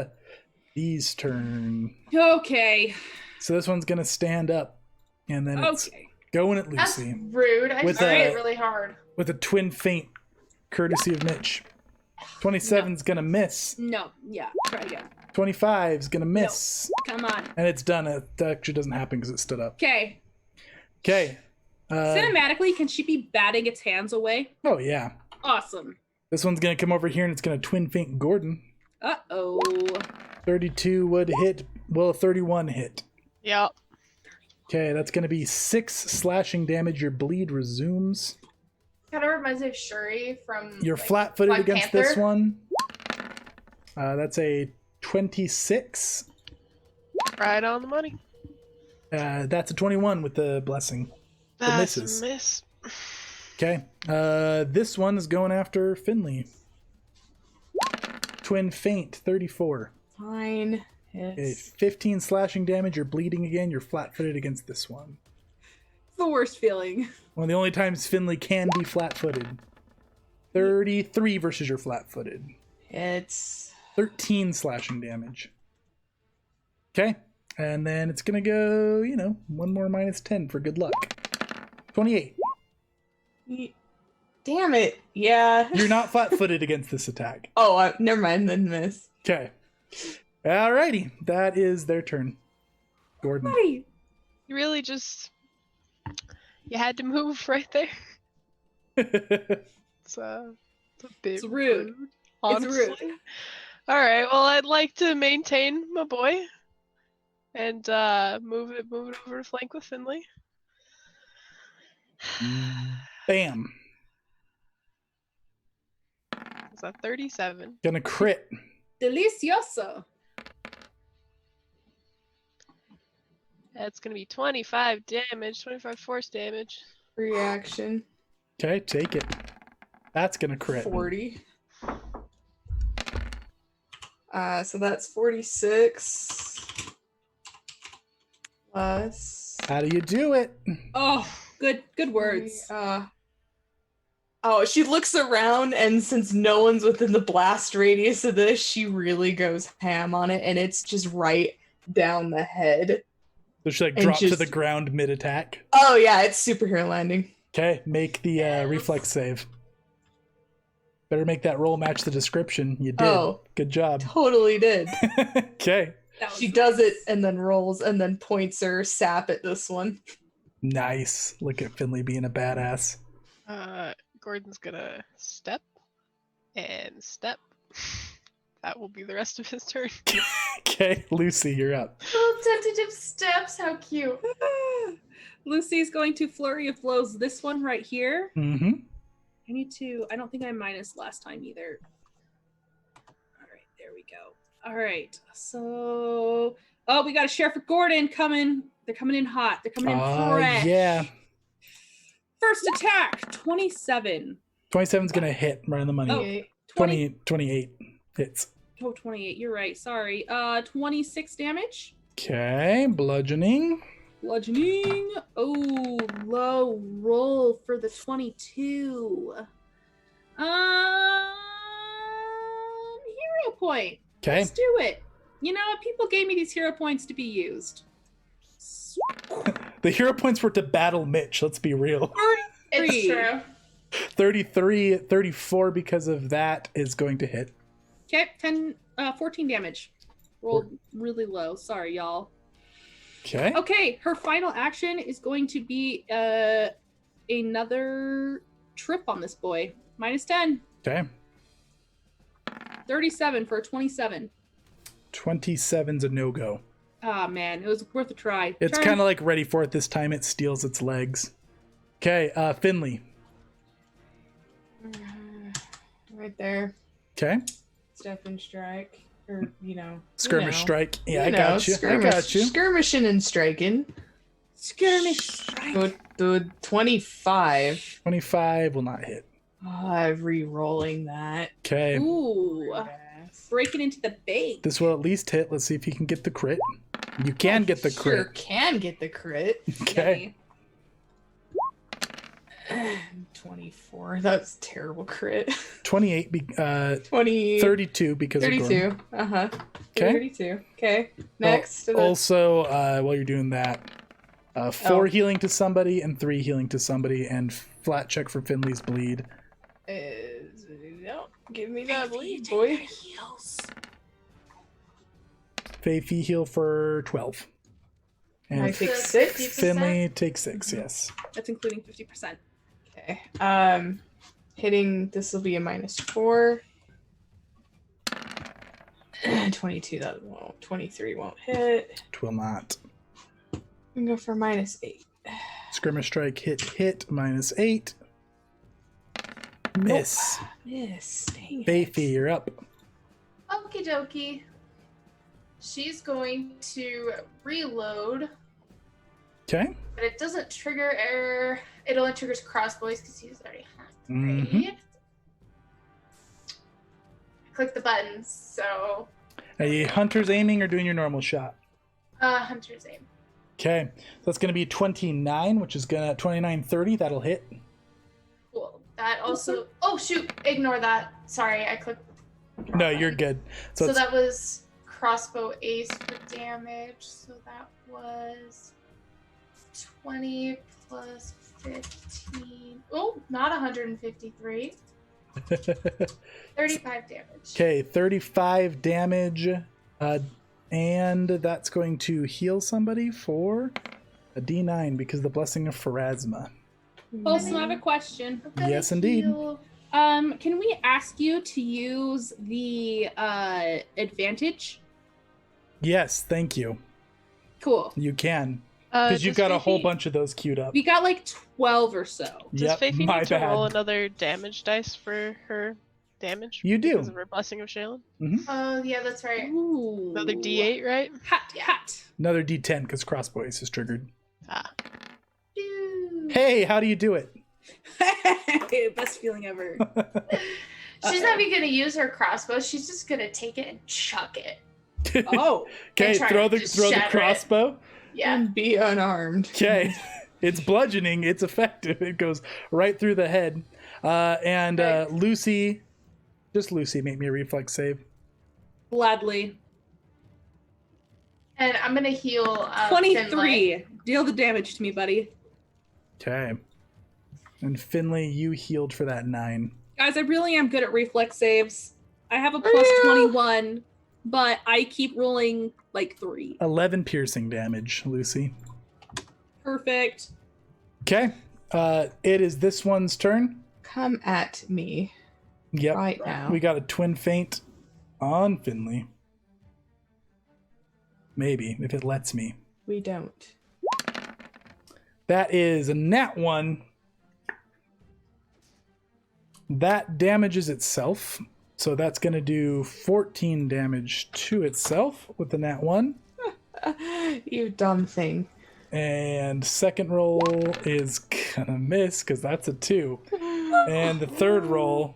Bee's turn. Okay. So this one's gonna stand up, and then it's Okay. going at That's Lucy rude. I With just hit a- it really hard. with a twin feint, courtesy of Mitch. 27's gonna miss. No. Yeah. Try again. 25's gonna miss. Come on. And it's done. It actually doesn't happen because it stood up. Okay. Okay. Cinematically, can she be batting its hands away? Oh, yeah. Awesome. This one's going to come over here and it's going to twin feint Gordon. Uh-oh. 32 would hit. Will a 31 hit? Yep. Okay, that's going to be 6 slashing damage. Your bleed resumes. Kind of reminds me of Shuri from. You're like, flat-footed Black against Panther. this one. That's a 26. Right on the money. That's a 21 with the blessing. That's misses. a miss. Okay. This one is going after Finley. Twin feint, 34. Fine. Okay, It's 15 slashing damage. You're bleeding again. You're flat-footed against this one. The worst feeling. One of the only times Finley can be flat-footed. 33 versus your flat-footed. it's 13 slashing damage. Okay. And then it's going to go, one more minus 10 for good luck. 28. damn it. Yeah. You're not flat-footed against this attack. Oh, never mind. Then miss. Okay. Alrighty. That is their turn. Gordon. Hey. You really just. You had to move right there. It's a bit It's rude. honestly. It's rude. All right. Well, I'd like to maintain my boy, and move it over to flank with Finley. Bam. Is that 37? Gonna crit. Delicioso. That's gonna be 25 damage, 25 force damage. Reaction. Okay, take it. That's gonna crit. 40. So that's 46. Plus. How do you do it? Oh, good words. Oh, she looks around, and since no one's within the blast radius of this, she really goes ham on it, and it's just right down the head. So she And drop to just- the ground mid-attack. Oh yeah, it's superhero landing. Okay, make the reflex save. Better make that roll match the description. You did. Oh. Good job. Totally did. Okay. That was She nice. does it and then rolls and then points her sap at this one. Nice. Look at Finley being a badass. Gordon's gonna step and step. That will be the rest of his turn. Okay, Lucy, you're up. Little tentative steps. How cute. Lucy's going to flurry of blows this one right here. Mm-hmm. I don't think I minus last time either. All right, there we go. All right, so, we got a Sheriff Gordon coming. They're coming in hot. They're coming in fresh. Yeah. First attack, 27. 27's gonna hit right on the money. Oh. 28. 28 hits. 28, you're right, sorry. 26 damage. Okay, bludgeoning. Bludgeoning. Oh, low roll for the 22. Hero point. Okay. Let's do it. You know what? People gave me these hero points to be used. The hero points were to battle Mitch, let's be real. It's true. 33, 34 because of that is going to hit. Okay, 14 damage. Rolled really low. Sorry, y'all. Okay. Okay, her final action is going to be another trip on this boy. Minus 10. Okay. 37 for a 27. 27's a no-go. Ah, man, it was worth a try. It's Turn. kind of like ready for it this time. It steals its legs. Okay, Finley. Right there. Okay. Step and strike. Or, Skirmish strike. Yeah, I you know, got you. I got you. Skirmishing and striking. Skirmish strike. The 25. 25 will not hit. Oh, I'm re-rolling that. Okay. Ooh. Yes. Breaking into the bait. This will at least hit. Let's see if you can get the crit. You can get the Sure crit. can get the crit. Okay. 24. That's terrible crit. 28, 20. 32 because of 32. Gorm. Uh-huh. Okay. 32. Okay. Next. Also, while you're doing that, 4 Oh. healing to somebody and 3 healing to somebody, and flat check for Finley's bleed. No, give me that bleed, boy. Faye heal for 12. And I take So 6. 50%? Finley takes 6, yes. That's including 50%. Okay. Hitting, this will be a -4. 22, that won't. 23 won't hit. It will not. We can go for -8. Skirmish strike hit, -8. Miss. Miss. Dang it. Faye, you're up. Okie dokie. She's going to reload, Okay. but it doesn't trigger air. It only triggers crossbows because he's already hacked. Mhm. Right? Click the buttons, so Are you hunters aiming or doing your normal shot? Hunter's aim. Okay. So that's going to be 29, which is going to 29, 30. That'll hit. Cool. That also. Oh shoot! Ignore that. Sorry, I clicked. the wrong No, you're button. good. So it's- that was crossbow ace for damage. So that was 20 plus 15. Oh, not 153. 35 damage. Okay, 35 damage. And that's going to heal somebody for a D9 because of the Blessing of Pharasma. Also, I have a question. I'm gonna Yes, indeed. heal- Can we ask you to use the advantage? Yes, thank you. Cool. You can. Because you've got a whole bunch of those queued up. We got like 12 or so. Does Yep, Faye my need to roll bad. another damage dice for her damage? You do. Because of her Blessing of Shaylin? Oh, yeah, that's right. Ooh. Another D8, right? Hot, hot. Another D10 because Crossbow Ace is triggered. Ah. Dude. Hey, how do you do it? Best feeling ever. She's not even gonna use her crossbow. She's just gonna take it and chuck it. Oh. Okay, And try throw to the just throw the shatter it. crossbow. Yeah. And be unarmed. Okay, it's bludgeoning. It's effective. It goes right through the head. And Right. Lucy, just Lucy, make me a reflex save. Gladly. And I'm gonna heal 23. Deal the damage to me, buddy. Okay. And Finley, you healed for that 9. Guys, I really am good at reflex saves. I have a plus 21, but I keep rolling like 3. 11 piercing damage, Lucy. Perfect. Okay. It is this one's turn. Come at me Yep. right now. We got a twin feint on Finley. Maybe, if it lets me. We don't. That is a nat 1. That damages itself. So that's going to do 14 damage to itself with the nat 1. You dumb thing. And second roll is going to miss because that's a 2. And the third roll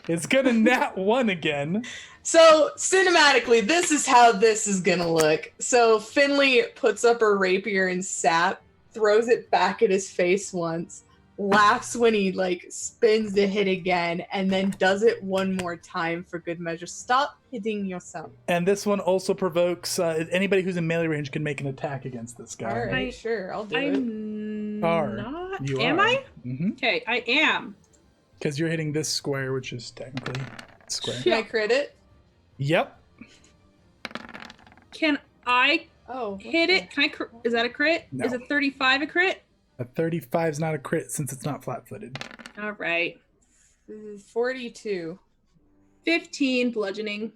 is going to nat 1 again. So cinematically, this is how this is gonna look. So Finley puts up her rapier and sap, throws it back at his face once, laughs when he like spins the hit again, and then does it one more time for good measure. Stop hitting yourself. And this one also provokes anybody who's in melee range can make an attack against this guy. All right, I- sure, I'll do it. I'm Are. not. You Am are. I? Mm-hmm. Okay, I am. Because you're hitting this square, which is technically square. Can I crit it? Yep. Can I Oh, hit it? Can I? Is that a crit? No. Is a 35 a crit? A 35 is not a crit since it's not flat-footed. All right. 42. 15 bludgeoning.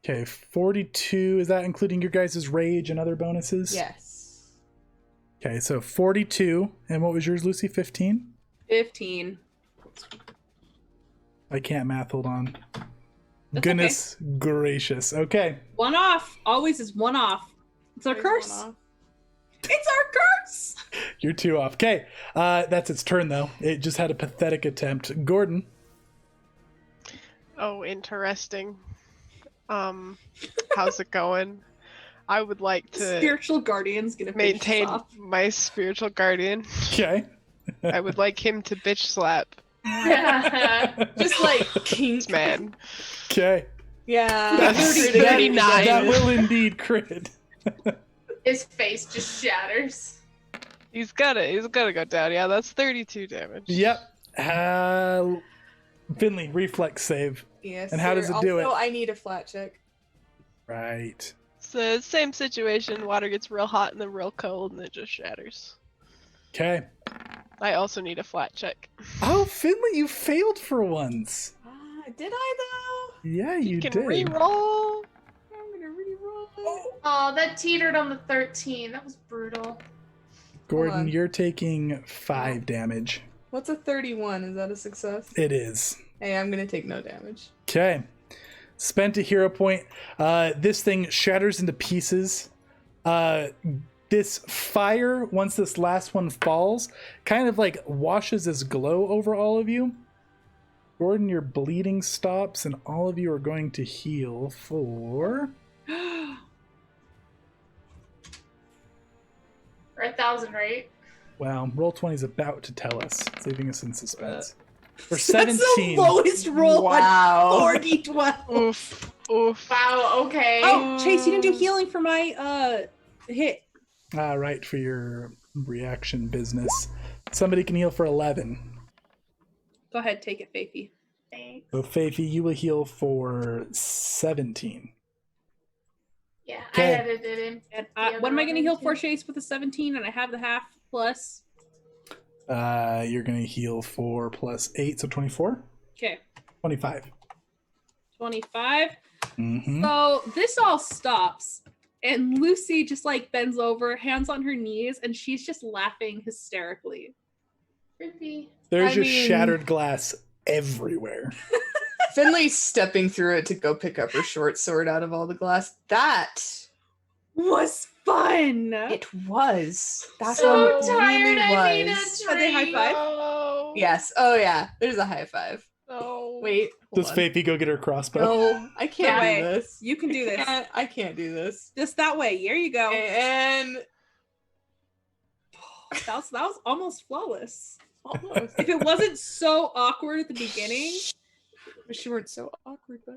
Okay, 42. Is that including your guys' rage and other bonuses? Yes. Okay, so 42. And what was yours, Lucy? 15? 15. I can't math. Hold on. That's Goodness gracious. Okay. One off. Always is one off. It's a There's curse. one off. It's our curse. You're 2 off. Okay, that's its turn though. It just had a pathetic attempt. Gordon. Oh, interesting. How's it going? I would like to Spiritual guardian's gonna maintain finish this my spiritual guardian. Okay. I would like him to bitch slap Just like kink. this man. Okay. Yeah. That's 39. That will indeed crit. His face just shatters. He's gotta go down. Yeah, that's 32 damage. Yep. Finley, reflex save. Yes. And how does it do it? Also, I need a flat check. Right. So same situation. Water gets real hot and then real cold, and it just shatters. Okay. I also need a flat check. Oh, Finley, you failed for once. Did I though? Yeah, you can did. reroll. I'm gonna reroll. Oh, that teetered on the 13. That was brutal. Gordon, on. you're taking 5 damage. What's a 31? Is that a success? It is. Hey, I'm gonna take no damage. Okay. Spent a hero point. This thing shatters into pieces. This fire, once this last one falls, kind of like washes this glow over all of you. Gordon, your bleeding stops, and all of you are going to heal for... Or 1,000, right? Wow, roll 20 is about to tell us, leaving us in suspense. For That's 17. the lowest roll Wow. on 4d12. Oof. Oof. Wow, okay. Oh, Chase, you didn't do healing for my hit. Right, for your reaction business. Somebody can heal for 11. Go ahead, take it, Faithy. Thanks. So, Faithy, you will heal for 17. Yeah, Okay. I edited him. And The what am I other going to heal one, for, too. Chase, with a 17? And I have the half plus. You're going to heal for plus 8, so 24? Okay, 25. 25. Mm-hmm. So this all stops, and Lucy just like bends over, hands on her knees, and she's just laughing hysterically. Creepy. There's I just mean- shattered glass everywhere. Finley's stepping through it to go pick up her short sword out of all the glass. That Was fun. it was. That So one tired, really I need a was. Are they high drink. five? No. Yes. Oh yeah. There's a high five. No. Wait. Does Hold on. Faithy go get her crossbow? No, I can't No do way. this. You can do this. I can't do this. Just that way. Here you go. And That was almost flawless. almost. If it wasn't so awkward at the beginning. Wish you weren't so awkward, but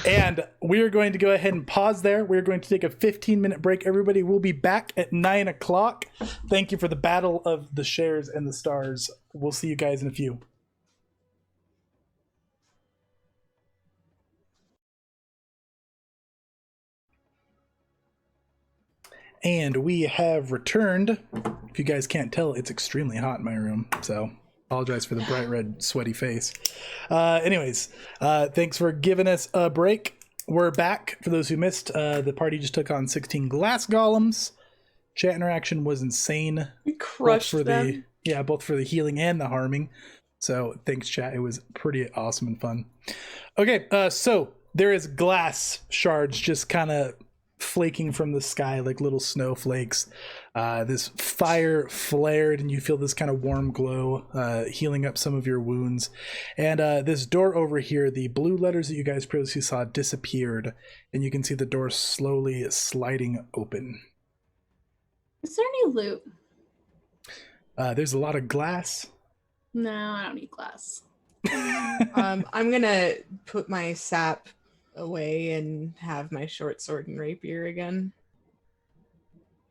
And we are going to go ahead and pause there. We're going to take a 15-minute break. Everybody will be back at 9 o'clock. Thank you for the battle of the shares and the stars. We'll see you guys in a few. And we have returned. If you guys can't tell, it's extremely hot in my room, so apologize for the bright red sweaty face. Anyways, thanks for giving us a break. We're back. For those who missed, the party just took on 16 glass golems. Chat interaction was insane. we Both crushed for them. both for the healing and the harming. So thanks, chat. It was pretty awesome and fun. Okay, so there is glass shards just kind of flaking from the sky like little snowflakes. This fire flared and you feel this kind of warm glow, healing up some of your wounds. And this door over here, the blue letters that you guys previously saw disappeared, and you can see the door slowly sliding open. Is there any loot? There's a lot of glass. No, I don't need glass. I'm gonna put my sap away and have my short sword and rapier again.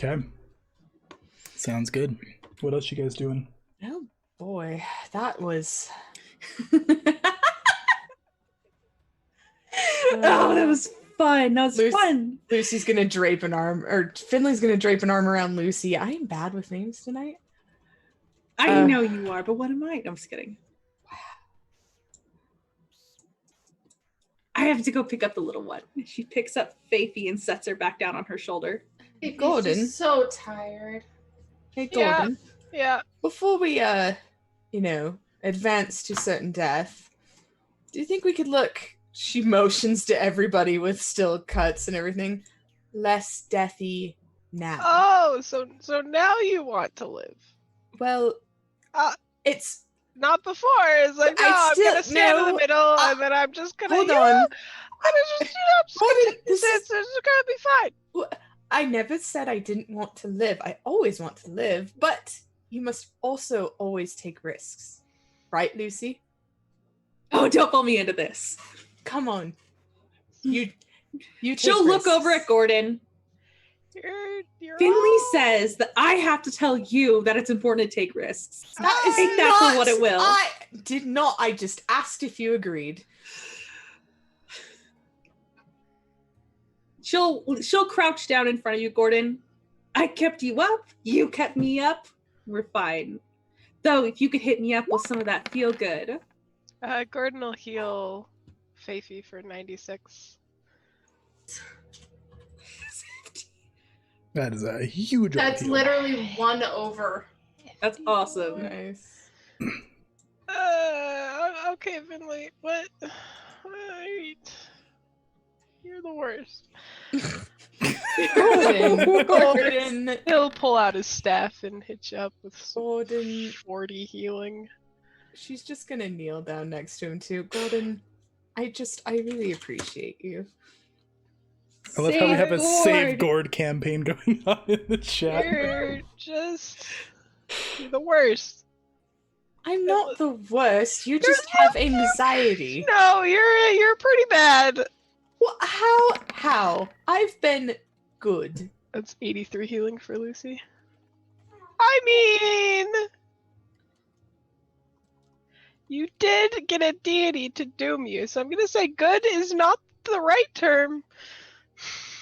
Okay. Sounds good. What else you guys doing? Oh boy, that was. Oh, that was fun. That was Lucy- fun. Lucy's gonna drape an arm, or Finley's gonna drape an arm around Lucy. I am bad with names tonight. I know you are, but what am I? No, I'm just kidding. I have to go pick up the little one. She picks up Faithy and sets her back down on her shoulder. He's Golden. just so tired. Hey, Yeah. Gordon. Yeah. Before we, advance to certain death, do you think we could look? She motions to everybody with still cuts and everything. Less deathy now. Oh, so now you want to live. Well, Uh, it's Not before. It's like, no, I I'm gonna still- stand in no, the middle, and then I'm just gonna hold you know, on. I'm gonna just, I'm just gonna Gordon, take this. It's gonna be fine. I never said I didn't want to live. I always want to live, but you must also always take risks. Right, Lucy? Oh, don't pull me into this. Come on. You take She'll look risks. over at Gordon. You're Finley all- says that I have to tell you that it's important to take risks. That is Take that for not- what it will. I did not. I just asked if you agreed. She'll crouch down in front of you, Gordon. I kept you up. You kept me up. We're fine. Though, if you could hit me up with some of that feel good. Gordon will heal Faithy for 96. That is a huge. That's appeal. literally 1 over. That's awesome. Nice. Okay, Finley. What? You're the worst. Gordon. He'll pull out his staff and hit you up with some Gordon. 40 healing. She's just gonna kneel down next to him too. Gordon, I really appreciate you. I love how we have a Save Save Gord. Gord campaign going on in the chat. You're the worst. I'm not the worst. You just have anxiety. No, you're pretty bad. What? How? I've been good. That's 83 healing for Lucy. I mean, you did get a deity to doom you, so I'm gonna say good is not the right term.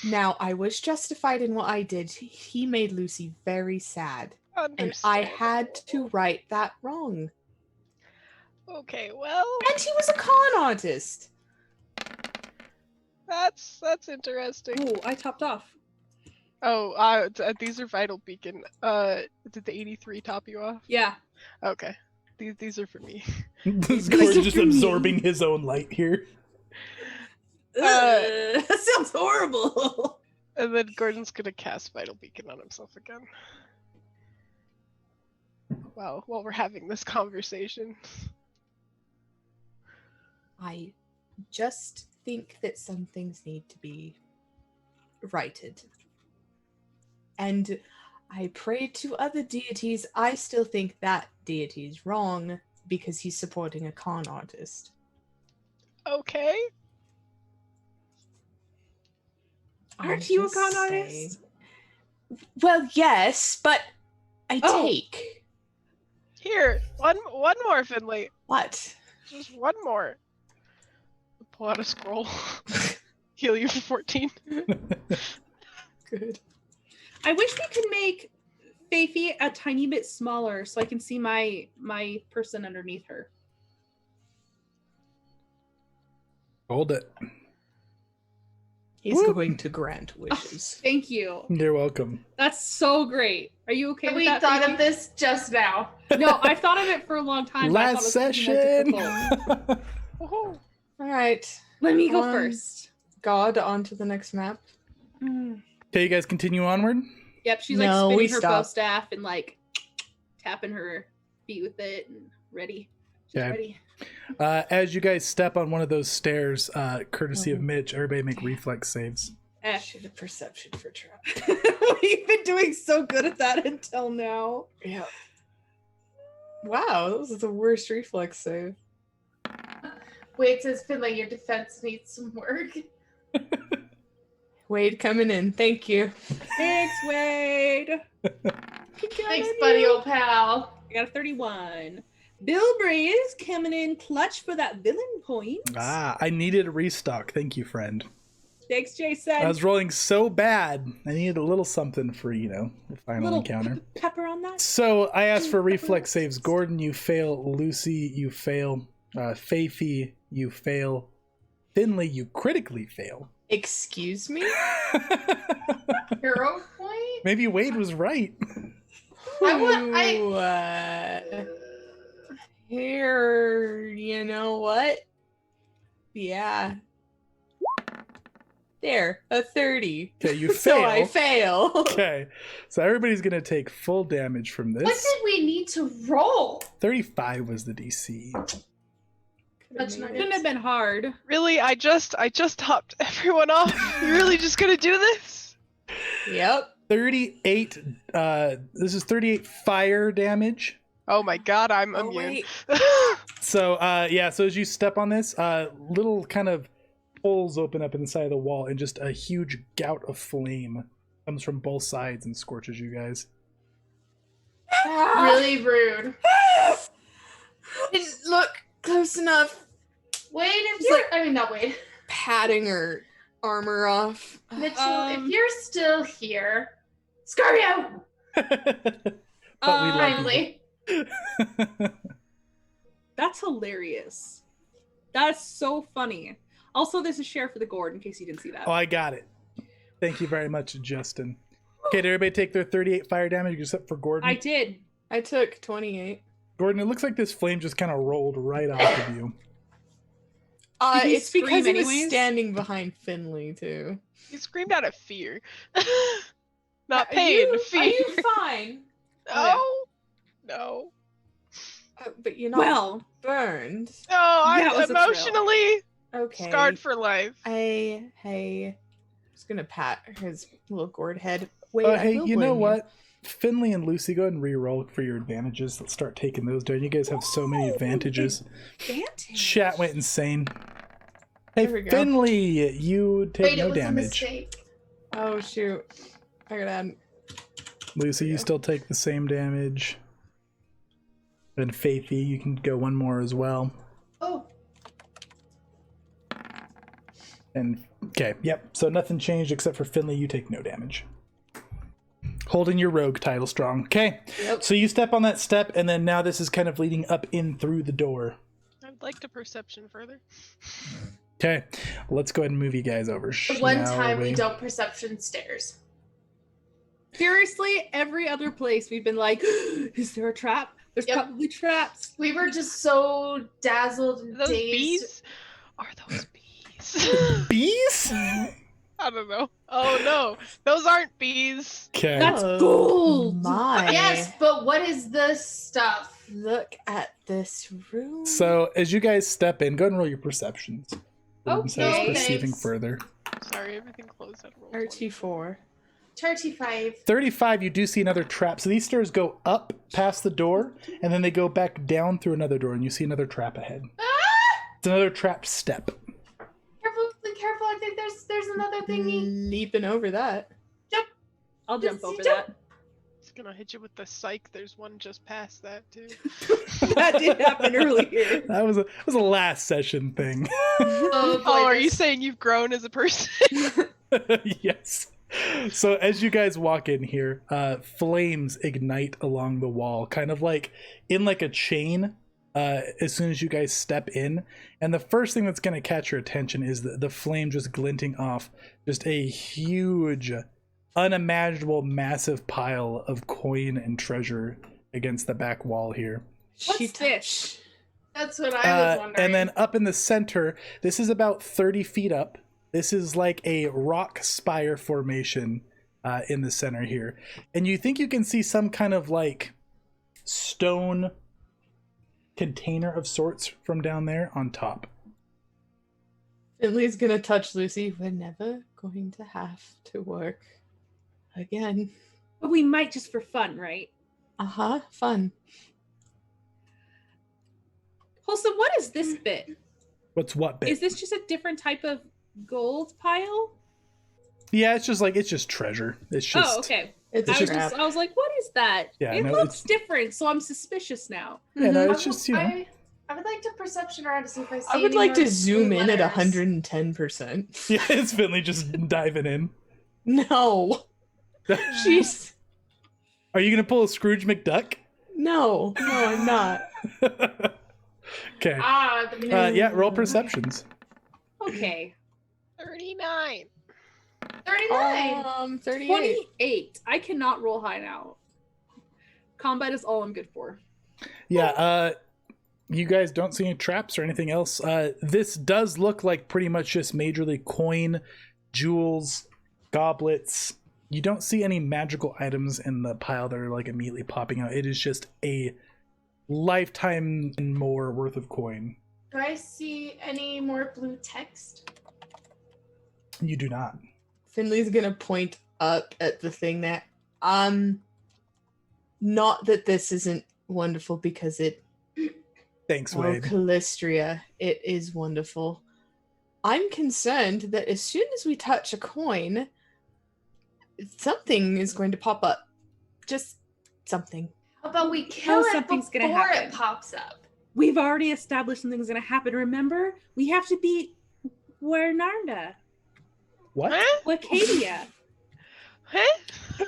Now, I was justified in what I did. He made Lucy very sad, and I had to right that wrong. Okay, well, And he was a con artist. that's interesting. Oh, I topped off. Oh, these are Vital Beacon. Did the 83 top you off? Yeah. Okay, these are for me. This These Gordon are just for me. absorbing his own light here. That sounds horrible. And then Gordon's gonna cast Vital Beacon on himself again. Wow, while we're having this conversation. I just think that some things need to be righted. And I prayed to other deities. I still think that deity is wrong because he's supporting a con artist. Okay. Aren't I'm you a just con saying. artist? Well, yes, but I Oh. take. Here, one more, Finley. What? Just one more. Pull out a scroll. Heal you for 14. Good. I wish we could make Faithy a tiny bit smaller so I can see my person underneath her. Hold it. He's Woo. going to grant wishes. Thank you. You're welcome. That's so great. Are you okay with We that? thought Faithy? of this just now. No, I've thought of it for a long time. but I Last thought it was gonna be more session. difficult. Oh, All right. Let me go Um, first. God, on to the next map. Okay, you guys continue onward. Yep, she's No, like we spinning her bow stopped. staff and like tapping her feet with it and ready. She's Okay. ready. As you guys step on one of those stairs, courtesy of Oh. Mitch, everybody make reflex saves. F. Should have perception for trap. We've been doing so good at that until now. Yeah. Wow, that was the worst reflex save. Wade says, Finley, your defense needs some work. Wade coming in. Thank you. Thanks, Wade. Thanks, buddy, old pal. I got a 31. Bill Breeze coming in clutch for that villain point. I needed a restock. Thank you, friend. Thanks, Jason. I was rolling so bad. I needed a little something for, the final Little encounter. pepper on that. So I asked for reflex saves. Gordon, you fail. Lucy, you fail. Faithy, you fail. Finley, you critically fail. Excuse me? Hero point? Maybe Wade was right. Here, you know what? Yeah. There, a 30. Okay, you fail. So I fail. Okay, so everybody's gonna take full damage from What this. did we need to roll? 35 was the DC. That's not Couldn't have been hard. Really? I just topped everyone off. You really just gonna do this? Yep. 38. This is 38 fire damage. Oh my god, I'm Oh, immune. wait. So yeah, so as you step on this, little kind of holes open up in the side of the wall, and just a huge gout of flame comes from both sides and scorches you guys. Really rude. Didn't look close enough. Wade, if It's you're, like- I mean, not Wade. Patting her armor off. Mitchell, if you're still here, Scorpio, But we love you. kindly. That's hilarious. That's so funny. Also, there's a share for the gourd in case you didn't see that. Oh, I got it. Thank you very much, Justin. Okay, did everybody take their 38 fire damage except for Gordon? I did. I took 28. Gordon, it looks like this flame just kind of rolled right off of you. Did he It's because scream he was anyways? standing behind Finley, too. You screamed out of fear. Not Are pain, you- fear. Are you fine? No. But you're not Well, burned. No, Yeah, it I'm was a thrill. emotionally Okay. scarred for life. Hey. Just gonna pat his little gourd head. Wait, Oh, hey, you know what? Finley and Lucy, go ahead and re-roll for your advantages. Let's start taking those down. You guys have so many advantages. advantage. Chat went insane. Hey, There we go. Finley, you take Wait, no it was a damage. mistake. Oh shoot. I gotta add. Lucy, you still take the same damage. And Faithy, you can go one more as well. Oh, And okay, yep. So nothing changed except for Finley. You take no damage. Holding your rogue title strong. Okay. Yep. So you step on that step, and then now this is kind of leading up in through the door. I'd like to perception further. Okay. Let's go ahead and move you guys over. the one shall time we don't perception stairs. Seriously, every other place we've been like, is there a trap? There's Yep. probably traps. We were just so dazzled and Those dazed. bees? Are those bees? Bees? I don't know. Oh no, those aren't bees. Okay. That's gold. My. Yes, but what is this stuff? Look at this room. So as you guys step in, go ahead and roll your perceptions. Gordon says Okay. perceiving Thanks. further. Sorry, everything closed at roll. RT4. 35. 35, you do see another trap. So these stairs go up past the door, and then they go back down through another door, and you see another trap ahead. Ah! It's another trap step. Careful, careful. I think there's another thingy. Leaping over that. I'll jump Just over jump. that. It's gonna hit you with the psych. There's one just past that too. That did happen earlier. That was a last session thing. Oh, boy, Oh, are you this- saying you've grown as a person? Yes. So as you guys walk in here, flames ignite along the wall, kind of like in like a chain. As soon as you guys step in, and the first thing that's going to catch your attention is the flame just glinting off just a huge, unimaginable, massive pile of coin and treasure against the back wall here. What's this? That's what I was wondering. And then up in the center, this is about 30 feet up. This is like a rock spire formation in the center here. And you think you can see some kind of like stone container of sorts from down there on top. Finley's gonna touch Lucy. We're never going to have to work again. But we might just for fun, right? Fun. Wholesome, what is this bit? What's what bit? Is this just a different type of gold pile? Yeah, it's just treasure. It's just Oh, okay. It's It's a just- trap. I was like, what is that? Yeah, it no, looks it's- different, so I'm suspicious now. yeah, no, Mhm. it's just, you know. I would like to perception around to see if I see I would any like more to blue zoom in at letters. 110%. Yeah, it's Finley just diving in. No. Jeez. Are you gonna pull a Scrooge McDuck? No, I'm not. Okay. Ah, the Yeah, roll perceptions. Okay. 39. 39. 38. 28. I cannot roll high now. Combat is all I'm good for. Yeah, you guys don't see any traps or anything else. This does look like pretty much just majorly coin, jewels, goblets. You don't see any magical items in the pile that are like immediately popping out. It is just a lifetime and more worth of coin. Do I see any more blue text? You do not. Finley's gonna point up at the thing that not that this isn't wonderful because it Thanks, Wade. Callistria, it is wonderful. I'm concerned that as soon as we touch a coin, something is going to pop up. Just something. How about we kill it something's before gonna happen. it pops up? We've already established something's going to happen. Remember? We have to beat Wernarda. What? Huh? Lacadia. Huh? The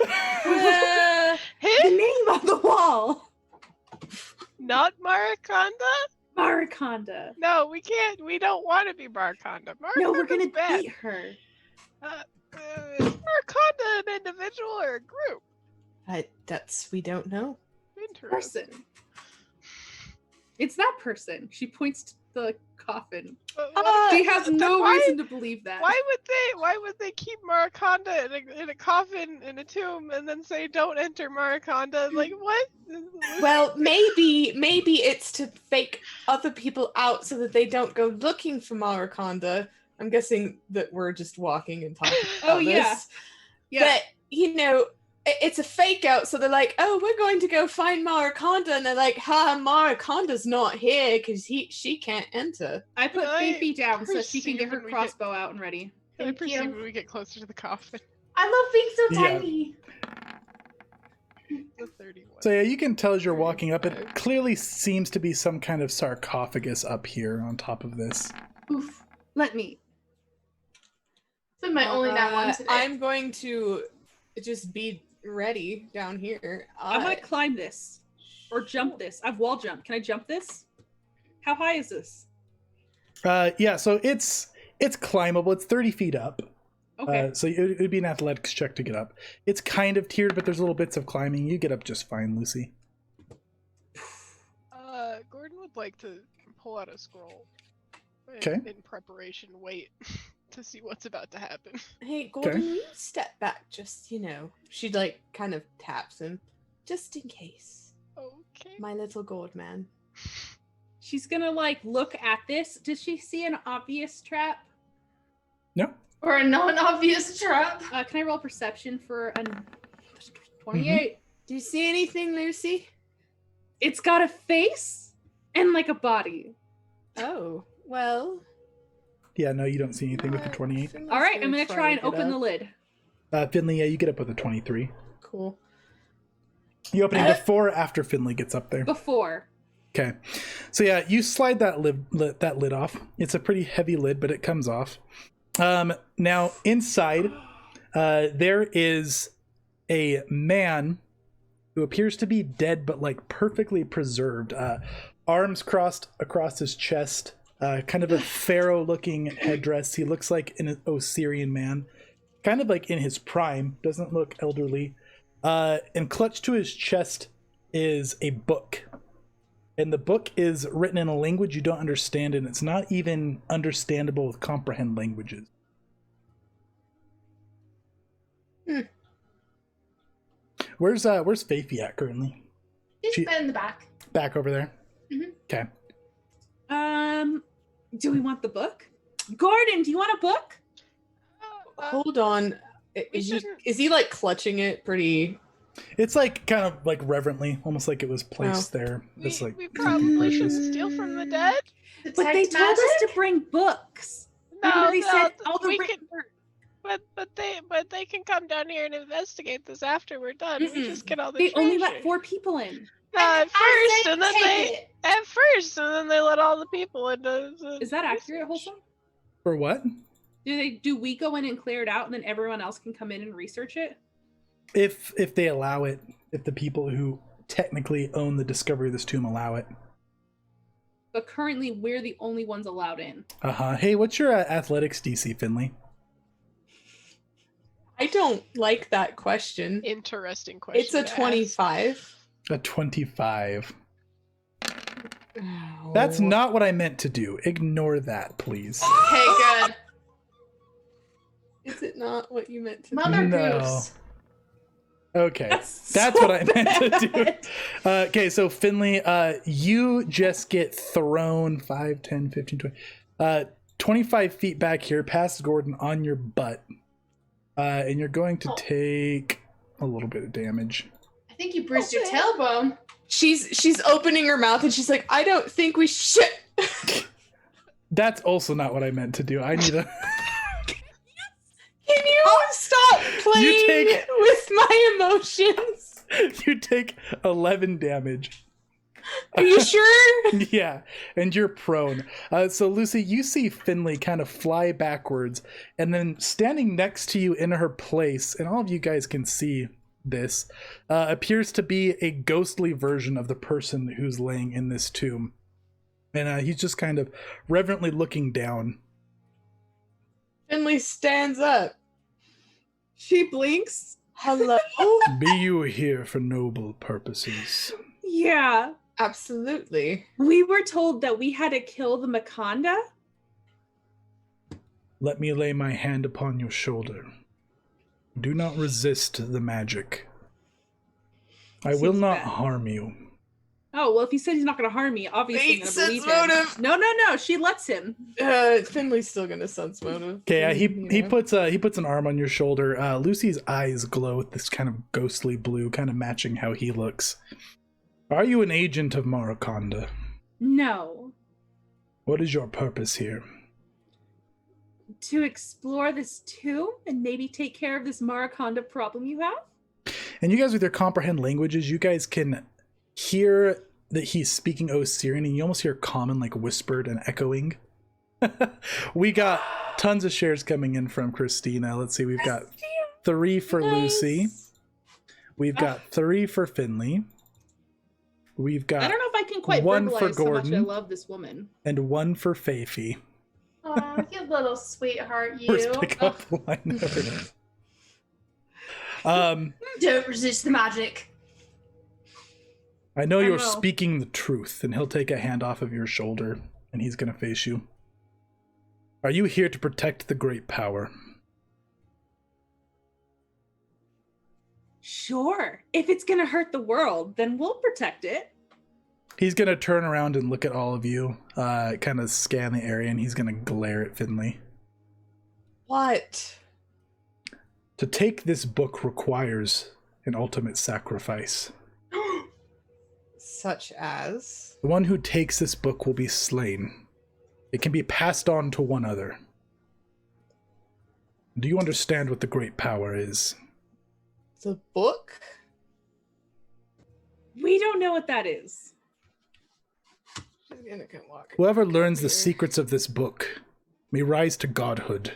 Huh? name on the wall. Not Maraconda? Maraconda. No, we can't. We don't want to be Maraconda. No, we're Maraconda's going to bad. beat her. Is Maraconda an individual or a group? We don't know. Interesting. Person. It's that person. She points to the coffin. She has no reason to believe that. Why would they keep Maraconda in a coffin in a tomb and then say don't enter Maraconda? Like what? Well, maybe it's to fake other people out so that they don't go looking for Maraconda. I'm guessing that we're just walking and talking about yeah. this. Yeah. But, it's a fake out, so they're like, oh, we're going to go find Maraconda, and they're like, Maraconda's not here because she can't enter. I put Can I Fifi down so she can get her perceive when we crossbow out and ready. Can I Thank perceive you. when we get closer to the coffin? I love being so Yeah. tiny. The 31. So yeah, you can tell as you're walking up, it clearly seems to be some kind of sarcophagus up here on top of this. Oof. Let me. So my only that one today. I'm going to just be ready down here. I'm going to climb this. Or jump this. I've wall jumped. Can I jump this? How high is this? Yeah, so it's climbable. It's 30 feet up. Okay. So it would be an athletics check to get up. It's kind of tiered, but there's little bits of climbing. You get up just fine, Lucy. Gordon would like to pull out a scroll. Okay. In preparation, wait to see what's about to happen. Hey, Gordon, Okay. will you step back just, she like kind of taps him. Just in case. Okay. My little gourd man. She's going to look at this. Does she see an obvious trap? No? Or a non-obvious trap. Can I roll perception for a 28? Do you see anything, Lucy? It's got a face and a body. Oh, well. Yeah, no, you don't see anything with the 28. All right, I'm going to try and open the lid. Finley, yeah, you get up with a 23. Cool. You open it before or after Finley gets up there? Before. Okay. So yeah, you slide that lid off. It's a pretty heavy lid, but it comes off. Now, inside, there is a man who appears to be dead, but perfectly preserved. Arms crossed across his chest, kind of a pharaoh-looking headdress. He looks like an Osirian man, kind of in his prime, doesn't look elderly. And clutched to his chest is a book. And the book is written in a language you don't understand, and it's not even understandable with comprehend languages. Where's Fafi at currently? She's been in the back. Back over there? Mhm. Okay. Do we want the book? Gordon, do you want a book? Hold on. Is he clutching it pretty? It's kind of reverently, almost like it was placed there. It's We probably precious. shouldn't steal from the dead. But they told us to bring books. Remember they said all the we written can, but they can come down here and investigate this after we're done. We Mm-mm. just get all the They only treasure. let 4 people in. At I first, say and then take it. they let all the people into. Is that accurate, Wholesome? For what? Do we go in and clear it out and then everyone else can come in and research it? If they allow it, if the people who technically own the discovery of this tomb allow it. But currently we're the only ones allowed in. Hey, what's your athletics DC, Finley? I don't like that question. Interesting question. It's a to ask. 25. A 25. Oh. That's not what I meant to do. Ignore that, please. Okay, good. Is it not what you meant to Mother No. Goose. Okay, That's that's so what I meant to do. bad. Okay, so Finley, you just get thrown 5, 10, 15, 20, 25 feet back here past Gordon on your butt. And you're going to take a little bit of damage. I think you bruised your tailbone. She's opening her mouth and she's like, I don't think we should. That's also not what I meant to do. I need a... Can you stop playing take- with my emotions? You take 11 damage. Are you sure? Yeah, and you're prone. So Lucy, you see Finley kind of fly backwards, and then standing next to you in her place, and all of you guys can see this, appears to be a ghostly version of the person who's laying in this tomb. And he's just kind of reverently looking down. Finley stands up. She blinks. Hello? Be you here for noble purposes? Yeah. Absolutely. We were told that we had to kill the Makonda. Let me lay my hand upon your shoulder. Do not resist the magic. I will Seems not bad. harm you. Oh, well, if he said he's not going to harm me, obviously I'm Wait, going to believe sense him. motive. No, she lets him. Finley's still gonna sense motive. Okay, he You know? puts an arm on your shoulder. Lucy's eyes glow with this kind of ghostly blue, kind of matching how he looks. Are you an agent of Maraconda? No. What is your purpose here? To explore this tomb and maybe take care of this Maraconda problem you have? And you guys with your comprehend languages, you guys can hear that he's speaking Osirian, and you almost hear common, like whispered and echoing. We got tons of shares coming in from Christina. Let's see, we've got 3 for Lucy. We've got 3 for Finley. We've got I don't know if I can quite 1 verbalize for how much I Gordon. love this woman. And 1 for Faithy. Oh, you little sweetheart, Where's you. pick up the line over there? Don't resist the magic. I know I you're know. speaking the truth, and he'll take a hand off of your shoulder, and he's gonna face you. Are you here to protect the great power? Sure. If it's going to hurt the world, then we'll protect it. He's gonna turn around and look at all of you, kind of scan the area, and he's gonna glare at Finley. What? To take this book requires an ultimate sacrifice. Such as? The one who takes this book will be slain. It can be passed on to one other. Do you understand what the great power is? The book? We don't know what that is. She's gonna come walk. Whoever learns the here. secrets of this book may rise to godhood.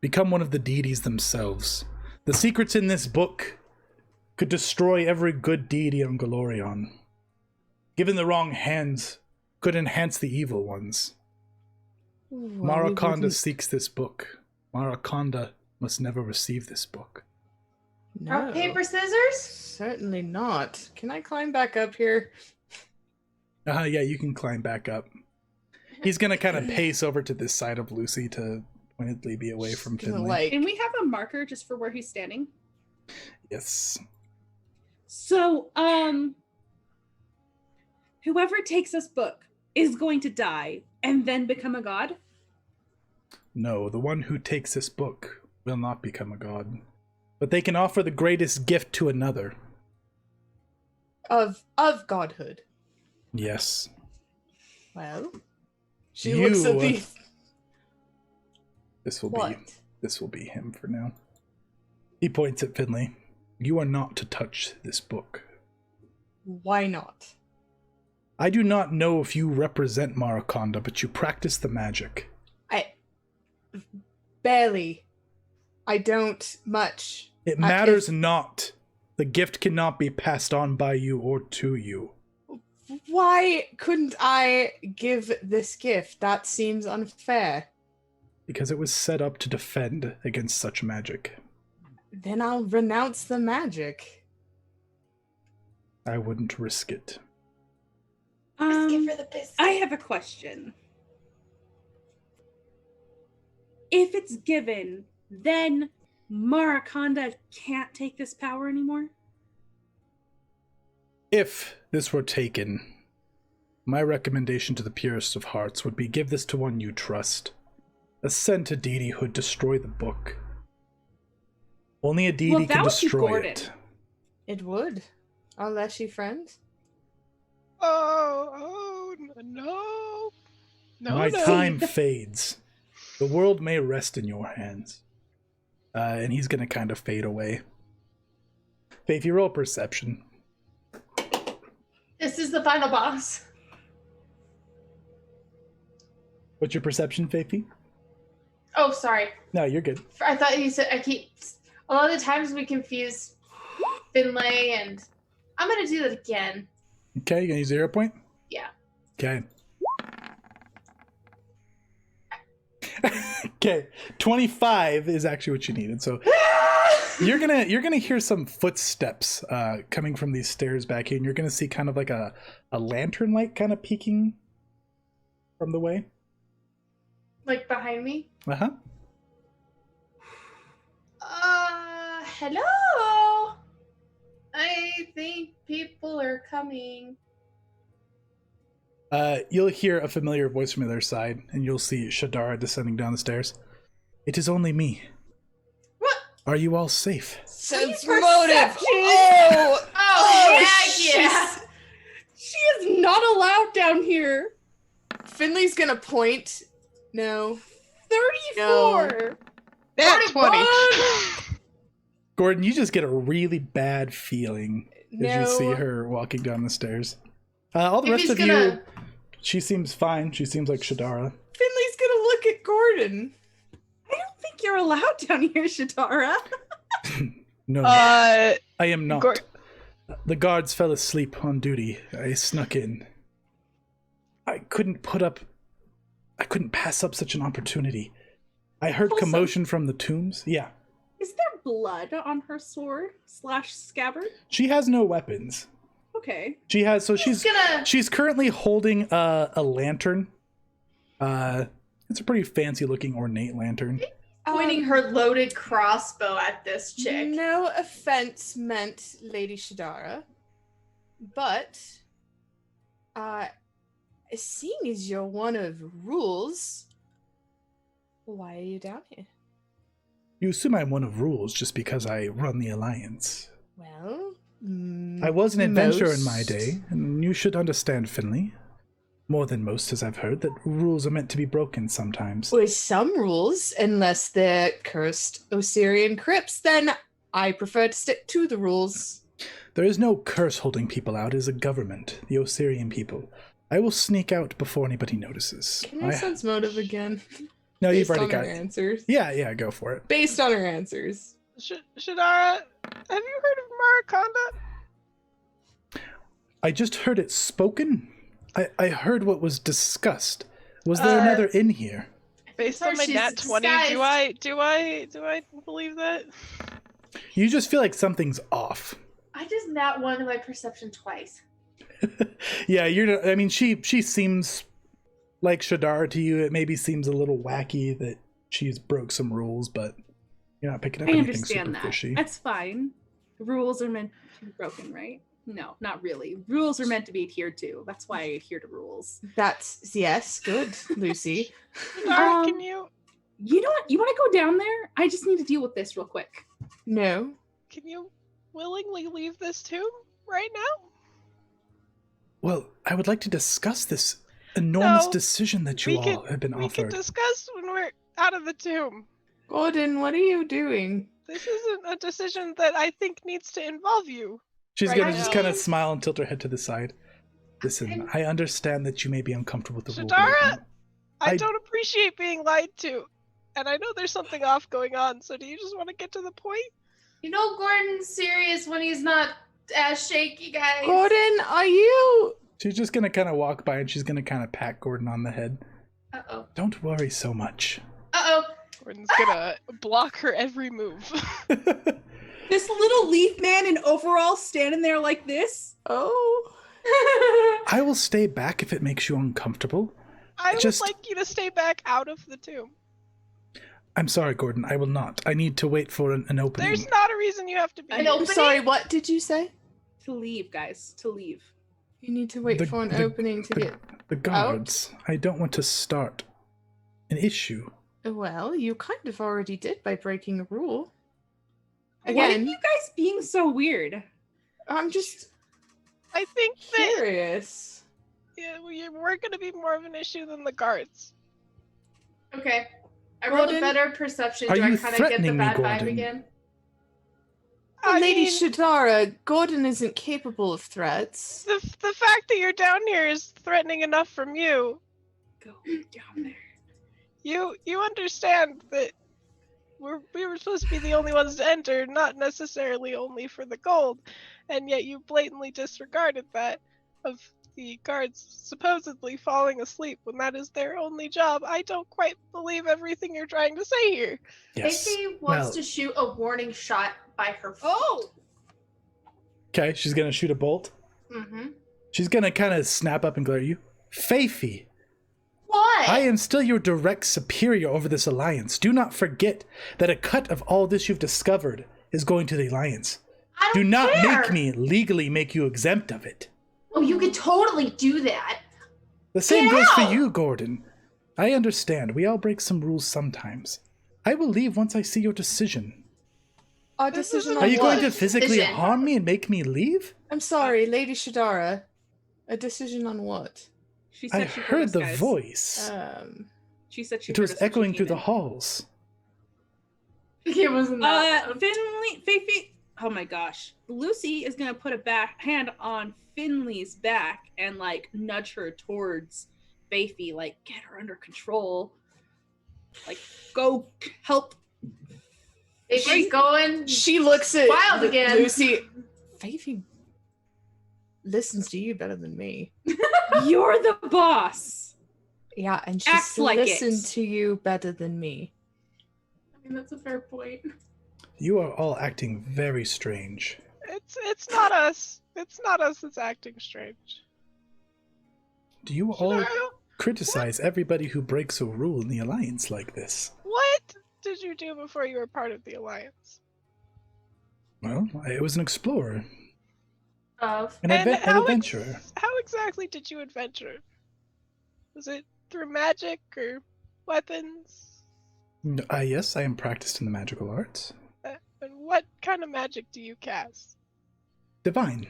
Become one of the deities themselves. The secrets in this book could destroy every good deity on Galorion. Given the wrong hands, could enhance the evil ones. Well, we Maraconda wouldn't- seeks this book. Maraconda must never receive this book. No, Rock, paper, scissors? certainly not. Can I climb back up here? Yeah, you can climb back up. He's gonna kind of pace over to this side of Lucy to pointedly be away from Gonna, Finley. like, And we have a marker just for where he's standing. Yes. So, whoever takes this book is going to die and then become a god? No, the one who takes this book will not become a god. But they can offer the greatest gift to another. of godhood. Yes. Well, she You- looks at the This will what? be him for now. He points at Finley. You are not to touch this book. Why not? I do not know if you represent Maraconda, but you practice the magic. I barely. I don't much. It I- matters not. The gift cannot be passed on by you or to you. Why couldn't I give this gift? That seems unfair. Because it was set up to defend against such magic. Then I'll renounce the magic. I wouldn't risk it. Biscuit for the biscuit. I have a question. If it's given then Maraconda can't take this power anymore? If this were taken, my recommendation to the purest of hearts would be give this to one you trust. Ascend to deity who'd destroy the book. Only a deity can destroy it. It would. Unless you friends. Oh, no. My time fades. The world may rest in your hands. And he's gonna kind of fade away. Faith, you roll perception. This is the final boss. What's your perception, Faithy? Oh, sorry. No, you're good. I thought you said a lot of the times we confuse Finlay and I'm gonna do that again. Okay, you gonna use 0 point? Yeah. Okay. Okay, 25 is actually what you needed. So you're gonna hear some footsteps coming from these stairs back here, and you're gonna see kind of like a lantern light kind of peeking from the way. Like behind me? Uh-huh. Hello? I think people are coming. You'll hear a familiar voice from the other side, and you'll see Shadara descending down the stairs. It is only me. What? Are you all safe? Sense Perception. motive. Oh, heck yeah. She is not allowed down here. Finley's gonna point. No. 34. That 20. Gordon, you just get a really bad feeling as you see her walking down the stairs. All the If rest he's of you, she seems fine. She seems like Shadara. Finley's gonna look at Gordon. I don't think you're allowed down here, Shadara. No, I am not. Gor- The guards fell asleep on duty. I snuck in. I couldn't pass up such an opportunity. I heard Also- commotion from the tombs. Yeah. Is there blood on her sword / scabbard? She has no weapons. Okay. She has, so she's currently holding a lantern. It's a pretty fancy looking ornate lantern. Pointing her loaded crossbow at this chick. No offense meant, Lady Shadara, but seeing as you're one of rules, why are you down here? You assume I'm one of rules just because I run the Alliance. Well, I was an adventurer in my most- day, and you should understand, Finley. More than most, as I've heard, that rules are meant to be broken sometimes. With some rules, unless they're cursed Osirian crypts, then I prefer to stick to the rules. There is no curse holding people out. It is a government, the Osirian people. I will sneak out before anybody notices. Can I sense motive again? No, you've Based already on got her it. answers. Yeah, go for it. Based on her answers. Shadara, have you heard of Maraconda? I just heard it spoken. I heard what was discussed. Was there another in here? Based on my She's nat 20, do I believe that? You just feel like something's off. I just nat one in my perception twice. Yeah, I mean, she seems like Shadara to you. It maybe seems a little wacky that she's broke some rules, but you're not picking up I anything understand super that. fishy. That's fine. Rules are meant to be broken, right? No, not really. Rules are meant to be adhered to. That's why I adhere to rules. That's, yes, good, Lucy. Shadara, can you You know what? You want to go down there? I just need to deal with this real quick. No. willingly leave this tomb right now? Well, I would like to discuss this enormous No, decision that you all have been We can offered. discuss when we're out of the tomb. Gordon, what are you doing? This isn't a decision that I think needs to involve you. She's right gonna now. just kind of smile and tilt her head to the side. Listen, I understand that you may be uncomfortable with the rule. Shadara, I I- don't appreciate being lied to. And I know there's something off going on, so do you just want to get to the point? You know Gordon's serious when he's not as shaky, guys. Gordon, are you? She's just gonna kind of walk by and she's gonna kind of pat Gordon on the head. Uh-oh. Don't worry so much. Uh-oh. Gordon's gonna block her every move. This little leaf man in overalls standing there like this? Oh. I will stay back if it makes you uncomfortable. I Just- would like you to stay back out of the tomb. I'm sorry, Gordon. I will not. I need to wait for an opening. There's not a reason you have to be. An I'm opening? sorry, what did you say? To leave, guys. To leave. You need to wait for an opening to get... The guards. I don't want to start an issue. Well, you kind of already did by breaking a rule. Why are Again, you guys being so weird? I'm just I think that curious. we're going to be more of an issue than the guards. Okay. I rolled a Gordon? better perception. Are Do I you kind of get the threatening me, bad vibe Gordon? again? Lady mean, Shadara, Gordon isn't capable of threats. the fact that you're down here is threatening enough from you. Go down there. You understand that we were supposed to be the only ones to enter, not necessarily only for the gold, and yet you blatantly disregarded that of the guards supposedly falling asleep when that is their only job. I don't quite believe everything you're trying to say here. Yes. Stacey wants to shoot a warning shot by her foot. Oh! Okay, she's gonna shoot a bolt. Mm-hmm. She's gonna kind of snap up and glare at you. Faithy, What? I am still your direct superior over this alliance. Do not forget that a cut of all this you've discovered is going to the alliance. I Do don't not care. make me legally make you exempt of it. Oh, you could totally do that. The same Get goes for out! you, Gordon. I understand. We all break some rules sometimes. I will leave once I see your decision. Our This decision isn't on Are you what? going to physically Decision. harm me and make me leave? I'm sorry, Lady Shadara. A decision on what? She said I she heard us, the guys. voice. She said she It heard was us when she echoing came through the in. halls. It wasn't that. Finley, Fifi. Oh my gosh. Lucy is gonna put a hand on Finley's back and like nudge her towards Fifi, like get her under control. Like go help. If she's going She looks at wild again. Lucy. Fifi listens to you better than me. You're the boss. Yeah, and she Act like it. listened to you better than me. I mean, that's a fair point. You are all acting very strange. It's not us. It's not us that's acting strange. Do you all Shadara, criticize everybody who breaks a rule in the alliance like this? what did you do before you were part of the alliance? Well, I was an explorer, Of an And adventurer. How exactly did you adventure? Was it through magic or weapons? Yes, I am practiced in the magical arts. And what kind of magic do you cast? Divine.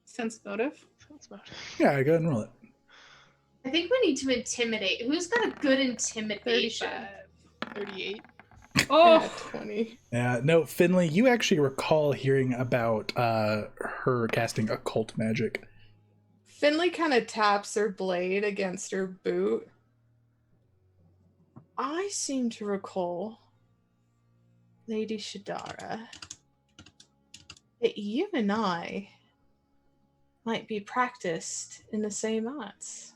Sense motive. Sense motive. Yeah, go ahead and roll it. I think we need to intimidate. Who's got a good intimidation? 38. Oh, 20. Yeah, no, Finley, you actually recall hearing about her casting occult magic. Finley kind of taps her blade against her boot. I seem to recall, Lady Shadara, that you and I might be practiced in the same arts.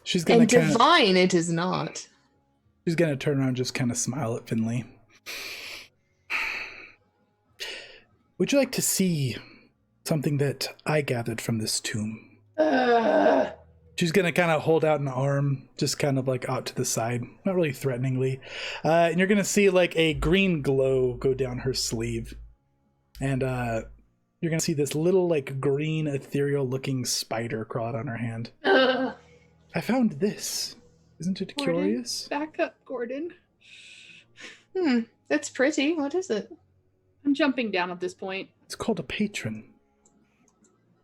She's gonna And kind of divine it is not. she's gonna turn around and just kind of smile at Finley. Would you like to see something that I gathered from this tomb? She's gonna kind of hold out an arm, just kind of like out to the side, not really threateningly. And you're gonna see like a green glow go down her sleeve. And you're gonna see this little like green ethereal looking spider crawl out on her hand. I found this. Isn't it Gordon? curious? back up, Gordon. That's pretty. What is it? I'm jumping down at this point. It's called a patron.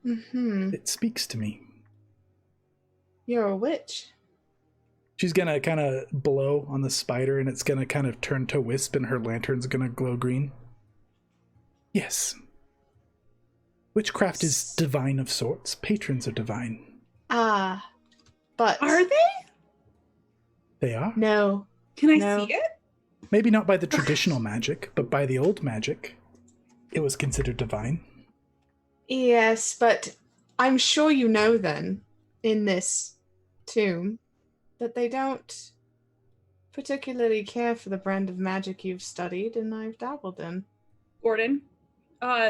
Mm-hmm. It speaks to me. You're a witch. She's gonna kind of blow on the spider and it's gonna kind of turn to wisp and her lantern's gonna glow green. Yes. Witchcraft is divine of sorts. Patrons are divine. Ah, but Are they? They are. no. Can I No. see it? Maybe not by the traditional magic, but by the old magic. It was considered divine. Yes, but I'm sure you know then, in this tomb, that they don't particularly care for the brand of magic you've studied and I've dabbled in. Gordon,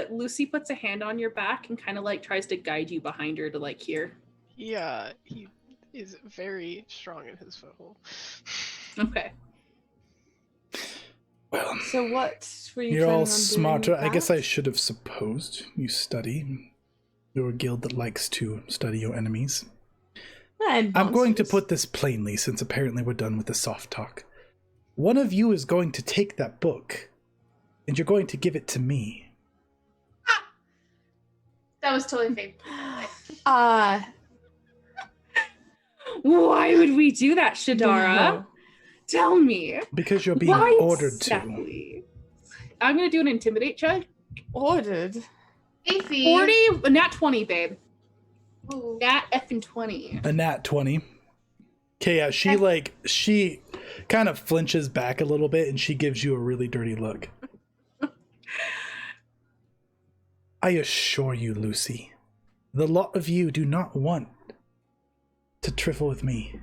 Lucy puts a hand on your back and kind of like tries to guide you behind her to like here. He is very strong in his foothold. Okay. Well, So what were you you're planning all on doing smarter. with I guess that? I should have supposed you study. You're a guild that likes to study your enemies. And I'm going to monsters. put this plainly, since apparently we're done with the soft talk. One of you is going to take that book, and you're going to give it to me. That was totally fake. Why would we do that, Shadara? No. Tell me. Because you're being Why ordered to. exactly? I'm gonna do an intimidate check. Ordered. Fifi. 40, nat 20, babe. Ooh. Nat effing 20. A nat 20. Okay, yeah, she kind of flinches back a little bit, and she gives you a really dirty look. I assure you, Lucy, the lot of you do not want to trifle with me.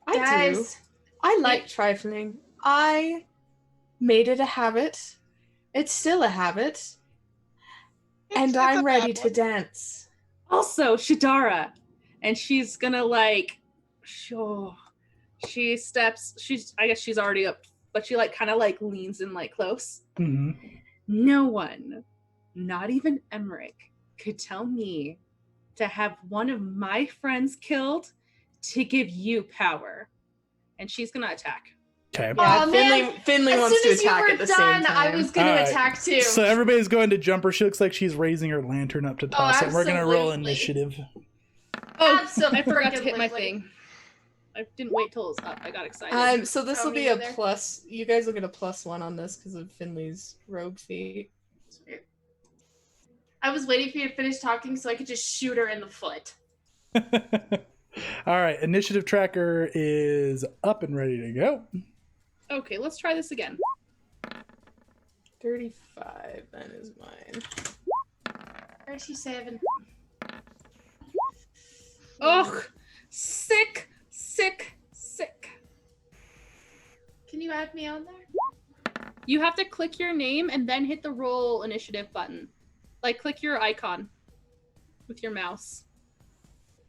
I do. Guys, I like trifling. I made it a habit. It's still a habit. And It's a I'm ready bad to one. dance. Also, Shadara. And she's gonna like, sure. She steps, I guess she's already up, but she like kind of like leans in like close. Mm-hmm. No one, not even Emmerich, could tell me to have one of my friends killed to give you power. And she's gonna attack. Okay. Yeah, Oh, man. Finley as wants soon to as you attack were at the done, same time. I was gonna Alright, attack too. So everybody's going to jump her. She looks like she's raising her lantern up to toss it. We're going to roll absolutely. initiative. Oh, Absolutely. I forgot to hit my thing. I didn't wait till it was up. I got excited. So this Oh, will me be a neither. plus. You guys will get a +1 on this because of Finley's rogue feat. I was waiting for you to finish talking so I could just shoot her in the foot. All right, initiative tracker is up and ready to go. Okay, let's try this again. 35, that is mine. 37. Ugh, sick. Can you add me on there? You have to click your name and then hit the roll initiative button. Like, click your icon with your mouse.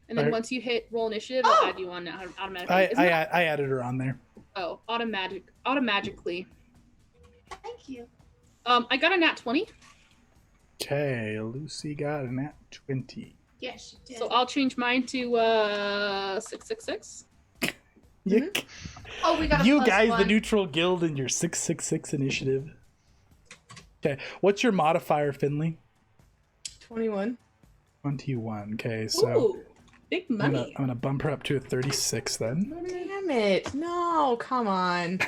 And then Alright. once you hit roll initiative, Oh! it'll add you on now automatically. I added her on there. Oh, automatically. Thank you. I got a nat 20, Okay, Lucy got a nat 20. Yes, you did. so I'll change mine to 666. Yick. Oh, we got a You +1. guys, the neutral guild, and your 666 initiative. Okay, what's your modifier, Finley? 21. 21. Okay, so Ooh, big I'm money. gonna bump her up to a 36 then. Damn it. No, come on.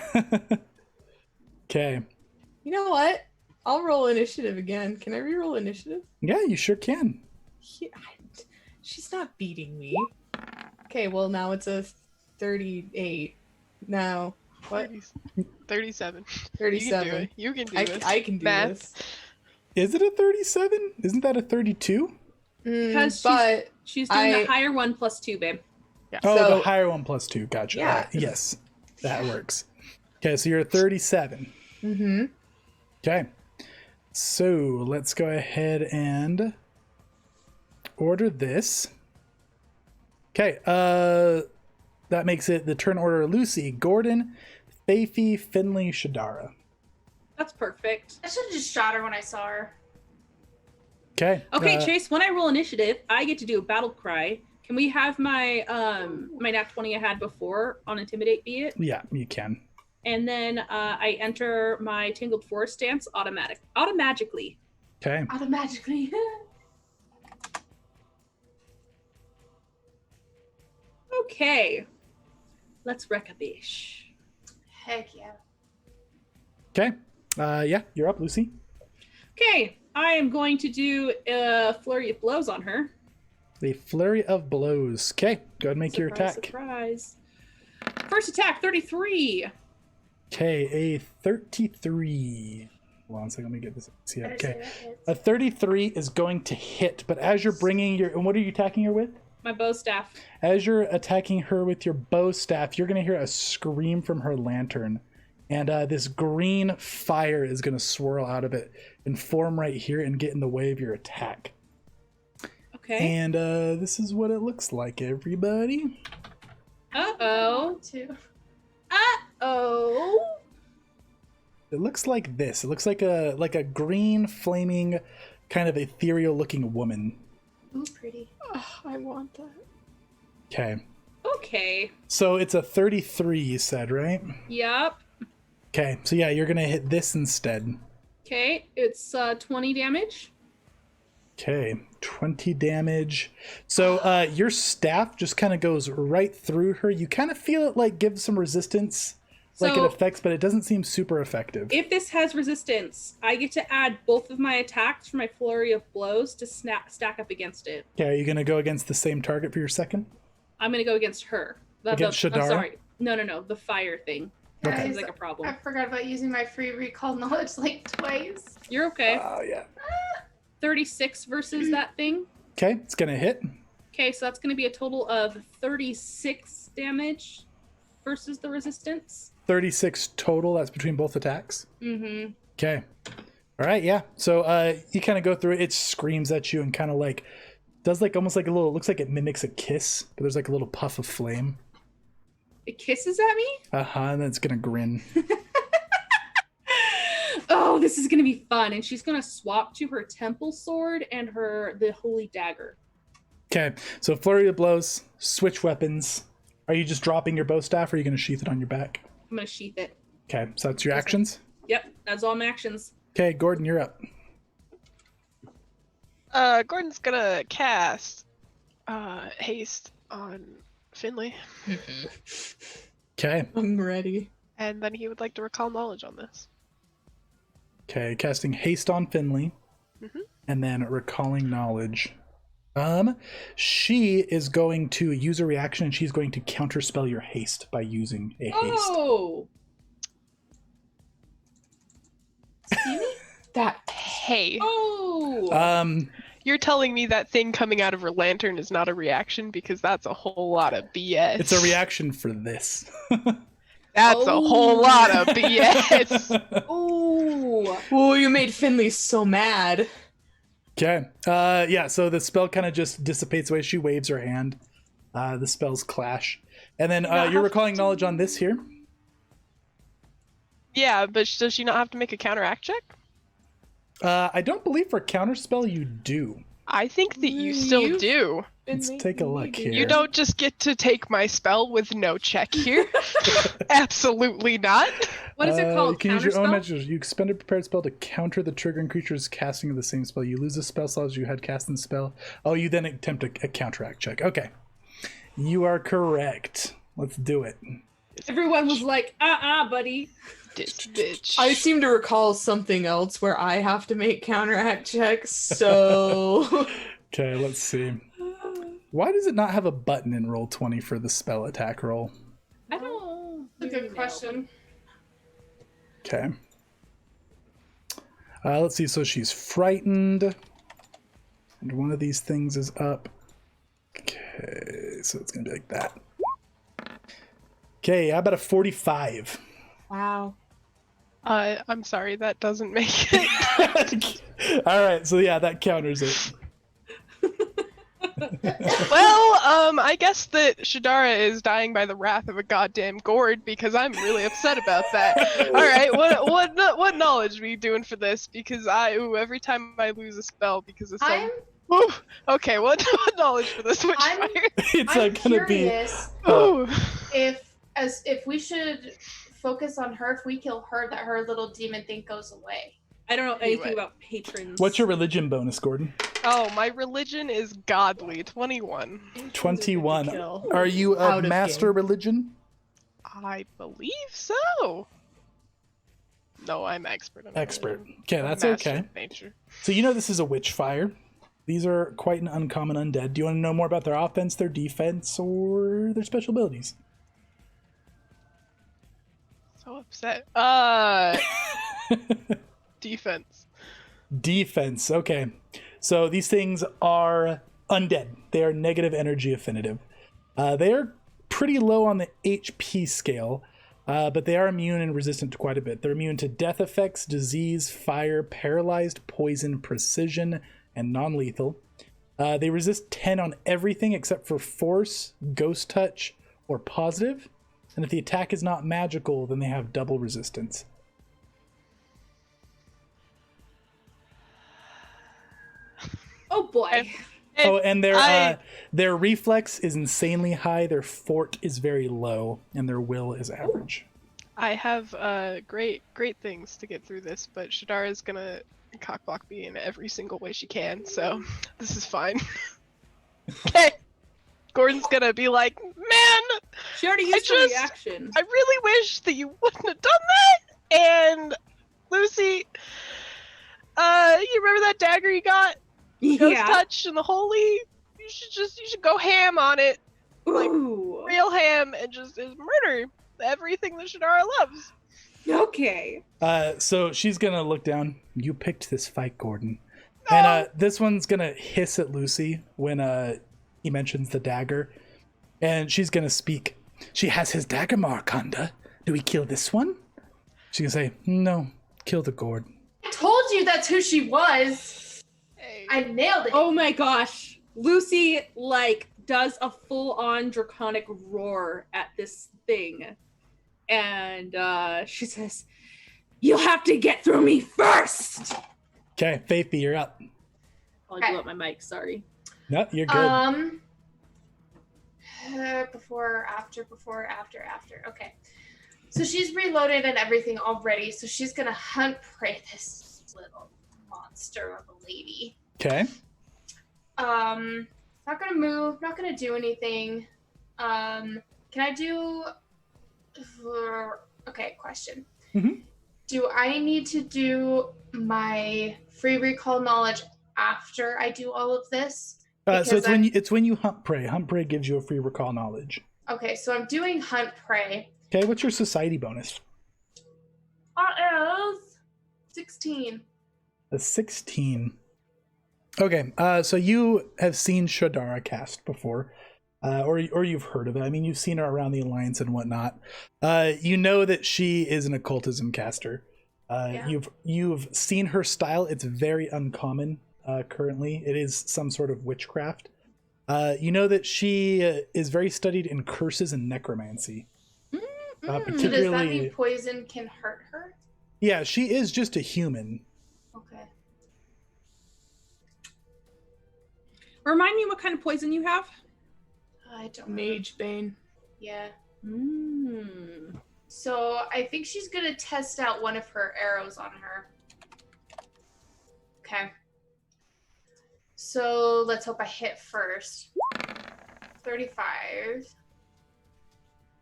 Okay. You know what? I'll roll initiative again. Can I re-roll initiative? Yeah, you sure can. She's not beating me. Okay, well now it's a 38. No. What? 37. 37. You can do I, it. I can do Math. this. Is it a 37? Isn't that a 32? Because But she's doing I- the higher one plus 2, babe. Oh, So- the higher one plus 2. Gotcha. Yeah. All right. Yes, that works. Okay, so you're a 37. mm-hmm. Okay. So let's go ahead and order this. Okay, that makes it the turn order: Lucy, Gordon, Faithy, Finley, Shadara. That's perfect. I should have just shot her when I saw her. Okay. Okay, Chase, when I roll initiative, I get to do a battle cry. Can we have my my nat 20 I had before on intimidate be it? Yeah, you can. And then I enter my Tangled Forest stance automatically. Okay. Automatically. Okay. Let's wreck a bish. Heck yeah. Okay. Yeah, you're up, Lucy. Okay, I am going to do a flurry of blows on her. The flurry of blows. Okay, go ahead and make your Surprise, attack. Surprise. First attack, 33. Okay, a 33. Hold on a second, let me get this. See, Better okay. say that hits. A 33 is going to hit, but as you're bringing your, and what are you attacking her with? My bow staff. As you're attacking her with your bow staff, you're going to hear a scream from her lantern. And this green fire is going to swirl out of it and form right here and get in the way of your attack. Okay. And this is what it looks like, everybody. Oh, Uh-oh. Too. Uh-oh. It looks like this. It looks like a green, flaming, kind of ethereal-looking woman. Ooh, pretty. Oh, I want that. Okay. Okay. So it's a 33, you said, right? Yep. Okay. So yeah, you're gonna hit this instead. Okay, it's 20 damage. Okay, 20 damage. So your staff just kind of goes right through her. You kind of feel it like gives some resistance, like it So- affects, but it doesn't seem super effective. If this has resistance, I get to add both of my attacks for my flurry of blows to stack up against it. Okay, are you gonna go against the same target for your second? I'm gonna go against her. Against I'm Shadara? sorry. No. The fire thing. Okay. Seems Guys, like a problem. I forgot about using my free recall knowledge like twice. You're okay. Oh yeah. 36 versus that thing. Okay, it's gonna hit. Okay, so that's gonna be a total of 36 damage versus the resistance. 36 total. That's between both attacks. Mm-hmm. Okay. All right. Yeah. So you kind of go through it. It screams at you and kind of like does like almost like a little. Looks like it mimics a kiss, but there's like a little puff of flame. It kisses at me? And then it's gonna grin. Oh, this is gonna be fun. And she's gonna swap to her temple sword and the holy dagger. Okay. So flurry of blows. Switch weapons. Are you just dropping your bow staff, or are you gonna sheath it on your back? I'm gonna sheath it. Okay. So that's your actions. Yep, that's all my actions. Okay, Gordon, you're up. Gordon's gonna cast haste on Finley, Okay. I'm ready. and then he would like to recall knowledge on this. Okay. Casting haste on Finley, and then recalling knowledge. She is going to use a reaction, and she's going to counterspell your haste by using a haste. Oh! That Hey, Oh! you're telling me that thing coming out of her lantern is not a reaction, because that's a whole lot of BS. It's a reaction for this. That's a whole lot of BS. Oh! oh, you made Finley so mad. Okay. Yeah, so the spell kind of just dissipates away. She waves her hand. The spells clash. And then you're recalling knowledge on this here. Yeah, but does she not have to make a counteract check? I don't believe for counterspell you do. I think that you still You- do. Let's take a look here. You don't just get to take my spell with no check here. Absolutely not. What is it called? You can use your own Counterspell? measures. You expend a prepared spell to counter the triggering creature's casting of the same spell. You lose the spell slots you had cast in the spell. Oh, you then attempt a counteract check. Okay. You are correct. Let's do it. Everyone was like, buddy. This bitch. I seem to recall something else where I have to make counteract checks, so Okay, let's see. Why does it not have a button in Roll20 for the spell attack roll? I don't. That's a good question. Okay. Let's see. So she's frightened. And one of these things is up. Okay, so it's going to be like that. Okay, how about a 45? wow. I'm sorry, that doesn't make it. All right, so yeah, that counters it. Well, I guess that Shadara is dying by the wrath of a goddamn gourd, because I'm really upset about that. All right, what knowledge are you doing for this? Because every time I lose a spell because of some. Ooh, okay, what knowledge for this witchfire? It's I'm going to be. curious Ooh. if we should focus on her. If we kill her, that her little demon thing goes away. I don't know anything Anyway. about patrons. What's your religion bonus, Gordon? Oh, my religion is godly. 21. 21. Kill. Are you Out a of master game. religion? I believe so. No, I'm expert. Expert. Okay, that's Master okay. of Nature. So you know this is a witch fire. These are quite an uncommon undead. Do you want to know more about their offense, their defense, or their special abilities? So upset. Defense. Defense. Okay. So these things are undead. They are negative energy affinitive. They are pretty low on the HP scale, but they are immune and resistant to quite a bit. They're immune to death effects, disease, fire, paralyzed, poison, precision, and non-lethal. They resist 10 on everything except for force, ghost touch, or positive. And if the attack is not magical, then they have double resistance. Oh boy. And their reflex is insanely high, their fort is very low, and their will is average. I have great things to get through this, but Shadara is gonna cockblock me in every single way she can, so this is fine. Okay. Gordon's gonna be like, man, She already used her reaction. I really wish that you wouldn't have done that. And Lucy, you remember that dagger you got? Ghost touch and the holy? You should go ham on it. Like real ham, and just murder everything that Shadara loves. Okay. So she's gonna look down. You picked this fight, Gordon. And this one's gonna hiss at Lucy when he mentions the dagger. And she's gonna speak. She has his dagger mark, Honda. Do we kill this one? She's gonna say, no, kill the Gord. I told you that's who she was. Hey. I nailed it. Oh my gosh. Lucy, like, does a full-on draconic roar at this thing. And she says, you'll have to get through me first! Okay, Faithy, you're up. I blew up my mic, sorry. No, you're good. Before, after. Okay. So she's reloaded and everything already, so she's gonna hunt prey this little monster of a lady. Okay. Not gonna move, not gonna do anything. Can I do... Okay, question. Mm-hmm. Do I need to do my free recall knowledge after I do all of this? So it's when you hunt prey. Hunt prey gives you a free recall knowledge. Okay, so I'm doing hunt prey. Okay, what's your society bonus? It is 16. A 16. Okay, so you have seen Shadara cast before, or you've heard of it. I mean, you've seen her around the Alliance and whatnot. You know that she is an occultism caster. Yeah. You've seen her style. It's very uncommon currently. It is some sort of witchcraft. You know that she is very studied in curses and necromancy. Particularly, So does that mean poison can hurt her? Yeah, she is just a human. Okay. Remind me what kind of poison you have? I don't Mage Bane. Yeah. Mm. So I think she's gonna test out one of her arrows on her. Okay. So let's hope I hit first. 35.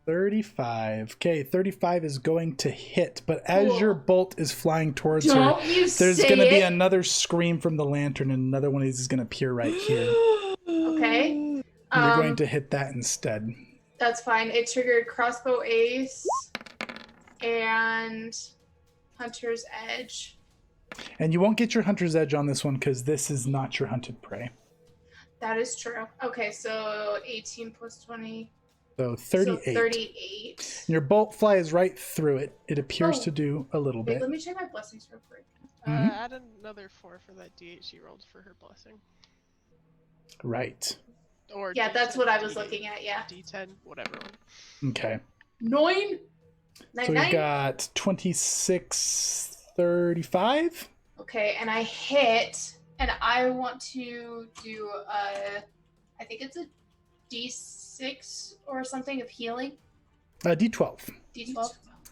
35. Okay, 35 is going to hit, but as Cool. your bolt is flying towards Don't her, you there's say going to be it. another scream from the lantern, and another one is going to appear right here. Okay. And you're going to hit that instead. That's fine. It triggered crossbow ace and hunter's edge. And you won't get your hunter's edge on this one because this is not your hunted prey. That is true. Okay, so 18 plus 20. So 38. So 38. And your bolt flies right through it. It appears Oh. to do a little Wait, bit. let me check my blessings real quick. Mhm. Add another 4 for that D8 she rolled for her blessing. Right. Or Yeah, that's what I was D8, looking at, yeah. D10, whatever. Okay. 9. So we got 26, 35. Okay, and I hit, and I want to do I think it's a D6 or something of healing. D12. D12. I'm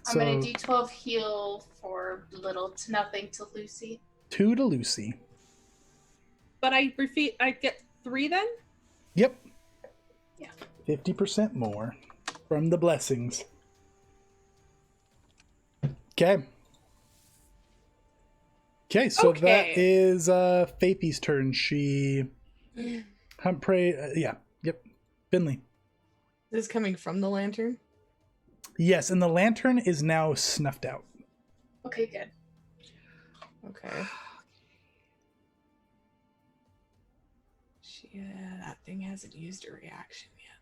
So gonna D12 heal for little to nothing to Lucy. 2 to Lucy. But I get 3 then? Yep. Yeah. 50% more from the blessings. Okay. Okay, so that Okay. is Faithy's turn. She hunt prey. Yep. Finley. This is coming from the lantern. Yes, and the lantern is now snuffed out. Okay, good. Okay. Yeah, that thing hasn't used a reaction yet,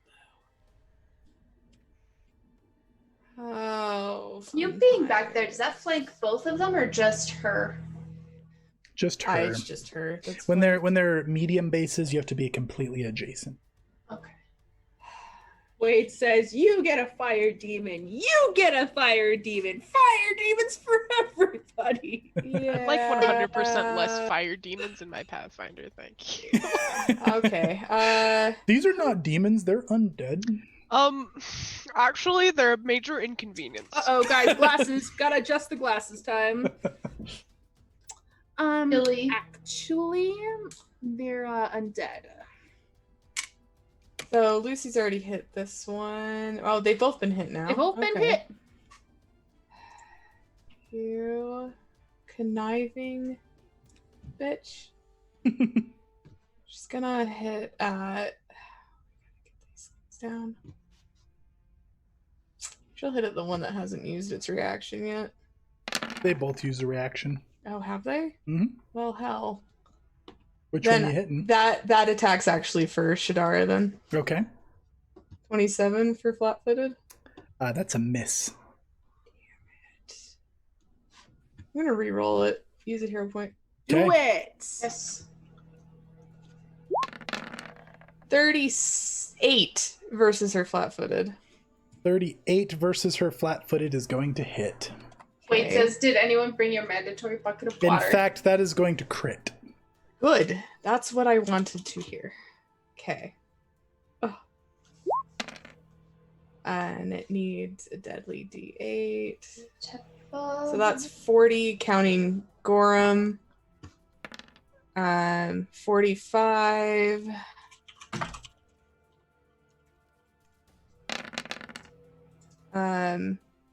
though. Oh, You fun being back there, times. does that flank both of them or just her? Just her. It's just her. That's When they're medium bases, you have to be completely adjacent. Okay. Wade says, you get a fire demon. You get a fire demon. Fire demons for everybody. I'd like 100% less fire demons in my Pathfinder, thank you. Okay. These are not demons, they're undead. Actually, they're a major inconvenience. Uh-oh, guys, glasses. Gotta adjust the glasses time. Billy. Actually, they're undead. So Lucy's already hit this one. Oh, they've both been hit now. They've both been hit. You conniving bitch. She's gonna hit get these things down. She'll hit at the one that hasn't used its reaction yet. They both use a reaction. Oh, have they? Mm-hmm. Well, hell. Which Then one are you hitting? That attack's actually for Shadara then. Okay. 27 for flat-footed. That's a miss. I'm gonna re-roll it. Use a hero point. Okay. Do it. Yes. 38 versus her flat-footed. 38 versus her flat-footed is going to hit. Wait, Okay. says, did anyone bring your mandatory bucket of In water? fact, that is going to crit. Good. That's what I wanted to hear. Okay. Oh. And it needs a deadly D8. So that's 40 counting Gorham. 45.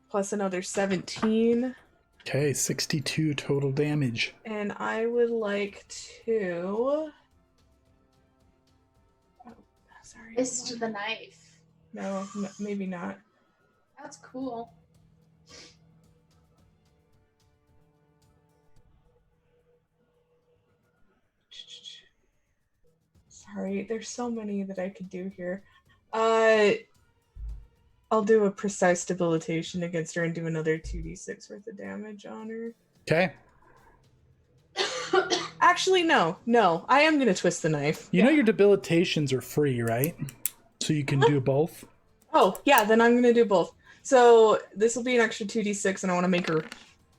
Plus another 17. Okay, 62 total damage. And I would like to. Oh, sorry. Fist the knife. No, maybe not. That's cool. Sorry, there's so many that I could do here. I'll do a precise debilitation against her and do another 2d6 worth of damage on her. Okay. Actually, no. I am gonna twist the knife. You know your debilitations are free, right? So you can do both. Oh, yeah, then I'm gonna do both. So this will be an extra 2d6 and I want to make her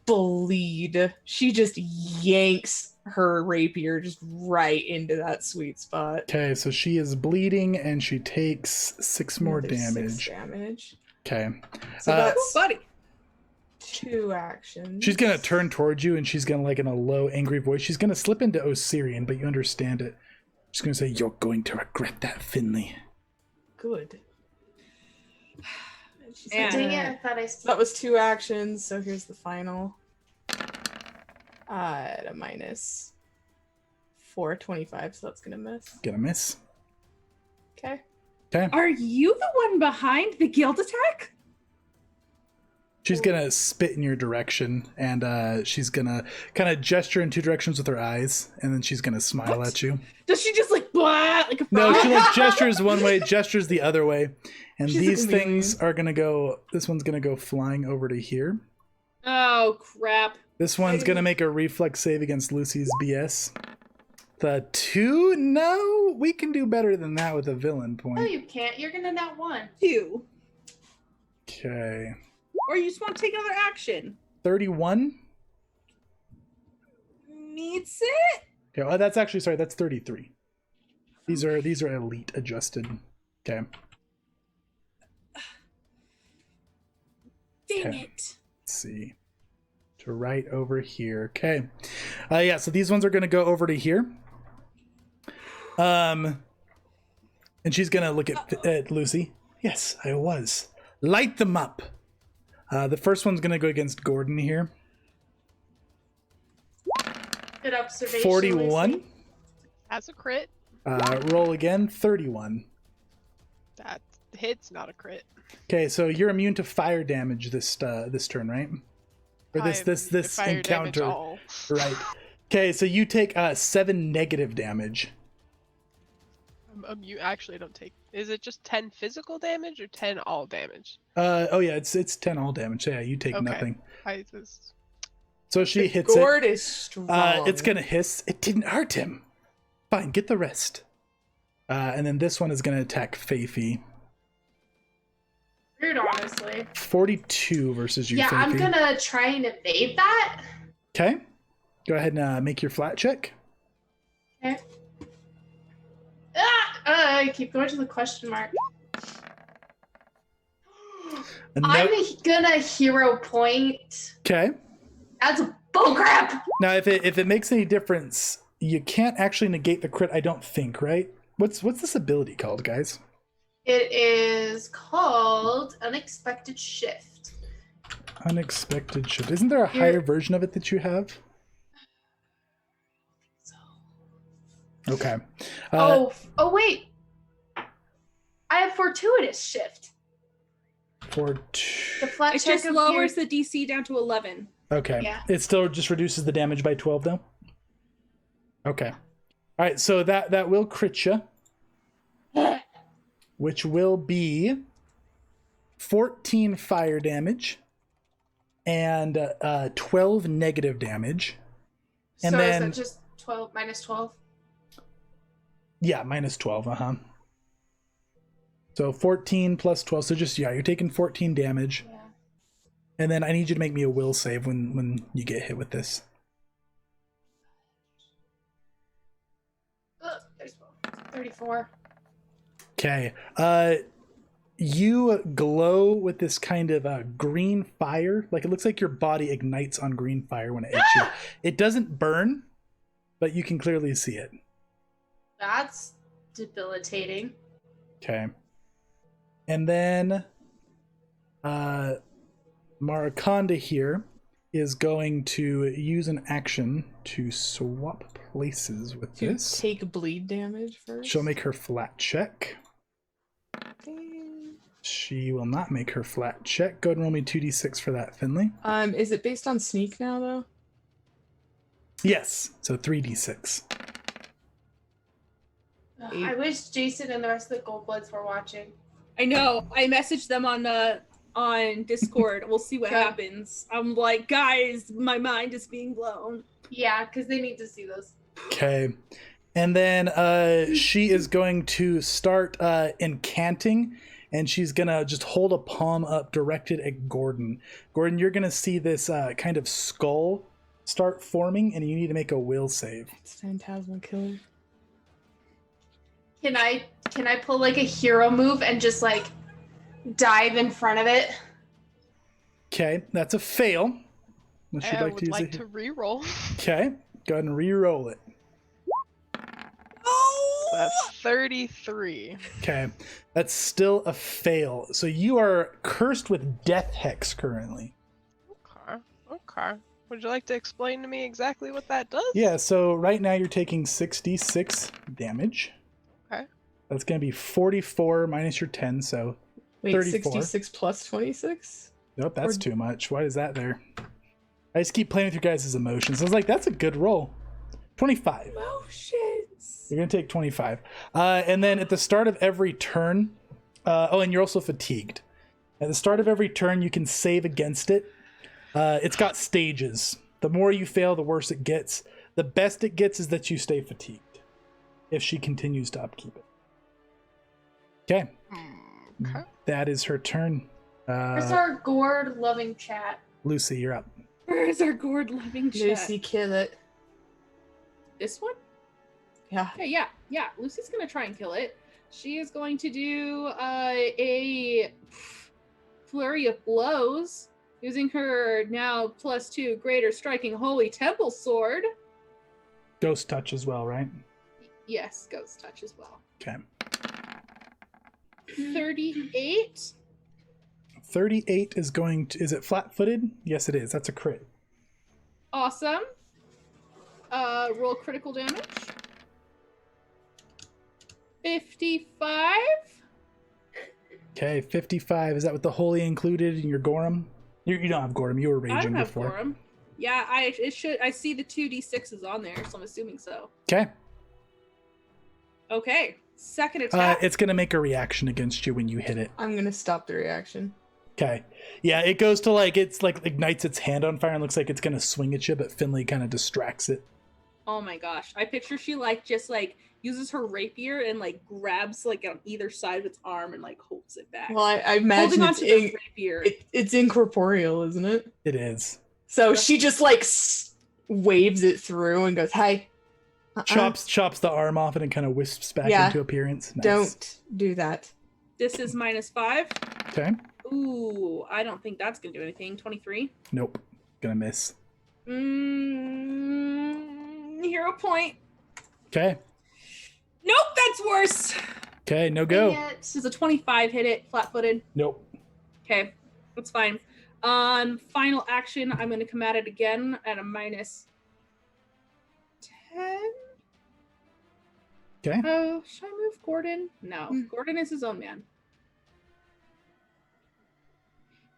bleed. She just yanks her rapier just right into that sweet spot. Okay, so she is bleeding and she takes 6 more Another 6 damage. damage. Okay. So that's Buddy. 2 actions. She's gonna turn towards you and she's gonna, like, in a low, angry voice, she's gonna slip into Osirian, but you understand it. She's gonna say, "You're going to regret that, Finley." Good. She's Yeah. Dang it, I thought I So that was 2 actions, so here's the final. At a minus 425, so that's gonna miss. Gonna miss. Okay. Okay. Are you the one behind the guild attack? She's gonna spit in your direction and she's gonna kind of gesture in 2 directions with her eyes, and then she's gonna smile What? at you. Does she just like blah like a No, frog? she like gestures one way, gestures the other way, and She's a these chameleon. things are gonna go. This one's gonna go flying over to here. Oh crap. This one's gonna make a reflex save against Lucy's BS. The 2? No, we can do better than that with a villain No, point. you can't. You're gonna not one. 2. Okay, Or you just want to take another action. 31. Meets it? Okay, oh, that's actually sorry. That's 33. These are elite adjusted. Okay. Dang Okay. it. Let's see. To right over here. Okay. Yeah, so these ones are gonna go over to here. And she's gonna look at Lucy. Yes, I was. Light them up. The first one's gonna go against Gordon here. Good observation. 41. Lucy. As a crit, Roll again. 31. that hits, not a crit. Okay, so you're immune to fire damage this turn, right? Or this I'm immune to fire damage encounter, all. right? Okay, so you take 7 negative damage. You actually don't take. Is it just 10 physical damage or 10 all damage? Oh yeah, it's 10 all damage. So yeah, you take Okay. nothing. I just. So she hits it. Gord is strong. It's gonna hiss. It didn't hurt him. Fine, get the rest. And then this one is gonna attack Faithy. Rude, honestly. 42 versus you, Yeah, I'm Faithy. gonna try and evade that. Okay. Go ahead and make your flat check. Okay. I keep going to the question mark. I'm gonna hero point. Okay. That's bullcrap. Now, if it makes any difference, you can't actually negate the crit, I don't think, right? What's this ability called, guys? It is called Unexpected Shift. Unexpected shift. Isn't there a higher version of it that you have? Okay. Oh wait. I have Fortuitous Shift. The flat It check just of lowers the DC down to 11. Okay. Yeah. It still just reduces the damage by 12, though? Okay. All right, so that will crit you, which will be 14 fire damage and 12 negative damage. And so then, is that just 12 minus 12? Yeah, minus 12, So 14 plus 12, so just, yeah, you're taking 14 damage. Yeah. And then I need you to make me a will save when you get hit with this. There's 34. Okay. You glow with this kind of green fire. Like, it looks like your body ignites on green fire when it hits you. It doesn't burn, but you can clearly see it. That's debilitating. Okay. And then Maraconda here is going to use an action to swap places with To this. take bleed damage first. She'll make her flat check. Okay. She will not make her flat check. Go ahead and roll me 2d6 for that, Finley. Is it based on sneak now though? Yes, so 3d6. I wish Jason and the rest of the Goldbloods were watching. I know. I messaged them on Discord. We'll see what Okay. happens. I'm like, guys, my mind is being blown. Yeah, because they need to see those. Okay. And then she is going to start incanting, and she's going to just hold a palm up directed at Gordon. Gordon, you're going to see this kind of skull start forming, and you need to make a will save. It's Phantasmal Killer. Can I pull like a hero move and just like dive in front of it? Okay, that's a fail. Unless you'd I like would to use like it. to re-roll. Okay, go ahead and re-roll it. That's 33. Okay, that's still a fail. So you are cursed with death hex currently. Okay. Would you like to explain to me exactly what that does? Yeah, so right now you're taking 66 damage. Okay. That's going to be 44 minus your 10, so Wait, 34. 66 plus 26? Nope, that's too much. Why is that there? I just keep playing with your guys' emotions. I was like, that's a good roll. 25. Emotions. You're going to take 25. And then at the start of every turn, and you're also fatigued. At the start of every turn, you can save against it. It's got stages. The more you fail, the worse it gets. The best it gets is that you stay fatigued if she continues to upkeep it. Okay. Okay. That is her turn. Where's our gourd loving chat? Lucy, you're up. Where is our gourd loving chat? Lucy, kill it. This one? Yeah. Okay, yeah. Lucy's gonna try and kill it. She is going to do a flurry of blows using her now +2 greater striking holy temple sword. Ghost touch as well, right? Yes, ghost touch as well. Okay. 38. 38 is going to... Is it flat-footed? Yes, it is. That's a crit. Awesome. Roll critical damage. 55. Okay, 55. Is that with the holy included in your Gorham? You don't have Gorham. You were I raging don't have before. Gorham. Yeah, it should. I see the 2d6s on there, so I'm assuming so. Okay. Okay, second attack. It's going to make a reaction against you when you hit it. I'm gonna stop the reaction. Okay. Yeah, it goes to it's like ignites its hand on fire and looks like it's going to swing at you, but Finley kind of distracts it. Oh my gosh. I picture she like just like uses her rapier and like grabs like on either side of its arm and like holds it back. Well, I imagine holding onto the rapier. It's incorporeal, isn't it? It is. So she just like waves it through and goes, "Hey." Chops the arm off and it kind of wisps back into appearance. Nice. Don't do that. This is -5. Okay. Ooh, I don't think that's gonna do anything. 23. Nope. Gonna miss. Hero point. Okay. Nope, that's worse. Okay, no go. This is a 25 hit it, flat-footed. Nope. Okay, that's fine. Final action, I'm gonna come at it again at a -10. Okay. Oh, should I move Gordon? No, Gordon is his own man.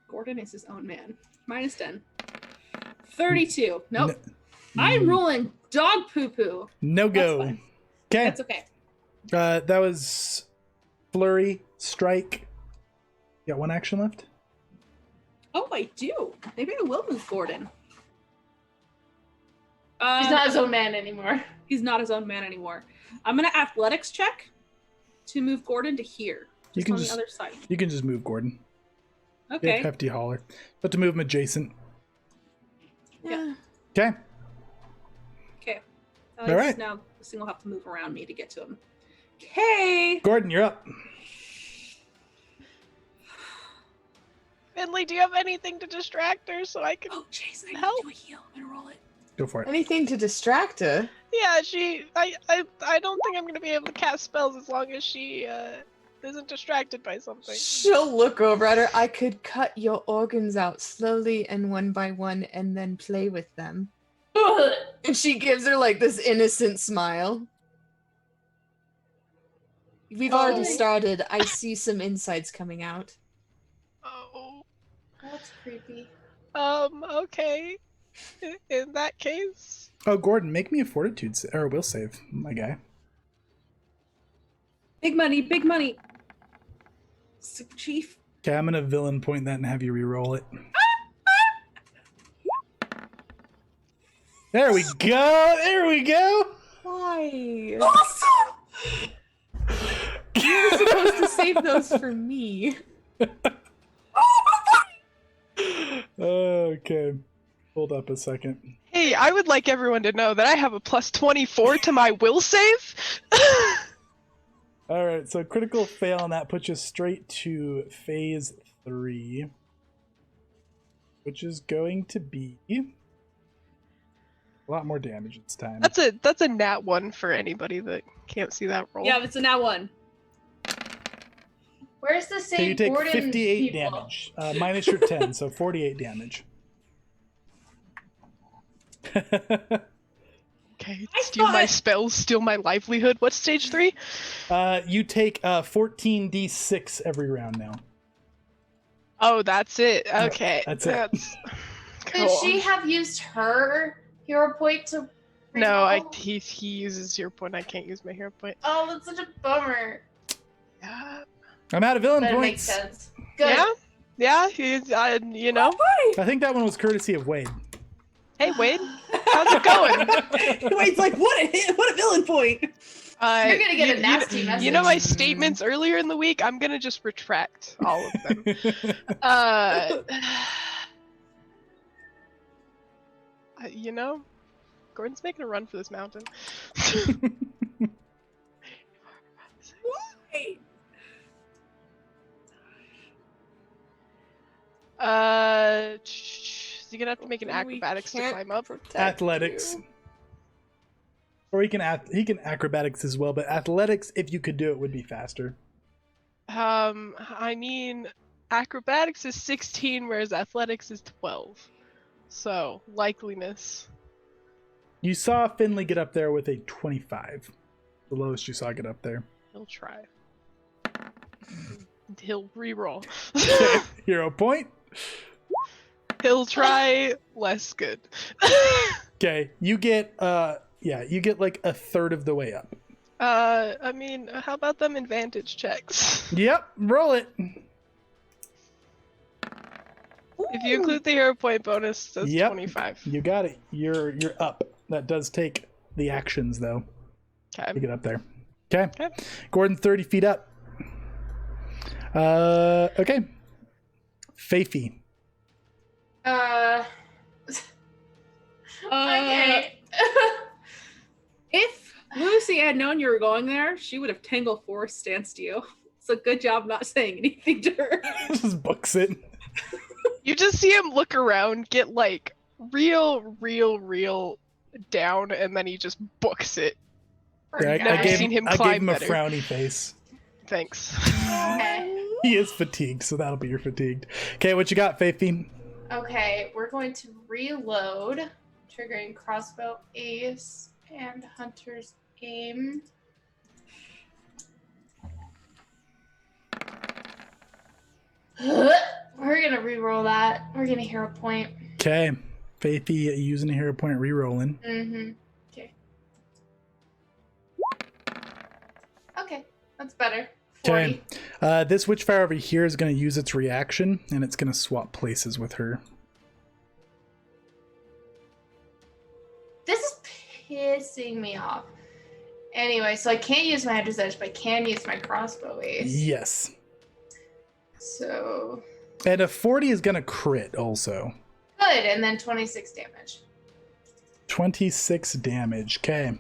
Gordon is his own man. -10. 32. Nope. I'm rolling dog poo-poo. No go. That's fine. Okay. That's okay. That was flurry, strike. You got one action left? Oh, I do. Maybe I will move Gordon. He's not his own man anymore. He's not his own man anymore. I'm gonna athletics check to move Gordon to here. You Just can on just- the other side. You can just move Gordon. Okay. Hefty holler. But to move him adjacent. Yeah. Okay. Okay. All right. Now this thing will have to move around me to get to him. Okay. Gordon, you're up. Finley, do you have anything to distract her so I can? Oh, Jason, I Help. need to do a heal. I'm gonna roll it. Go for it. Anything to distract her? Yeah, I don't think I'm gonna be able to cast spells as long as she isn't distracted by something. She'll look over at her. I could cut your organs out slowly and one by one and then play with them. And she gives her like this innocent smile. We've already started. I see some insides coming out. Oh. That's creepy. Okay. In that case. Oh, Gordon, make me a fortitude or a will save, my guy. Big money, big money. Super Chief. Okay, I'm gonna villain point that and have you re-roll it. There we go. There we go. Why? Awesome! You're supposed to save those for me. Okay. Hold up a second. Hey, I would like everyone to know that I have a +24 to my will save. All right, so critical fail on that puts you straight to phase 3, which is going to be a lot more damage this time. That's a nat 1 for anybody that can't see that roll. Yeah, it's a nat 1. Where's the So same you take Gordon 58 people? damage, minus your 10, so 48 damage. Okay, steal my spells, steal my livelihood. What's stage 3? You take 14d6 every round now. Oh, that's it. Okay, that's it. Cool. Could she have used her hero point to? No, reroll? he uses hero point. I can't use my hero point. Oh, that's such a bummer. Yeah. I'm out of villain That points. makes sense. Good. Yeah. He's, you know. I think that one was courtesy of Wade. Hey, Wade, how's it going? Wade's like, what a villain point. You're gonna get a nasty message. You know my statements earlier in the week? I'm gonna just retract all of them. You know, Gordon's making a run for this mountain. Why? So you're gonna have to make an acrobatics to climb up. Athletics. Or he can acrobatics as well, but athletics, if you could do it, would be faster. I mean, acrobatics is 16, whereas athletics is 12. So, likeliness. You saw Finley get up there with a 25. The lowest you saw get up there. He'll try. He'll reroll. Hero point. He'll try less good. Okay, you get you get like a third of the way up. I mean, how about them advantage checks? Yep, roll it. If you include the hero point bonus, that's Yep. 25. You got it. You're up. That does take the actions though Okay. to get up there. Okay. Okay. Gordon 30 feet up. Okay. Faithy. Okay. If Lucy had known you were going there, she would have Tangle Force stanced you. So good job not saying anything to her. Just books it. You just see him look around, get like real down, and then he just books it. Yeah, Never seen him I gave climb him a better. frowny face. Thanks. Okay. He is fatigued, so that'll be your fatigued. Okay, what you got, Faithy? Okay, we're going to reload, triggering crossbow ace and hunter's aim. We're gonna re-roll that. We're gonna hero point. Okay. Faithy using a hero point, re-rolling. Mm-hmm. Okay. Okay, that's better. 40. Okay. This Witchfire over here is going to use its reaction, and it's going to swap places with her. This is pissing me off. Anyway, so I can't use my Hunter's Edge, but I can use my crossbow ace. Yes. So And a 40 is going to crit also. good, and then 26 damage. 26 damage. Okay.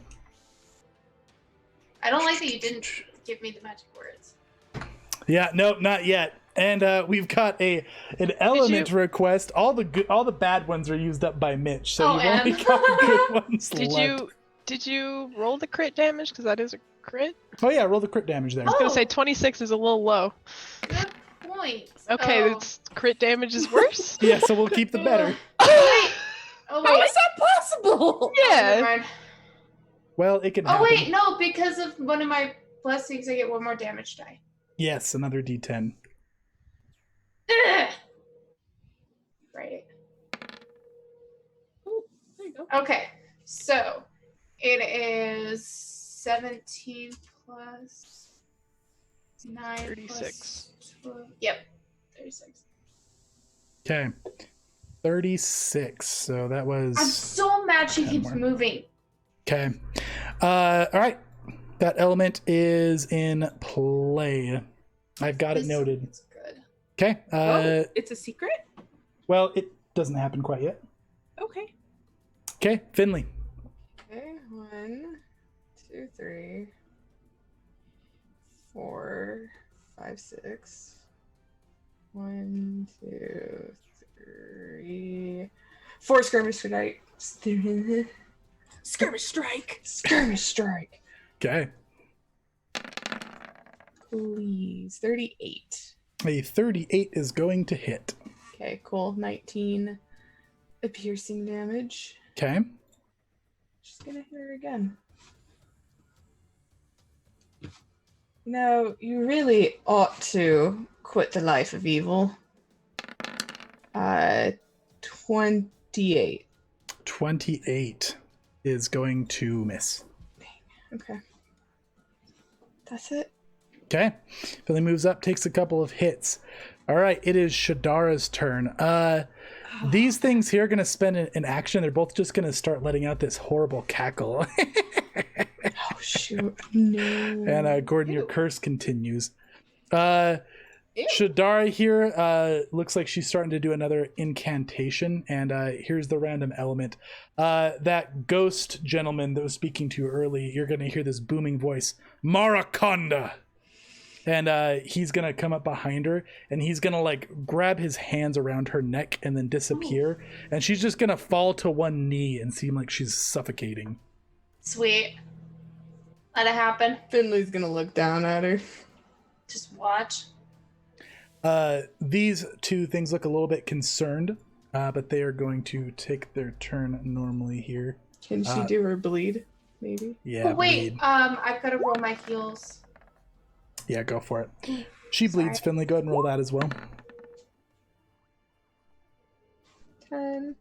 I don't like that you didn't give me the magic words. Yeah, nope, not yet. And we've got an element request. All the bad ones are used up by Mitch, so you've only got the good ones left. Did you roll the crit damage? Because that is a crit. Oh yeah, roll the crit damage there. I was gonna say 26 is a little low. Good point. Okay, Oh. it's crit damage is worse. Yeah, so we'll keep the better. Wait. Oh, How wait. is that possible? Never Yeah. mind. Well, it can Oh, happen. wait, no, because of one of my blessings, I get one more damage die. Yes, another D10. Ugh. Right. Oh, there you go. Okay, so it is 17 plus 9 36. plus 12. Yep, 36. Okay. 36. So that was... I'm so mad she 10 keeps more. moving. Okay. All right. That element is in play. I've got it This noted. is good. Okay. Oh, it's a secret? Well, it doesn't happen quite yet. Okay. Okay, Finley. Okay, 1, 2, 3, 4, 5, 6. 1, 2, 3, 4 skirmish strike. Skirmish strike. Skirmish strike. Okay. Please. 38. A 38 is going to hit. Okay, cool. 19 piercing damage. Okay. Just gonna hit her again. No, you really ought to quit the life of evil. 28. 28 is going to miss. Okay. That's it. Okay. Finley moves up, takes a couple of hits. All right, it is Shadara's turn. These things here are going to spend an action. They're both just going to start letting out this horrible cackle. Oh, shoot. No. And Gordon, your curse continues. Ew. Shadara here looks like she's starting to do another incantation. And here's the random element. That ghost gentleman that was speaking to you early, you're going to hear this booming voice, Maraconda. And he's going to come up behind her, and he's going to like grab his hands around her neck and then disappear. And she's just going to fall to one knee and seem like she's suffocating. Sweet. Let it happen. Finley's gonna look down at her. Just watch. These two things look a little bit concerned, but they are going to take their turn normally here. Can she do her bleed? Maybe. Yeah, Oh, wait, bleed. I've got to roll my heals. Yeah, go for it. She bleeds. Sorry. Finley, go ahead and roll that as well. 10.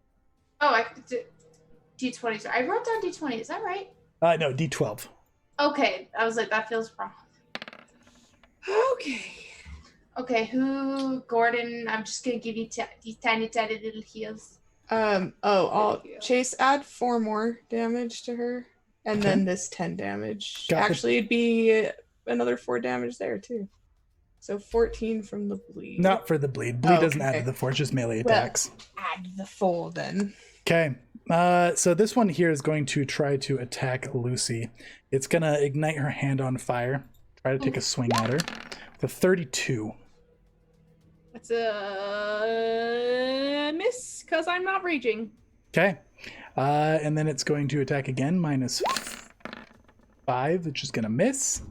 Oh, I did D20. So I wrote down D20. Is that right? No, D12. Okay, I was like, that feels wrong. Okay. Okay, Gordon, I'm just gonna give you these tiny little heals. I'll Chase add 4 more damage to her. And then this 10 damage. Got it. Actually, it'd be another 4 damage there too. So 14 from the bleed. Not for the bleed. Bleed doesn't add Okay. to the 4, it's just melee Well, attacks. add the 4 then. Okay. So this one here is going to try to attack Lucy. It's going to ignite her hand on fire. Try to take a swing at her. The 32. That's a miss because I'm not raging. Okay. And then it's going to attack again, -5, which is going to miss.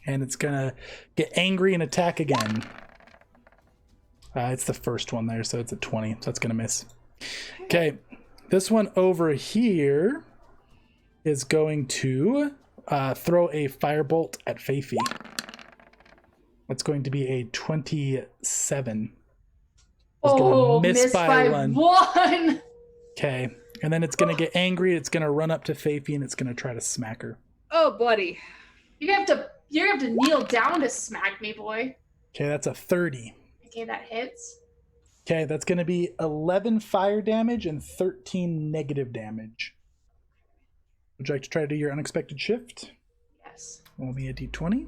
And it's going to get angry and attack again. It's the first one there, so it's a 20. So it's going to miss. Okay. This one over here is going to throw a firebolt at Feifei. That's going to be a 27. Oh, miss missed by by 1. 1. Okay. And then it's going to get angry. It's going to run up to Feifei and it's going to try to smack her. Oh, buddy. You're gonna have to kneel down to smack me, boy. Okay, that's a 30. Okay, that hits. Okay, that's going to be 11 fire damage and 13 negative damage. Would you like to try to do your unexpected shift? Yes. Will be a d20.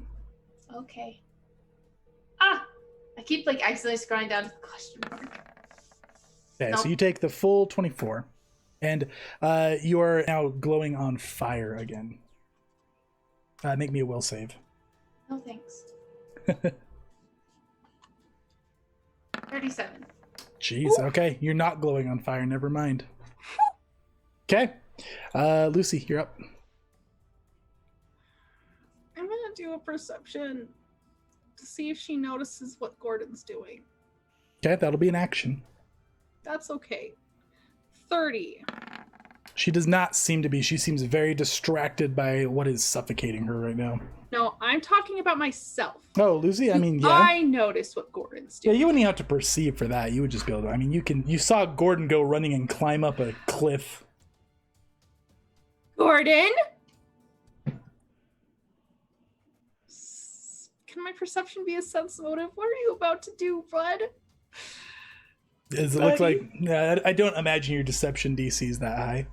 Okay. Ah! I keep like accidentally scrolling down to the question mark. Okay, Nope. so you take the full 24. And you are now glowing on fire again. Make me a will save. No thanks. 37. Jeez, okay. You're not glowing on fire, never mind. Okay. Lucy, you're up. I'm gonna do a perception to see if she notices what Gordon's doing. Okay, that'll be an action. That's okay. 30. She does not seem to be. She seems very distracted by what is suffocating her right now. No, I'm talking about myself. Oh, Lucy, I mean, yeah. I noticed what Gordon's Yeah, doing. you wouldn't even have to perceive for that. You would just be able to. I mean, you saw Gordon go running and climb up a cliff. Gordon? Can my perception be a sense motive? What are you about to do, bud? Does it look like? Yeah, I don't imagine your deception DC is that high.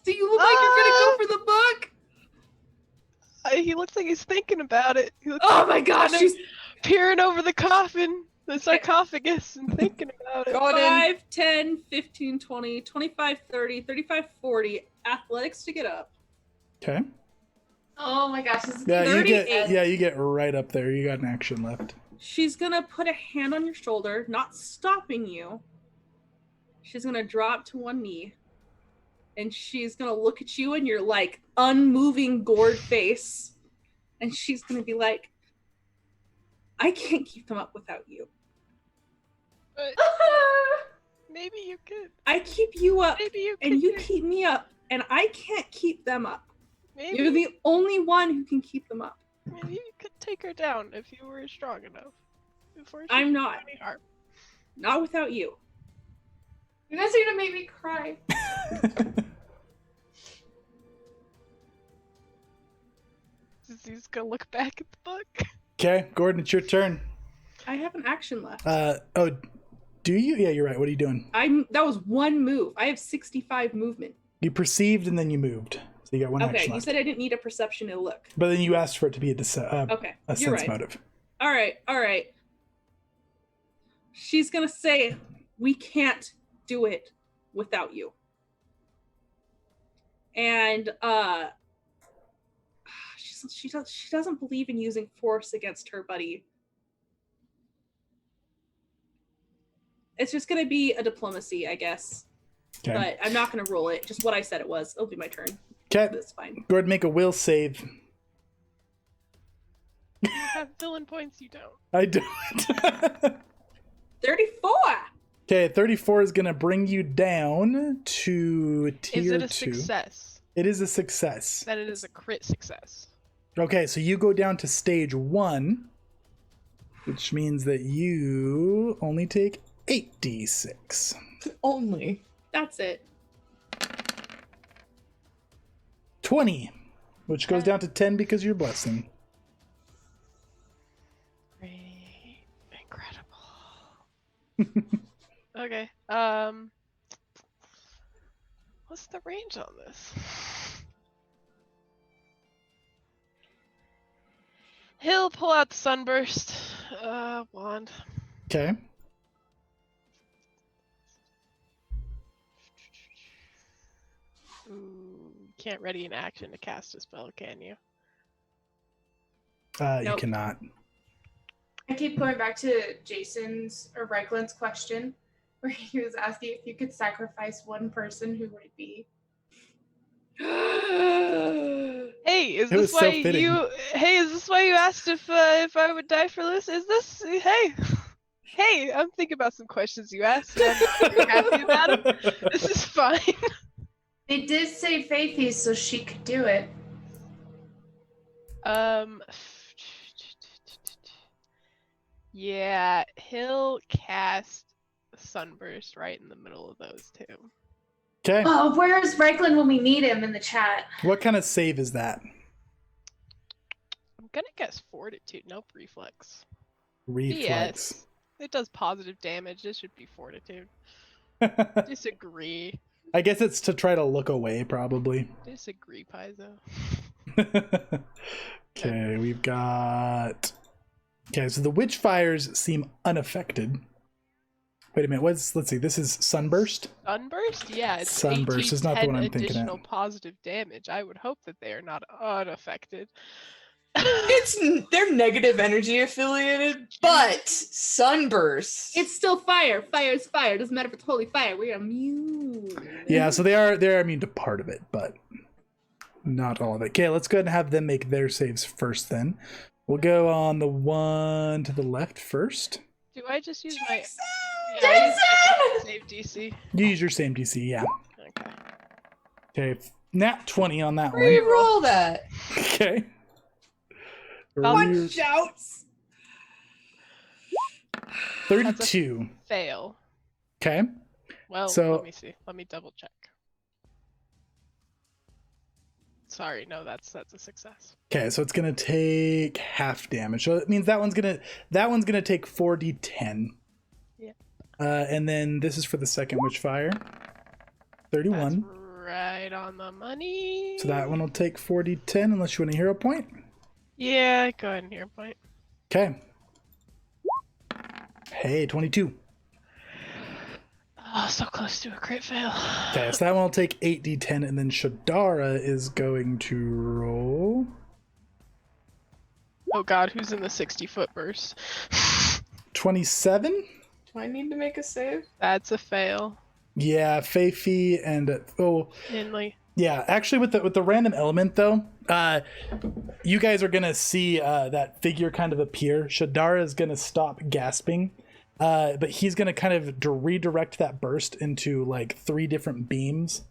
Do you look like you're gonna go for the book? He looks like he's thinking about it. He looks Oh like my gosh, he's she's peering over the coffin, the sarcophagus, and thinking about it. Gordon. 5, 10, 15, 20, 25, 30, 35, 40. Athletics to get up. Okay. Oh my gosh, this is Yeah, you get. 38. Yeah, you get right up there. You got an action left. She's gonna put a hand on your shoulder, not stopping you. She's gonna drop to one knee. And she's gonna look at you in your like unmoving gourd face. And she's gonna be like, I can't keep them up without you. But maybe you could. I keep you up Maybe you could. and you keep me up, and I can't keep them up. Maybe, You're the only one who can keep them up. maybe you could take her down if you were strong enough. Before she I'm did not. any harm. Not without you. You guys are gonna make me cry. He's gonna look back at the book. Okay, Gordon, it's your turn. I have an action left. Oh, do you? Yeah, you're right. What are you doing? That was one move. I have 65 movement. You perceived and then you moved. So you got one Okay, action you left. said I didn't need a perception to look. But then you asked for it to be a Okay, you're sense right. motive. All right. She's gonna say, we can't do it without you. And she doesn't believe in using force against her buddy. It's just gonna be a diplomacy, I guess. Okay. But I'm not gonna roll it. Just what I said it was. It'll be my turn. Okay. That's fine. Gordon, make a will save. You have villain points, you don't. I don't. 34. Okay, 34 is going to bring you down to tier 2. Is it a success? It is a success. Then it is a crit success. Okay, so you go down to stage 1, which means that you only take 8d6. Only. That's it. 20, which goes down to 10 because you're blessing. Great. Incredible. Okay. What's the range on this? He'll pull out the sunburst wand. Okay. Ooh, can't ready an action to cast a spell, can you? You Nope. cannot. I keep going back to Jason's or Reikland's question, where he was asking if you could sacrifice one person, who would it be? Hey, is It was this why so fitting. you? Hey, is this why you asked if I would die for this? Is this? Hey, hey, I'm thinking about some questions you asked, and I'm not very happy about them. This is fine. They did say Faithy, so she could do it. Yeah, he'll cast Sunburst right in the middle of those two. Okay. Oh, where's Reikland when we need him in the chat? What kind of save is that? I'm gonna guess Fortitude, nope, Reflex. Reflex. Yes, it does positive damage. This should be Fortitude. Disagree. I guess it's to try to look away, probably. Disagree, Paizo. Okay, we've got... Okay, so the Witchfires seem unaffected. Wait a minute, let's see, this is Sunburst? Sunburst? Yeah, it's Sunburst is not the one I'm thinking of. additional positive damage. I would hope that they are not unaffected. They're negative energy affiliated, but sunburst. It's still fire. Fire is fire. Doesn't matter if it's holy fire. We're immune. Yeah, so they're immune to part of it, but not all of it. Okay, let's go ahead and have them make their saves first then. We'll go on the one to the left first. Do I just use my... Jason! Yeah, I use my save DC. You use your same DC, yeah. Okay. Okay, nat 20 on that one. Reroll that. Okay. Watch out. 32. Fail. Okay. Well, So- let me see. Let me double check. Sorry, no, that's a success. Okay, so it's gonna take half damage. So it means that one's gonna take 4d10. Yeah. And then this is for the second Witchfire. 31. That's right on the money. So that one will take 4d10 unless you want a hero point. Yeah, go ahead and hero point. Okay. Hey, 22. Oh, so close to a crit fail. Okay, so that one will take 8d10, and then Shadara is going to roll. Oh god, who's in the 60-foot burst? 27? Do I need to make a save? That's a fail. Yeah, Feifi and Inley. yeah. Actually, with the random element though, you guys are gonna see that figure kind of appear. Shadara is gonna stop gasping, but he's gonna kind of redirect that burst into like 3 different beams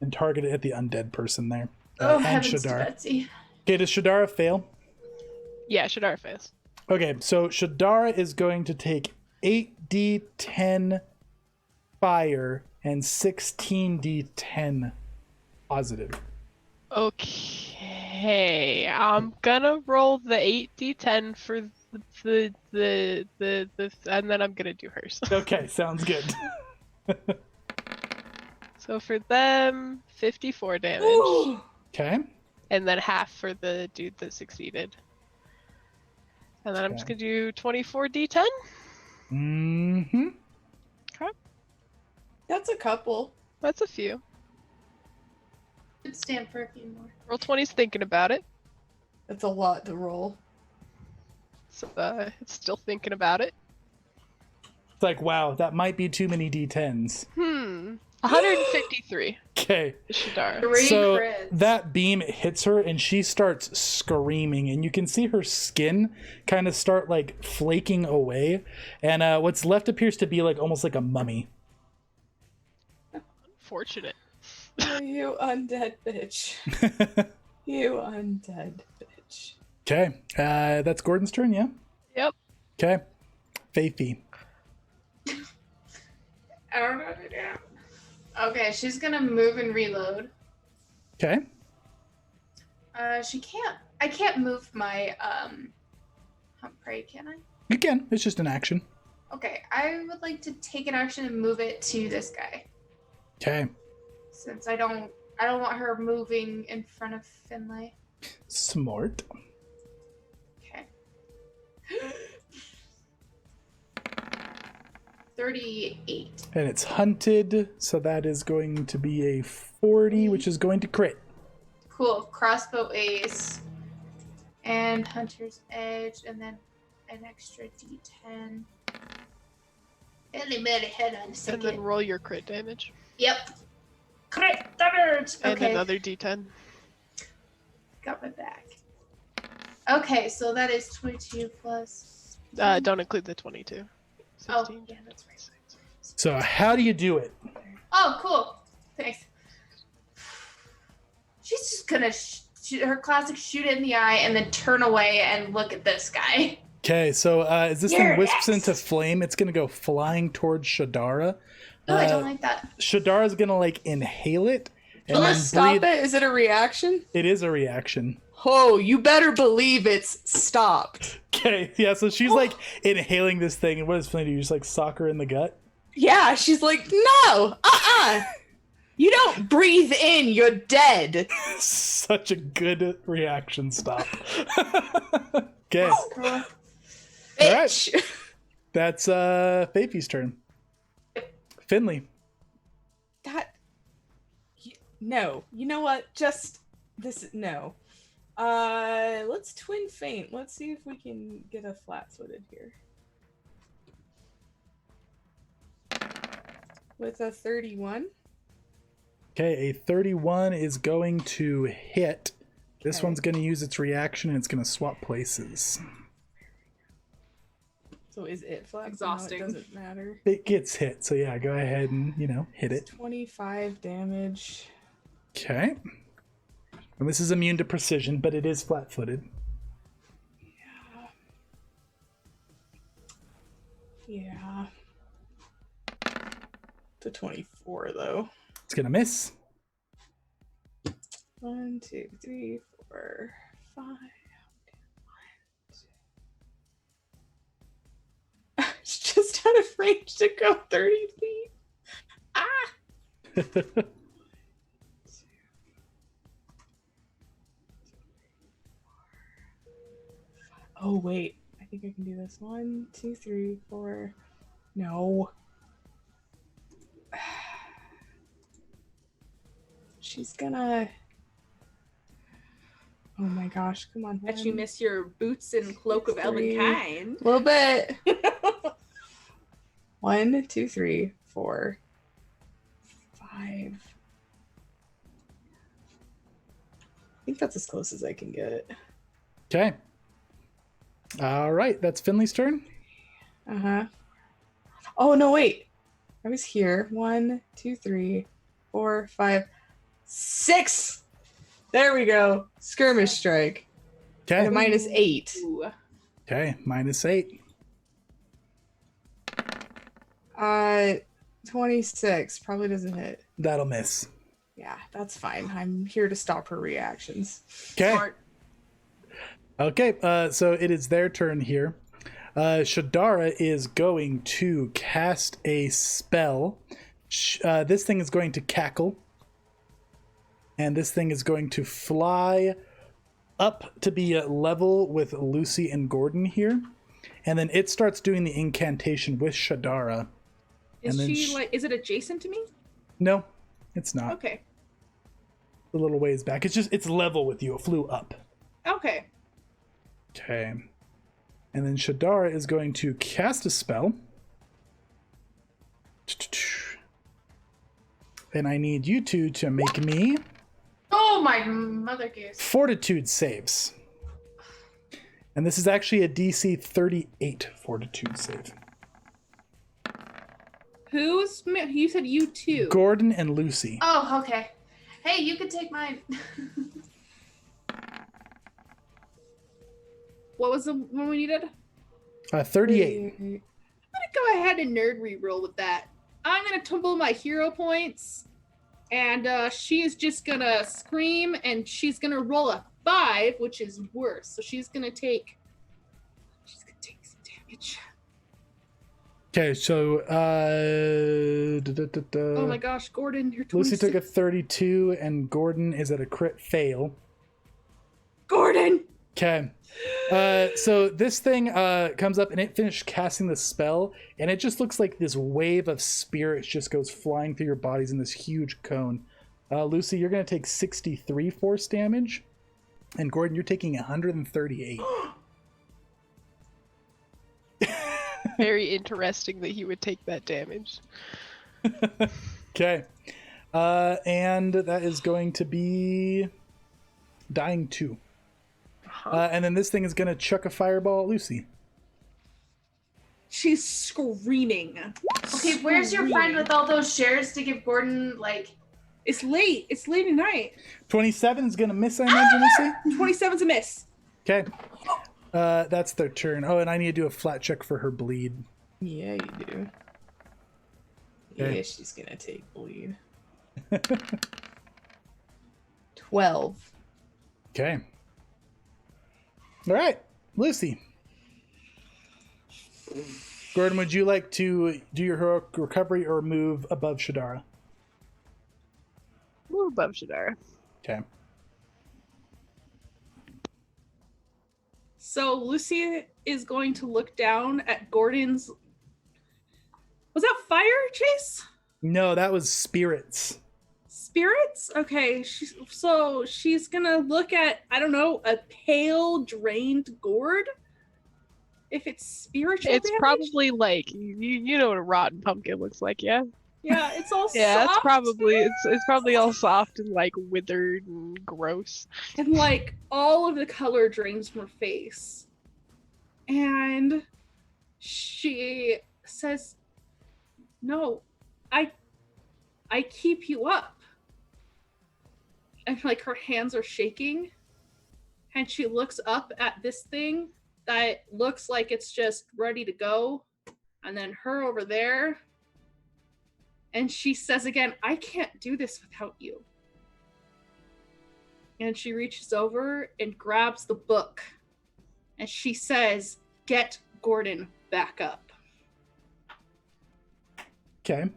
and target it at the undead person there. Oh, And heavens to Shadara. Betsy. Okay, does Shadara fail? Yeah, Shadara fails. Okay, so Shadara is going to take 8d10 fire and 16d10 positive. Okay, I'm gonna roll the 8d10 for the and then I'm gonna do hers. Okay, sounds good. So for them, 54 damage, Ooh. Okay. and then half for the dude that succeeded. And then I'm just gonna do 24d10. Mm-hmm. That's a couple. That's a few. Could stand for a few more. Roll 20's thinking about it. That's a lot to roll. So it's still thinking about it. It's like, wow, that might be too many d10s. 153. Okay. Shadara. 3 So crits. that beam hits her and she starts screaming, and you can see her skin kind of start like flaking away, and what's left appears to be like almost like a mummy. Fortunate. Oh, you undead bitch. You undead bitch. Okay, that's Gordon's turn, yeah? Yep. Okay. Faithy. I don't know what to do. Okay, she's gonna move and reload. Okay. She can't. I can't move my hump prey, can I? You can. It's just an action. Okay, I would like to take an action and move it to this guy, Okay. since I don't want her moving in front of Finlay. Smart. Okay. 38. And it's hunted, so that is going to be a 40, which is going to crit. Cool. Crossbow ace. And Hunter's Edge, and then an extra d10. And they made a head on a And second. then roll your crit damage. Yep. Crit damage! And Okay. another d10. Got my back. Okay, so that is 22 plus... Don't include the 22. 16. Oh, yeah, that's right. So how do you do it? Oh, cool. Thanks. She's just gonna shoot her classic shoot it in the eye and then turn away and look at this guy. Okay, so as this You're thing wisps next. into flame, it's going to go flying towards Shadara. Oh, I don't like that. Shadara's going to, like, inhale it. And Will it then stop breathe. it? Is it a reaction? It is a reaction. Oh, you better believe it's stopped. Okay, yeah, so she's, like, inhaling this thing, and what does Flynn do? You just, like, sock her in the gut? Yeah, she's like, no, you don't breathe in, you're dead. Such a good reaction stop. Okay. All right. Bitch. That's Faith's turn. Finley. That no. You know what? Just this no. Let's twin feint. Let's see if we can get a flat-footed here. With a 31. Okay, a 31 is going to hit. This Okay. one's going to use its reaction and it's going to swap places. So is it flat? Exhausting. No, it doesn't matter. It gets hit, so yeah, go ahead and, hit It's it. 25 damage. Okay. And this is immune to precision, but it is flat-footed. Yeah. To 24 though. It's going to miss. 1, 2, 3, 4, 5. It's just out of range to go 30 feet. Ah! Oh, wait. I think I can do this. 1, 2, 3, 4. No. She's gonna. Oh my gosh, come on. Bet you miss your boots and cloak of Three. elvenkind. A little bit. 1, 2, 3, 4, 5. I think that's as close as I can get. Okay. All right, that's Finley's turn. Uh-huh. Oh, no, wait. I was here. 1, 2, 3, 4, 5, 6. There we go. Skirmish strike. Okay. At a -8. Ooh. Okay, -8. 26. Probably doesn't hit. That'll miss. Yeah, that's fine. I'm here to stop her reactions. Okay. Smart. Okay, so it is their turn here. Shadara is going to cast a spell. This thing is going to cackle. And this thing is going to fly up to be at level with Lucy and Gordon here. And then it starts doing the incantation with Shadara. Is And then she like? Is it adjacent to me? No, it's not. Okay. A little ways back. It's level with you. It flew up. Okay. Okay. And then Shadara is going to cast a spell. And I need you two to make me Oh, my mother goose. fortitude saves. And this is actually a DC 38 fortitude save. Who's? You said you two. Gordon and Lucy. Oh, okay. Hey, you could take mine. What was the one we needed? 38. I'm gonna go ahead and nerd reroll with that. I'm gonna tumble my hero points, and she is just gonna scream, and she's gonna roll a 5, which is worse. So she's gonna take some damage. Okay, so Oh my gosh, Gordon, you're 26. Lucy took a 32 and Gordon is at a crit fail. Gordon. Okay. So this thing comes up and it finished casting the spell, and it just looks like this wave of spirits just goes flying through your bodies in this huge cone. Lucy, you're going to take 63 force damage, and Gordon, you're taking 138. Very interesting that he would take that damage. Okay. And that is going to be dying 2. And then this thing is going to chuck a fireball at Lucy. She's screaming. Okay, where's your friend with all those shares to give Gordon, like... It's late. It's late at night. 27 is going to miss, I imagine, Lucy? 27's a miss. Okay. That's their turn. Oh, and I need to do a flat check for her bleed. Yeah, you do. Okay. Yeah, she's gonna take bleed. 12. Okay. All right, Lucy. Gordon, would you like to do your heroic recovery or move above Shadara? Move above Shadara. Okay. So Lucy is going to look down at Gordon's. Was that fire, Chase? No, that was spirits. Spirits? Okay. So she's gonna look at, I don't know, a pale, drained gourd. If it's spiritual It's damage? probably like you know what a rotten pumpkin looks like, yeah? Yeah, it's all Yeah, soft. it's probably all soft and like withered and gross. And like all of the color drains from her face. And she says, "No, I keep you up." And like her hands are shaking. And she looks up at this thing that looks like it's just ready to go. And then her over there. And she says again, "I can't do this without you." And she reaches over and grabs the book. And she says, "Get Gordon back up." Okay.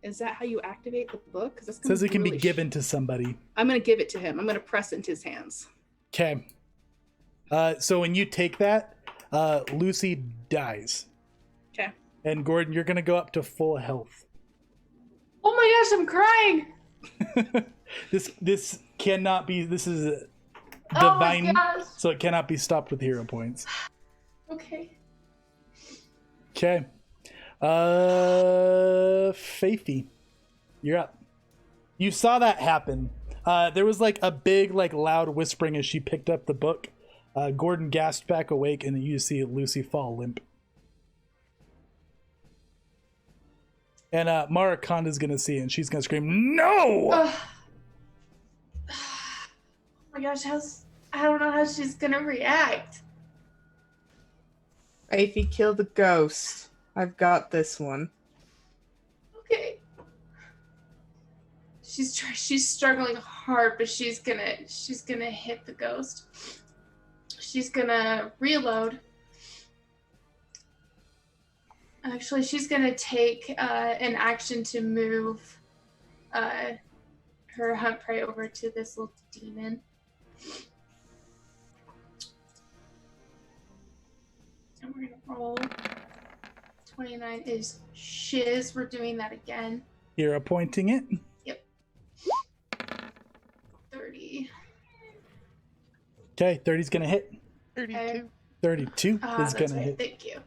Is that how you activate the book? 'Cause that's It says it can be really given to somebody. I'm going to give it to him. I'm going to press it into his hands. Okay. So when you take that, Lucy dies. Okay. And Gordon, you're going to go up to full health. Oh my gosh, I'm crying! This cannot be. This is Oh my divine, gosh. so it cannot be stopped with hero points. Okay. Okay. Faithy, you're up. You saw that happen. There was like a big, like loud whispering as she picked up the book. Gordon gasped back awake, and you see Lucy fall limp. And Mara Konda's gonna see it, and she's gonna scream, "No!" Oh my gosh, I don't know how she's gonna react. If you kill the ghost, I've got this one. Okay. She's struggling hard, but she's gonna hit the ghost. She's gonna reload. Actually, she's gonna take an action to move her hunt prey over to this little demon. And we're gonna roll. 29 is shiz. We're doing that again. You're appointing it. 30. Okay, 30's gonna hit. 32. 32 is That's gonna right. hit. Thank you.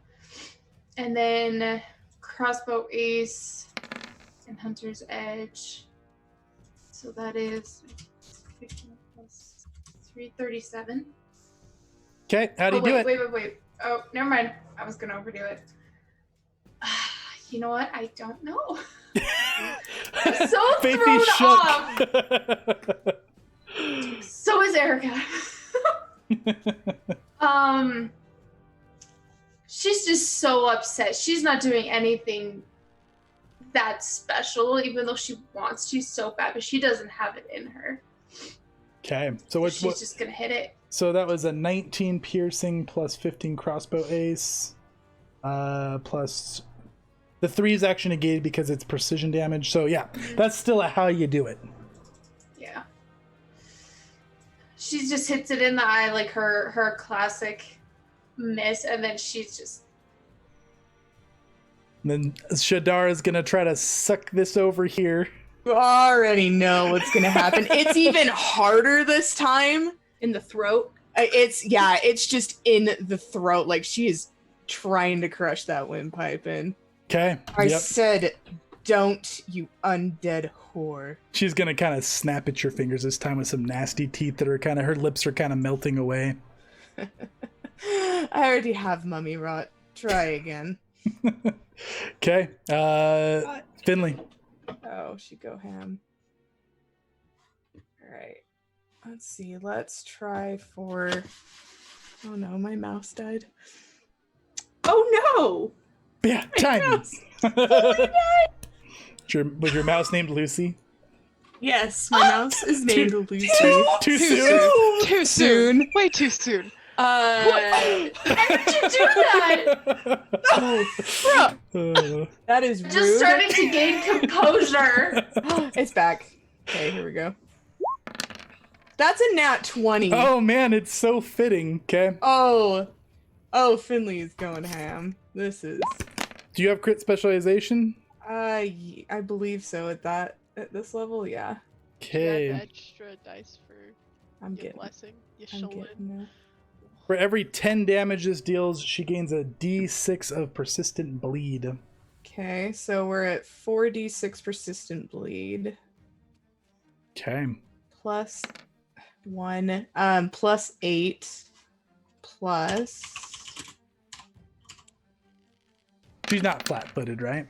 And then crossbow ace and hunter's edge. So that is 15 plus 3, 37. Okay, how do you do it? Wait. Oh, never mind. I was gonna overdo it. You know what? I don't know. I'm so thrown off. So is Erica. She's just so upset. She's not doing anything that special, even though she wants to so bad, but she doesn't have it in her. Okay, so She's just gonna hit it. So that was a 19 piercing plus 15 crossbow ace, plus the 3 is action negated because it's precision damage. So yeah, that's still how you do it. Yeah. she just hits it in the eye, like her classic miss, and then she's just. And then Shadar is gonna try to suck this over here. You already know what's gonna happen. It's even harder this time. In the throat. It's just in the throat. Like she is trying to crush that windpipe in. Okay. I said, don't, you undead whore. She's gonna kind of snap at your fingers this time with some nasty teeth that are kind of, her lips are kind of melting away. I already have mummy rot. Try again. Okay. Finley. Oh, she go ham. All right. Let's see. Let's try for. Oh no, my mouse died. Oh no! Yeah, time. Was your mouse named Lucy? Yes, my mouse is named Lucy. Too soon. Too soon. Way too soon. Why did you do that? That is rude. Just starting to gain composure. It's back. Okay, here we go. That's a nat 20. Oh man, it's so fitting. Okay. Oh, Finley is going ham. This is. Do you have crit specialization? I believe so at this level, yeah. Okay. You have extra dice for I'm your getting. blessing. You I'm should. getting that. For every 10 damage this deals, she gains a d6 of persistent bleed. Okay, so we're at 4d6 persistent bleed. Okay. Plus 1, plus 8, plus. She's not flat-footed, right?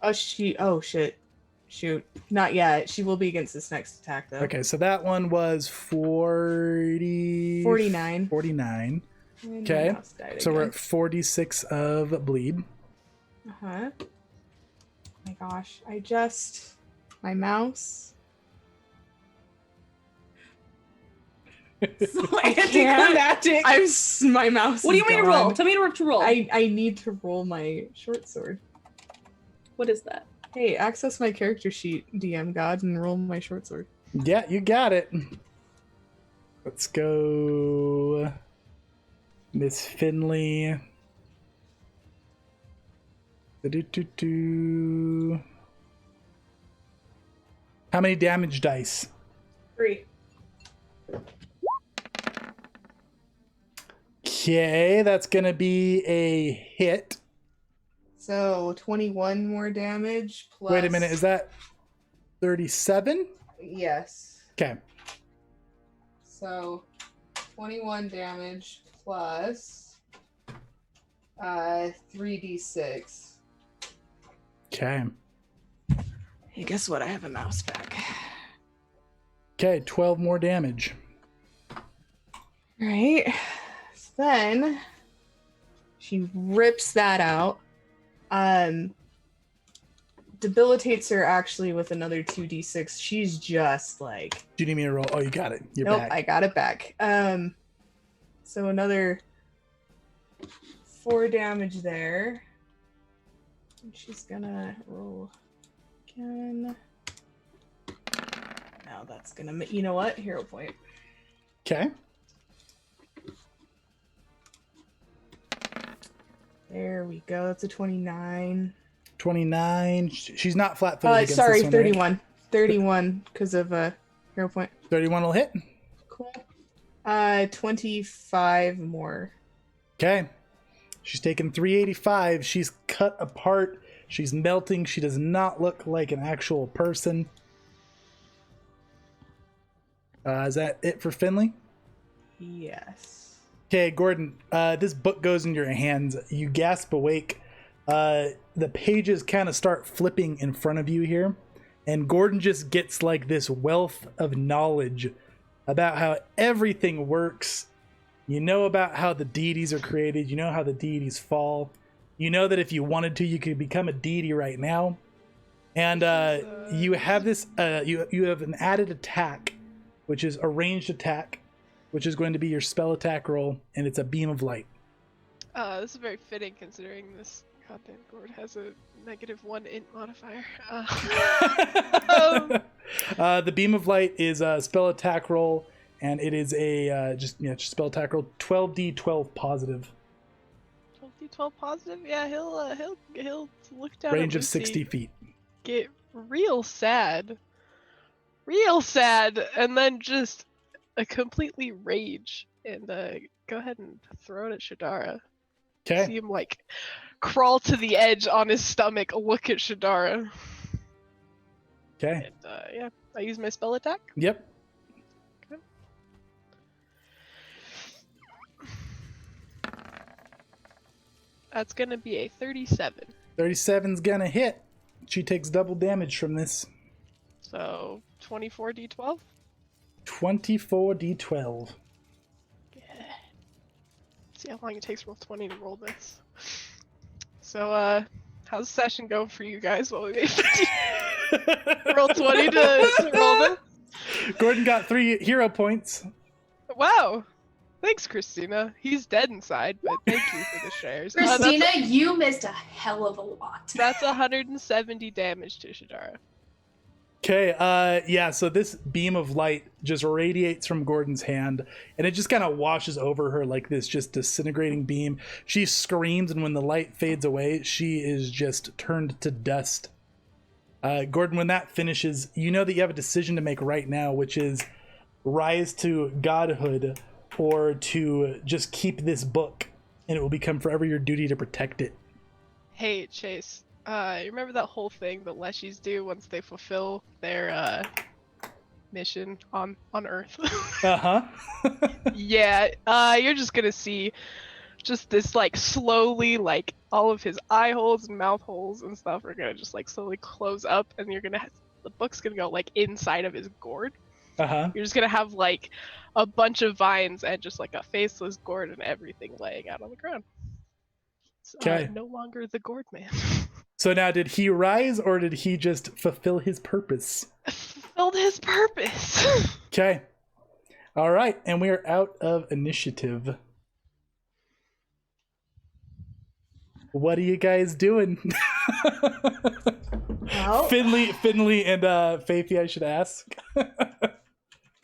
Oh shit. Shoot. Not yet. She will be against this next attack though. Okay, so that one was 49. 49. And Okay, my mouse died so we're again. at 46 of bleed. Uh-huh. Oh my gosh. My mouse. So I can't. anticlimactic. My mouse. What do you is want me to roll? gone. Tell me to roll. I need to roll my short sword. What is that? Hey, access my character sheet, DM God, and roll my short sword. Yeah, you got it. Let's go, Miss Finley. Do-do-do-do. How many damage dice? 3. Okay, that's gonna be a hit. So 21 more damage plus. Wait a minute, is that 37? Yes. Okay. So 21 damage plus 3d6. Okay. Hey, guess what? I have a mouse back. Okay, 12 more damage. Right. So then she rips that out. Debilitates her actually with another 2d6. She's just like. Do you need me to roll? Oh, you got it. You're Nope, back. I got it back. So another 4 damage there. And she's gonna roll again. Now that's gonna. You know what? Hero point. Okay. There we go. That's a 29. 29. She's not flat-footed against Sorry, this one, right? 31. 31 because of hero point. 31 will hit. Cool. 25 more. Okay. She's taken 385. She's cut apart. She's melting. She does not look like an actual person. Is that it for Finley? Yes. Okay, Gordon, this book goes in your hands. You gasp awake. The pages kind of start flipping in front of you here. And Gordon just gets like this wealth of knowledge about how everything works. You know about how the deities are created. You know how the deities fall. You know that if you wanted to, you could become a deity right now. And you have this, you have an added attack, which is a ranged attack, which is going to be your spell attack roll, and it's a beam of light. This is very fitting considering this goddamn board has a -1 int modifier. The beam of light is a spell attack roll, and it is a just spell attack roll 12d12 positive. 12d12 positive. Yeah, he'll look down. Range at of 60 feet. Get real sad, and then just completely rage and go ahead and throw it at Shadara. Okay. See him like crawl to the edge on his stomach, look at Shadara. Okay. And yeah, I use my spell attack. Yep. Okay. That's gonna be a 37. 37's gonna hit. She takes double damage from this. So 24d12. 24d12. Yeah. See how long it takes roll 20 to roll this. So how's the session going for you guys while we wait roll 20 to roll this? Gordon got 3 hero points. Wow. Thanks, Christina. He's dead inside, but thank you for the shares. Christina, you missed a hell of a lot. That's 170 damage to Shadara. Okay, yeah, so this beam of light just radiates from Gordon's hand, and it just kind of washes over her like this just disintegrating beam. She screams, and when the light fades away, she is just turned to dust. Gordon, when that finishes, you know that you have a decision to make right now, which is rise to godhood or to just keep this book, and it will become forever your duty to protect it. Hey, Chase. You remember that whole thing that Leshies do once they fulfill their mission on Earth? Uh-huh. Yeah, you're just gonna see just this like slowly, like all of his eye holes and mouth holes and stuff are gonna just like slowly close up, and you're gonna the book's gonna go like inside of his gourd. Uh-huh. You're just gonna have like a bunch of vines and just like a faceless gourd and everything laying out on the ground. It's, Okay. no longer the gourd man. So now, did he rise, or did he just fulfill his purpose? Fulfilled his purpose. Okay. All right, and we are out of initiative. What are you guys doing? Well, Finley, and Faithy, I should ask.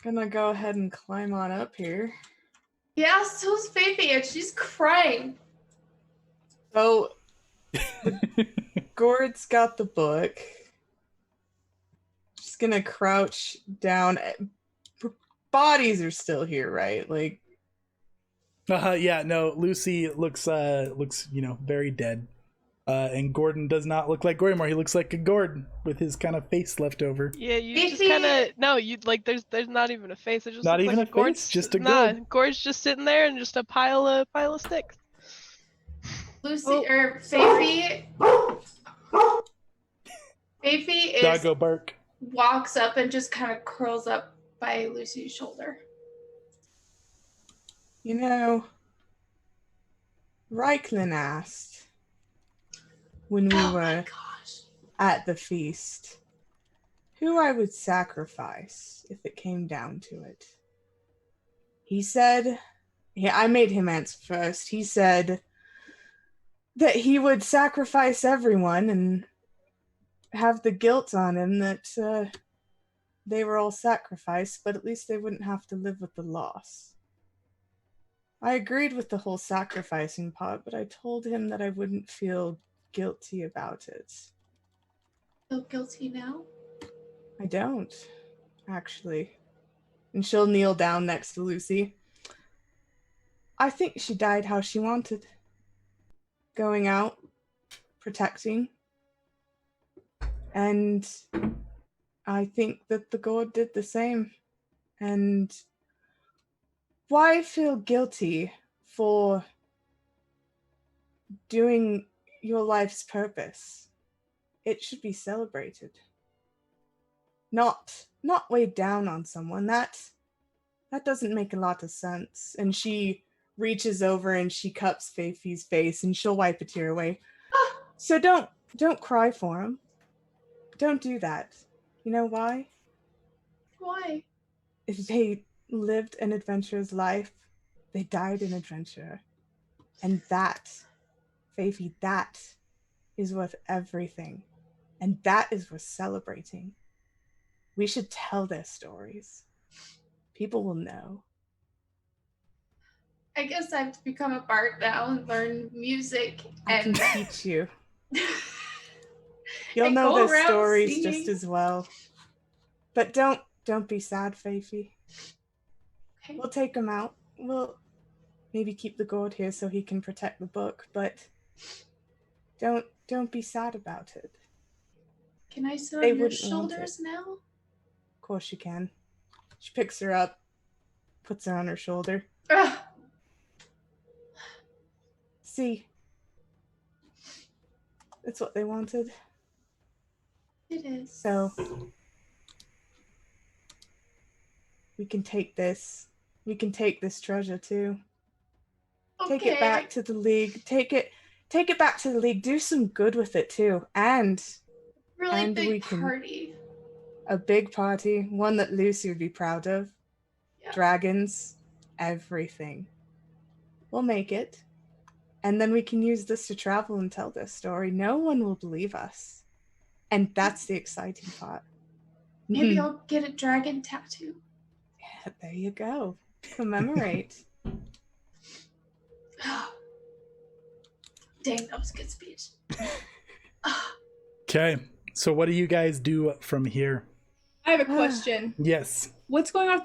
gonna go ahead and climb on up here. Yeah, so's Faithy, and she's crying. So, Gord's got the book. Just gonna crouch down. Bodies are still here, right? Like, Yeah, no, Lucy looks very dead. And Gordon does not look like Gordon anymore. He looks like a Gordon with his kind of face left over. Yeah, you just kind of no. You like there's not even a face. It just Not looks even like a Gord's, face, just a nah, gourd. Gord's just sitting there and just a pile of sticks. Lucy or Faithy is Doggo bark. walks up and just kind of curls up by Lucy's shoulder. you know, Reiklin asked when we Oh were my gosh. at the feast who I would sacrifice if it came down to it. He said, yeah, I made him answer first. He said that he would sacrifice everyone and have the guilt on him that they were all sacrificed, but at least they wouldn't have to live with the loss. I agreed with the whole sacrificing part, but I told him that I wouldn't feel guilty about it. Feel guilty now? I don't, actually. And she'll kneel down next to Lucy. I think she died how she wanted. Going out, protecting. And I think that the gourd did the same. And why feel guilty for doing your life's purpose? It should be celebrated. Not weighed down on someone. That doesn't make a lot of sense. And she reaches over and she cups Faithy's face and she'll wipe a tear away. So don't cry for him. Don't do that. You know why? Why? If they lived an adventurer's life, they died an adventurer. And that, Faithy, that is worth everything. And that is worth celebrating. We should tell their stories. People will know. I guess I have to become a bard now and learn music I can and teach you. You'll and know go the around stories singing. just as well. But don't be sad, Faithy. Okay. We'll take him out. We'll maybe keep the gold here so he can protect the book, but don't be sad about it. Can I sit They on your wouldn't want shoulders now? Of course you can. She picks her up, puts her on her shoulder. Ugh. See, that's what they wanted. It is. So we can take this. We can take this treasure too. Take it back to the League. Take it back to the League. Do some good with it too. And Really and we big can- party. a big party, one that Lucy would be proud of. Yeah. Dragons, everything. We'll make it. And then we can use this to travel and tell this story. No one will believe us. And that's the exciting part. Maybe I'll get a dragon tattoo. Yeah, there you go. Commemorate. Dang, that was a good speech. Okay, so what do you guys do from here? I have a question. Yes. What's going on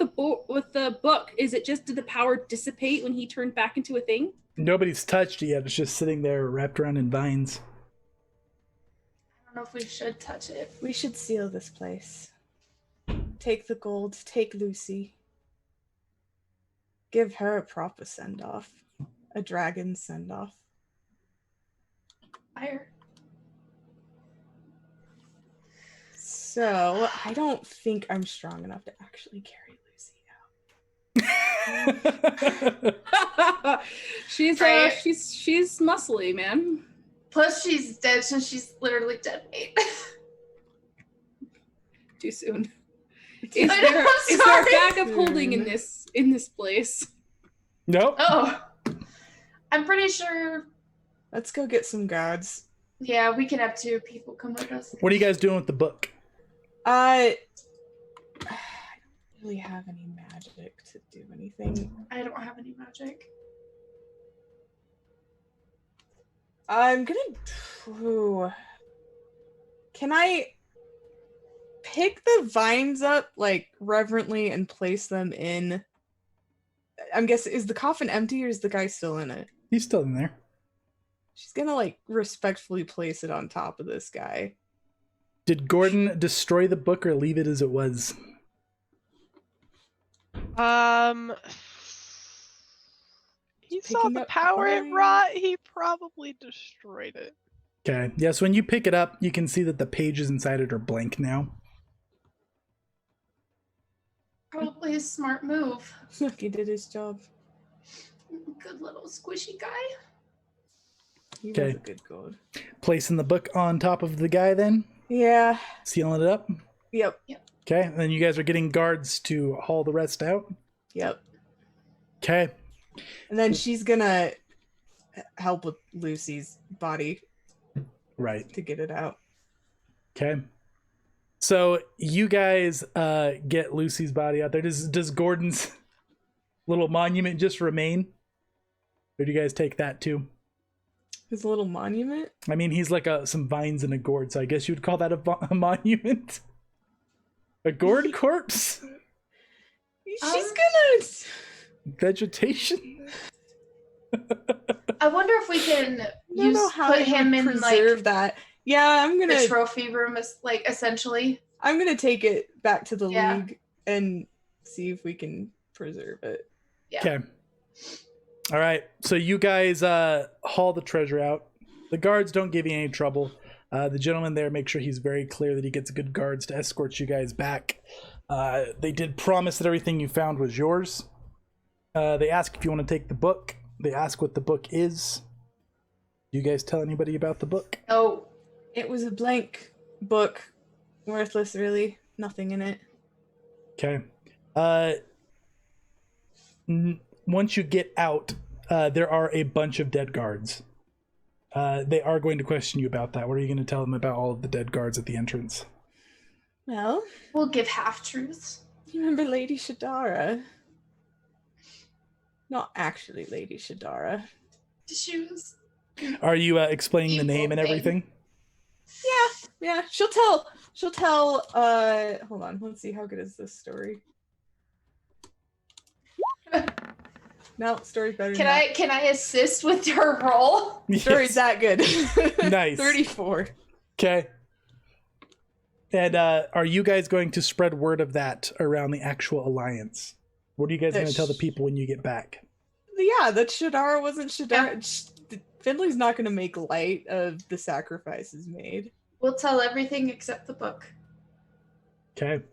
with the book? Is it just, did the power dissipate when he turned back into a thing? Nobody's touched it yet. It's just sitting there wrapped around in vines. I don't know if we should touch it. We should seal this place. Take the gold. Take Lucy. Give her a proper send-off. A dragon send-off. Fire. So, I don't think I'm strong enough to actually carry Lucy out. she's Right. she's muscly, man. Plus, she's dead since she's literally dead weight. Too soon. I know, I'm Is there a sorry. bag of holding in this place? Nope. Oh, I'm pretty sure. Let's go get some guards. Yeah, we can have 2 people come with us. What are you guys doing with the book? I don't really have any magic to do anything. I don't have any magic. I'm gonna. Ooh. Can I pick the vines up, like, reverently and place them in? I'm guessing, is the coffin empty or is the guy still in it? He's still in there. She's gonna, like, respectfully place it on top of this guy. Did Gordon destroy the book or leave it as it was? He saw Picking the up power it vines. wrought. He probably destroyed it. Okay. Yeah, so when you pick it up, you can see that the pages inside it are blank now. Probably a smart move. He did his job. Good little squishy guy. He Okay. was a good god. Placing the book on top of the guy then, Yeah. sealing it up. Yep. Okay, and then you guys are getting guards to haul the rest out. Yep. Okay. And then she's gonna help with Lucy's body Right. to get it out. Okay. So you guys get Lucy's body out there. Does Gordon's little monument just remain? Or do you guys take that too? His little monument. I mean, he's like some vines in a gourd, so I guess you would call that a monument? A gourd corpse? She's gonna. Vegetation? I wonder if we can I don't know how put to him in preserve like that. Yeah, I'm the gonna. trophy room, like essentially. I'm gonna take it back to the Yeah. league and see if we can preserve it. Yeah. Okay. All right. So you guys haul the treasure out. The guards don't give you any trouble. The gentleman there makes sure he's very clear that he gets good guards to escort you guys back. They did promise that everything you found was yours. They ask if you want to take the book. They ask what the book is. Do you guys tell anybody about the book? Oh, It was a blank book, worthless, really, nothing in it. Okay. Once you get out, there are a bunch of dead guards. They are going to question you about that. What are you going to tell them about all of the dead guards at the entrance? Well, we'll give half truths. You remember Lady Shadara? Not actually Lady Shadara. Shoes. Are you explaining the Evil name and thing. everything? Yeah. She'll tell. Hold on. Let's see. How good is this story? No, story's better. Can I assist with her roll? Story's that good. Nice. 34. Okay. And are you guys going to spread word of that around the actual alliance? What are you guys going to tell the people when you get back? Yeah, that Shadara wasn't Shadara. Finley's not going to make light of the sacrifices made. We'll tell everything except the book. Okay.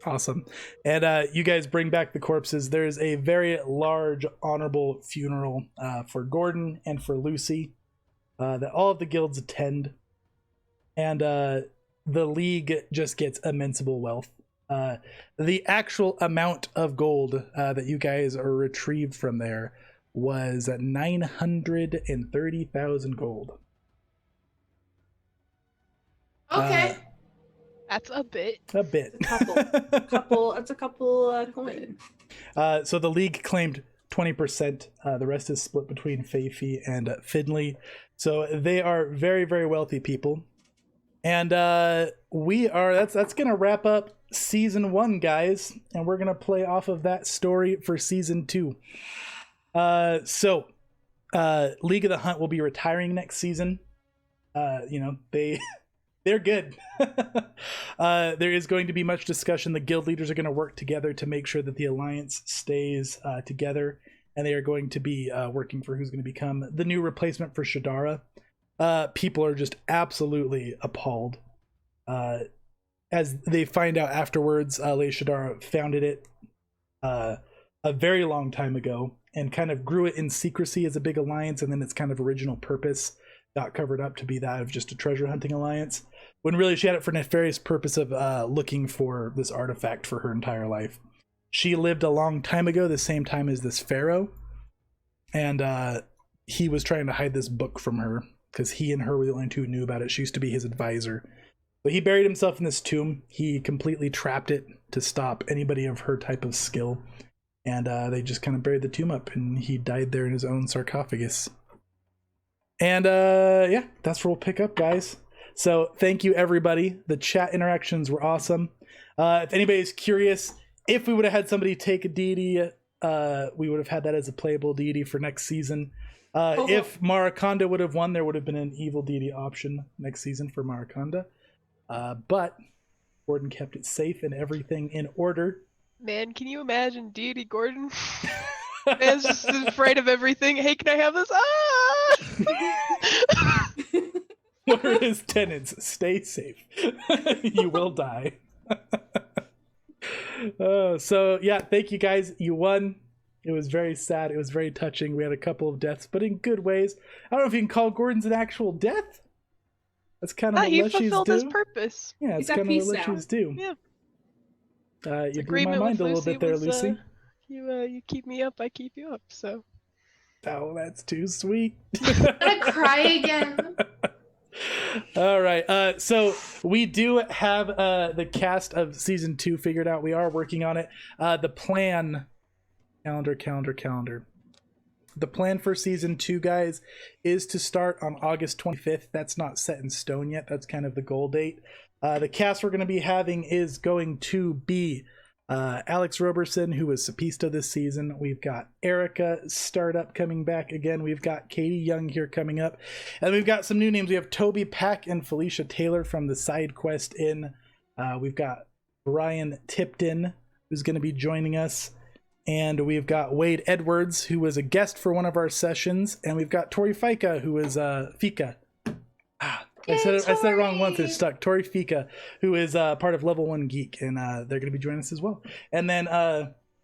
Awesome. And you guys bring back the corpses. There's a very large, honorable funeral for Gordon and for Lucy that all of the guilds attend. And the League just gets immensible wealth. The actual amount of gold that you guys are retrieved from there was 930,000 gold. Okay. That's a bit. A bit. It's a couple coin. So the League claimed 20%. The rest is split between Feifi and Finley. So they are very, very wealthy people. And that's going to wrap up season 1, guys. And we're going to play off of that story for season 2. So League of the Hunt will be retiring next season. They're good. There is going to be much discussion. The guild leaders are going to work together to make sure that the alliance stays together, and they are going to be working for who's going to become the new replacement for Shadara. People are just absolutely appalled as they find out afterwards. Lady Shadara founded it a very long time ago and kind of grew it in secrecy as a big alliance, and then its kind of original purpose got covered up to be that of just a treasure hunting alliance, when really she had it for nefarious purpose of looking for this artifact for her entire life. She lived a long time ago, the same time as this pharaoh, and he was trying to hide this book from her because he and her were the only two who knew about it. She used to be his advisor. But he buried himself in this tomb. He completely trapped it to stop anybody of her type of skill, and they just kind of buried the tomb up, and he died there in his own sarcophagus. And yeah, that's where we'll pick up, guys. So thank you, everybody. The chat interactions were awesome. If anybody's curious, if we would have had somebody take a deity, we would have had that as a playable deity for next season. If Maraconda would have won, there would have been an evil deity option next season for Maraconda. But Gordon kept it safe and everything in order. Man, can you imagine Deity Gordon? Man's just afraid of everything. Hey, can I have this? Ah! What are his tenants? Stay safe. You will die. So yeah, thank you guys. You won. It was very sad. It was very touching. We had a couple of deaths, but in good ways. I don't know if you can call Gordon's an actual death. That's kind of what he Leshies fulfilled do. his purpose. Yeah, it's He's got kind of peace what now. Leshies do. Yeah. You blew my mind a little bit there, Lucy. You keep me up, I keep you up. So. Oh, that's too sweet. I'm gonna cry again. All right. So we do have the cast of season 2 figured out. We are working on it. The plan, calendar. The plan for season 2, guys, is to start on August 25th. That's not set in stone yet. That's kind of the goal date. The cast we're going to be having is going to be Alex Roberson, who was Sapista this season. We've got Erica Startup coming back again. We've got Katie Young here coming up. And we've got some new names. We have Toby Pack and Felicia Taylor from the Side Quest Inn. We've got Brian Tipton, who's going to be joining us. And we've got Wade Edwards, who was a guest for one of our sessions. And we've got Tori Fika, who is Fika. I said it wrong once. It stuck. Tori Fika, who is part of Level 1 Geek, and they're going to be joining us as well. And then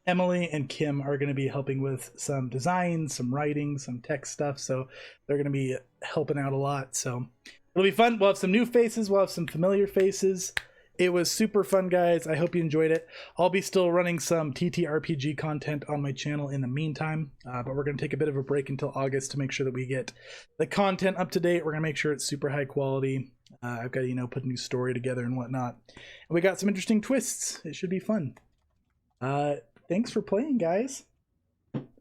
Emily and Kim are going to be helping with some design, some writing, some tech stuff. So they're going to be helping out a lot. So it'll be fun. We'll have some new faces. We'll have some familiar faces. It was super fun, guys. I hope you enjoyed it. I'll be still running some TTRPG content on my channel in the meantime, but we're going to take a bit of a break until August to make sure that we get the content up to date. We're going to make sure it's super high quality. I've got to, put a new story together and whatnot. And we got some interesting twists. It should be fun. Thanks for playing, guys.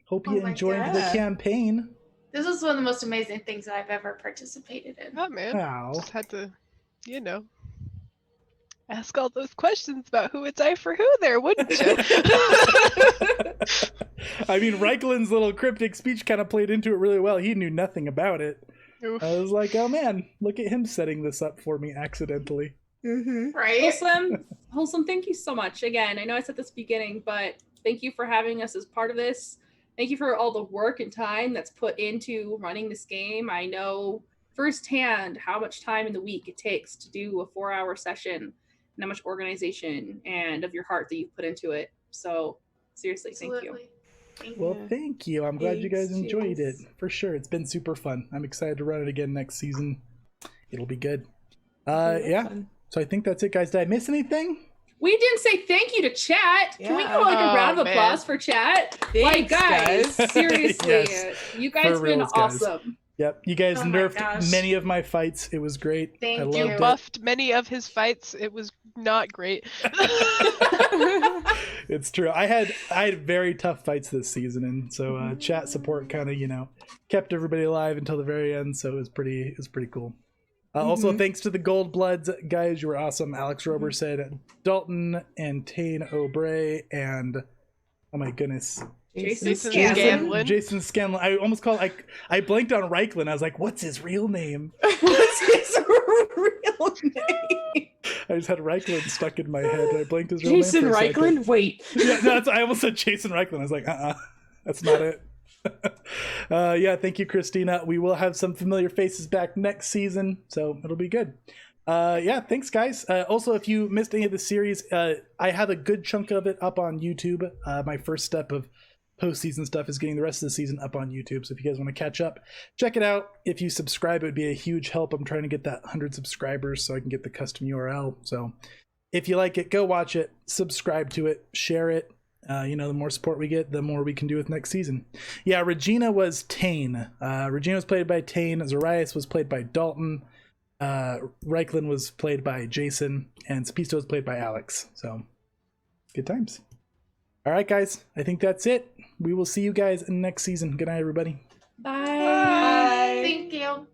Hope you Oh my enjoyed God. the campaign. This was one of the most amazing things that I've ever participated in. Oh man, Wow. just had to, ask all those questions about who would die for who there, wouldn't you? I mean, Reikland's little cryptic speech kind of played into it really well. He knew nothing about it. Oof. I was like, oh man, look at him setting this up for me accidentally. Mm-hmm. Right? Wholesome, thank you so much. Again, I know I said this at the beginning, but thank you for having us as part of this. Thank you for all the work and time that's put into running this game. I know firsthand how much time in the week it takes to do a 4-hour session and how much organization and of your heart that you put into it. So seriously, thank you. Absolutely. Thank you. Well, thank you. I'm glad you guys Thanks, enjoyed it. Chase. For sure. It's been super fun. I'm excited to run it again next season. It'll be good. Very Yeah. fun. So I think that's it, guys. Did I miss anything? We didn't say thank you to chat. Can we Yeah. go like a Oh, round of man. applause for chat? Thanks, guys, guys. seriously, Yes. you guys For been reals, guys. awesome. Yep. You guys Oh my nerfed gosh. many of my fights. It was great. Thank I you. loved You it. buffed many of his fights. It was not great. It's true. I had very tough fights this season, and so chat support kind of kept everybody alive until the very end. So it was pretty cool. Also, thanks to the Gold Bloods guys, you were awesome. Alex Rober said Dalton and Tane O'Bray and oh my goodness, Jason Scanlon. Scanlon. Jason Scanlon. I almost called I blanked on Reikland. I was like, what's his real name? What's his real name? I just had Reikland stuck in my head. I blanked his real Jason name for a second. Reikland? Wait. Yeah, no, I almost said Jason Reikland. I was like, that's not it. Yeah, thank you, Christina. We will have some familiar faces back next season, so it'll be good. Yeah, thanks, guys. Also, if you missed any of the series, I have a good chunk of it up on YouTube. My first step of postseason stuff is getting the rest of the season up on YouTube. So if you guys want to catch up, check it out. If you subscribe, it would be a huge help. I'm trying to get that 100 subscribers so I can get the custom URL. So if you like it, go watch it, subscribe to it, share it. The more support we get, the more we can do with next season. Yeah, Regina was Tane. Regina was played by Tane. Zarias was played by Dalton. Reikland was played by Jason. And Sapisto was played by Alex. So, good times. All right, guys. I think that's it. We will see you guys in next season. Good night, everybody. Bye. Bye. Thank you.